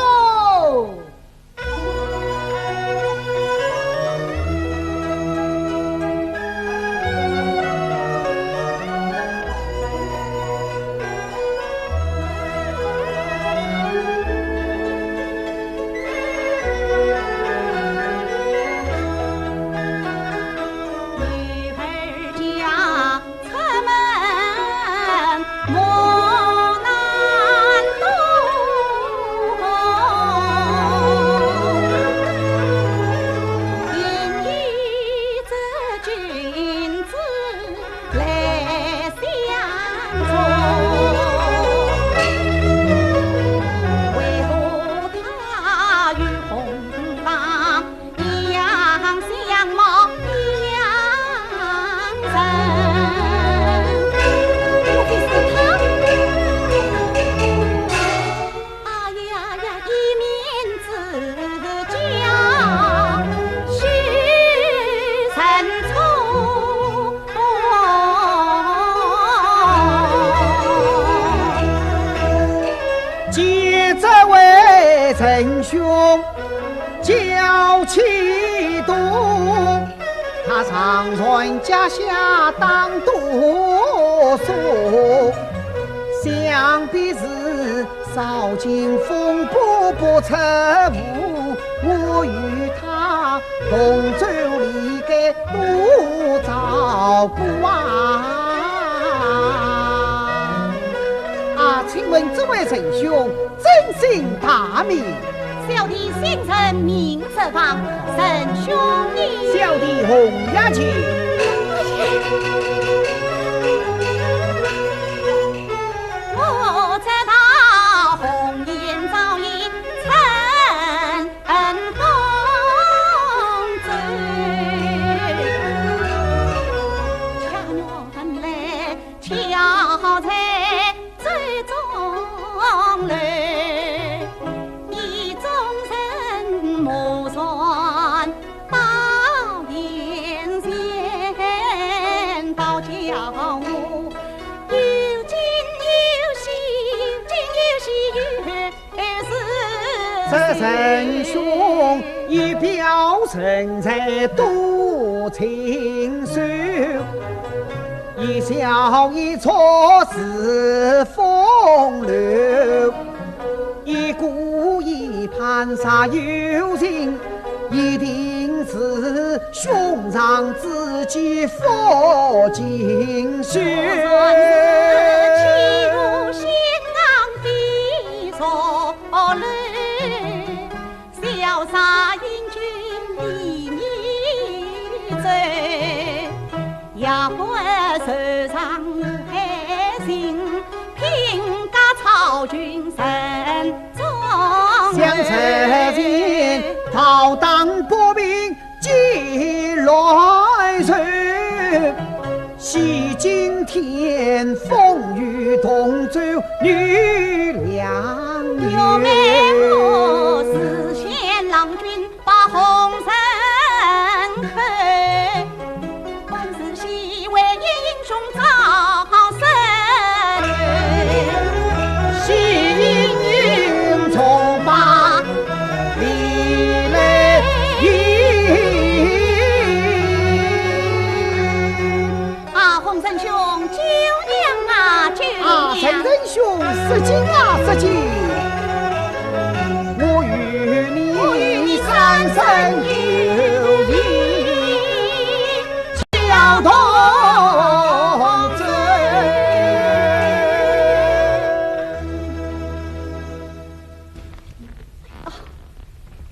莫难渡。接这位仁兄娇气多，他常传家下当多数，想必是少经风波不测无，我与他同舟离开不照顾请问这位仁兄真姓大名？小弟姓陈，名泽芳，仁兄你？小弟洪雅琴。我知道红颜早已成风醉，恰若本来巧在最中来，一众人目算到眼前，到叫我有惊有喜，有惊有喜，这仁兄一表人才多情深，一笑一错是风流，一顾一盼煞有情，一定是兄长自己佛经学。岂如仙郎比错泪，潇洒英俊离你醉，呀欢手上无害心，凭家曹军神中相策进，逃荡薄命几来水，洗尽天风雨同舟女良有爱我是仙郎君把红尘开，本是喜为英雄造神，喜英从把离来红尘兄救娘啊救娘！陈仁兄失敬失敬，我与你三生有谊，交同醉。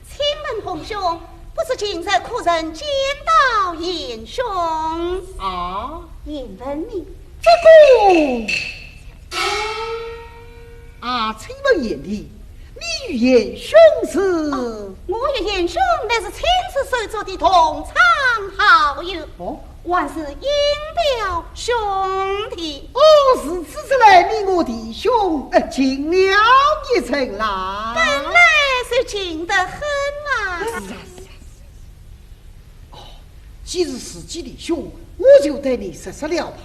请问红兄，不是今日苦人见到严兄啊？严问你，这个请问严弟，你与严兄是？我与严兄乃是亲自手足的同窗好友，还是应表兄弟。是此次来你我弟兄敬了一层啦，本来是敬得很啊。既是自己的兄，我就对你实实了吧。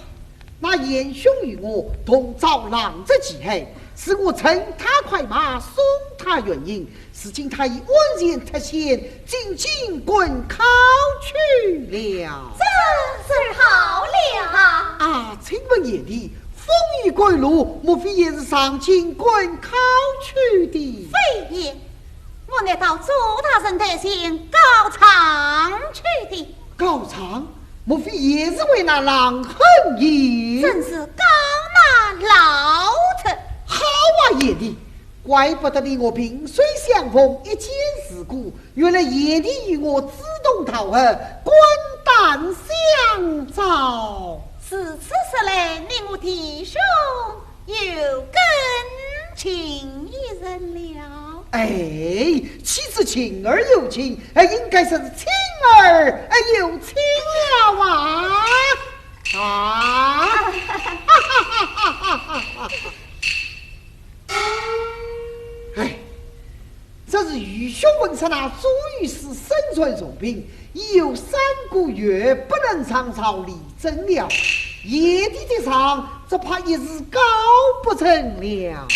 那严兄与我同遭狼之忌害，是我乘他快马送他原因，是今他已宛然脱险，进京滚考去了。真是好了请问严弟，风雨归路，莫非也是上京滚考去的？非也，我乃到朱大人台前告trạng去的。告trạng？莫非也是为那狼恨也？真是高那老臣。好严弟，怪不得你我萍水相逢，一见如故。原来严弟与我志同道合，肝胆相照。是此时来，你我弟兄有根情一人了。岂止情儿有情，应该是情儿有情了这是愚兄问上那朱御史身传重病，已有3个月不能上朝理政了。夜地的上，只怕一时搞不成了。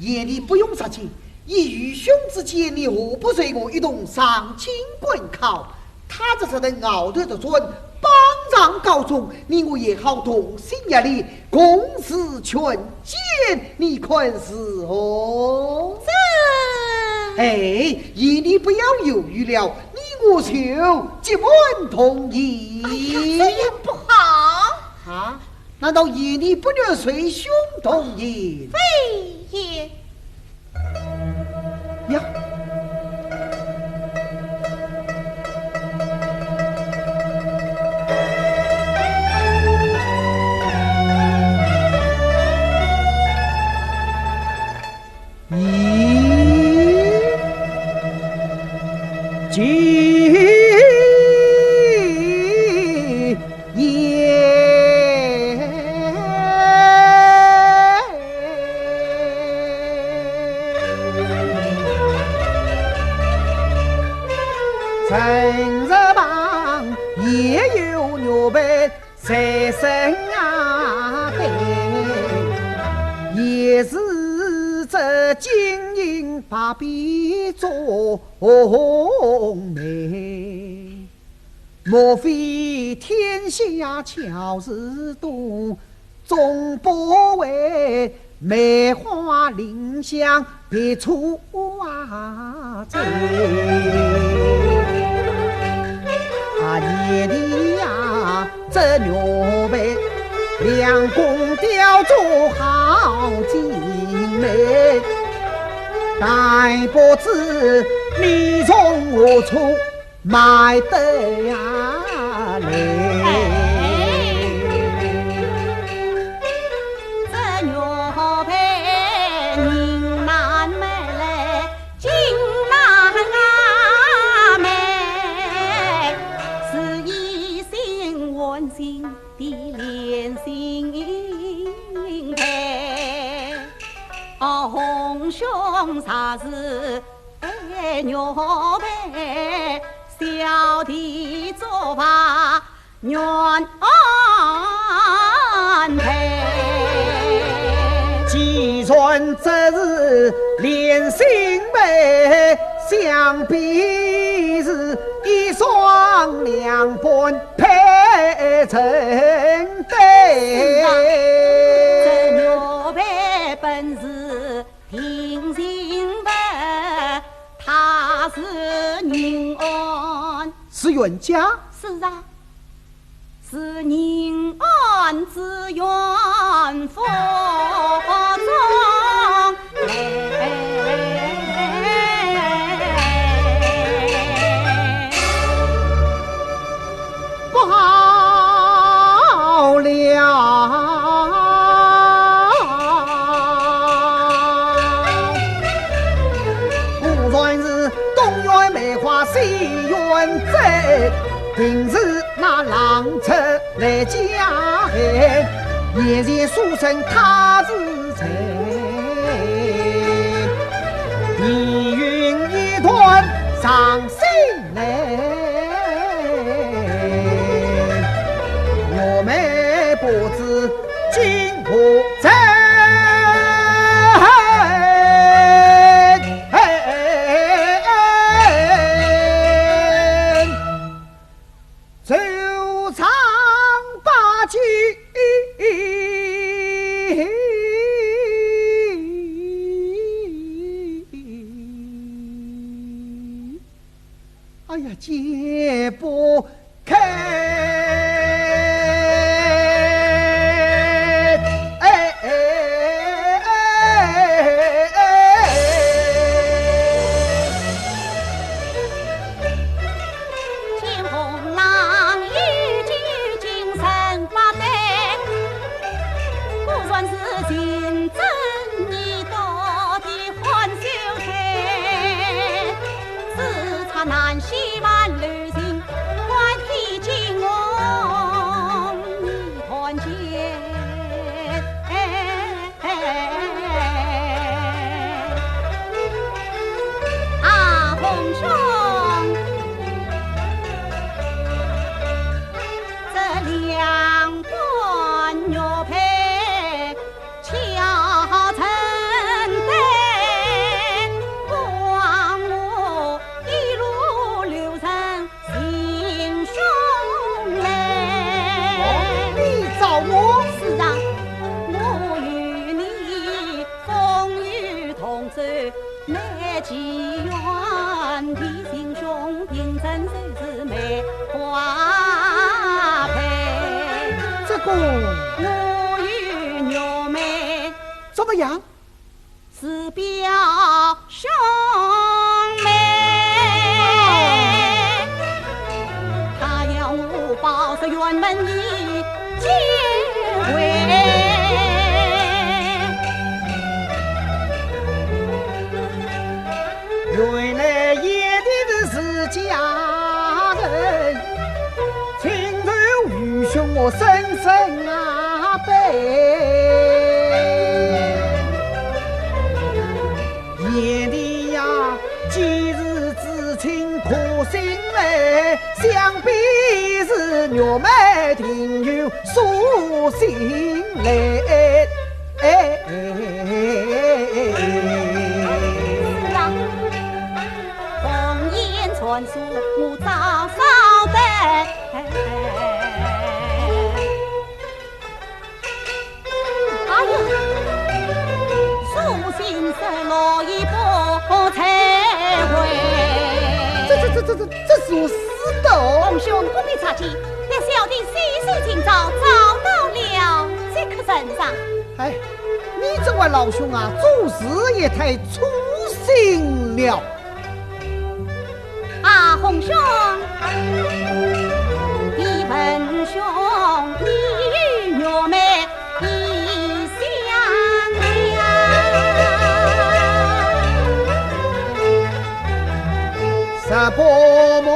夜里不用杀气，以愚兄之见，你何不随我一同上京滚考？他这是能熬得的准，帮上高中，你我也好同心协力，共事全歼，你看是何？哎，爷你不要犹豫了，你我就结婚同意。哎呀，这样不好啊？难道爷你不能随兄同意？非也。呀。陈日旁也有牛背在身啊背，也是这金银把臂做媒。莫非天下巧事多，总不为梅花林香别出啊醉。夜里呀，这牛背两公雕做好精美，但不知你从何处买得呀来？这牛背人难买来，金难啊买，是一心温馨的连心配。哦，红兄啥事牛背？小弟做法愿安排，既然这是连心妹，想必是一双两半配成对。这牛背本是听心的，他是宁安，是冤家？是啊，是宁安之缘佛中来。不好了！西园寨，平日那狼车来家恨，夜夜书生他自在，疑云一团上心来，我们不知今何在。哎呀，解不开！金红郎一举精神发呆，不算是金针你多的欢笑天，只差南溪湾旅行。来祈愿弟兄兄平真是梅花配。这个我与牛妹怎么样？是表兄妹，他要我报是辕门一结会。原来演的是家人，请求愚兄我深深啊悲。演的呀，既是知情可心嘞，想必是玉梅庭有所心嘞。传说我早晓得，哎呀，苏心是落一波才会。这属实的。洪兄不必插嘴，那小弟细数今朝找到了这颗身上。哎，你这位老兄啊，做事也太粗心了。啊，洪兄，你问兄，你与玉梅已相识伯母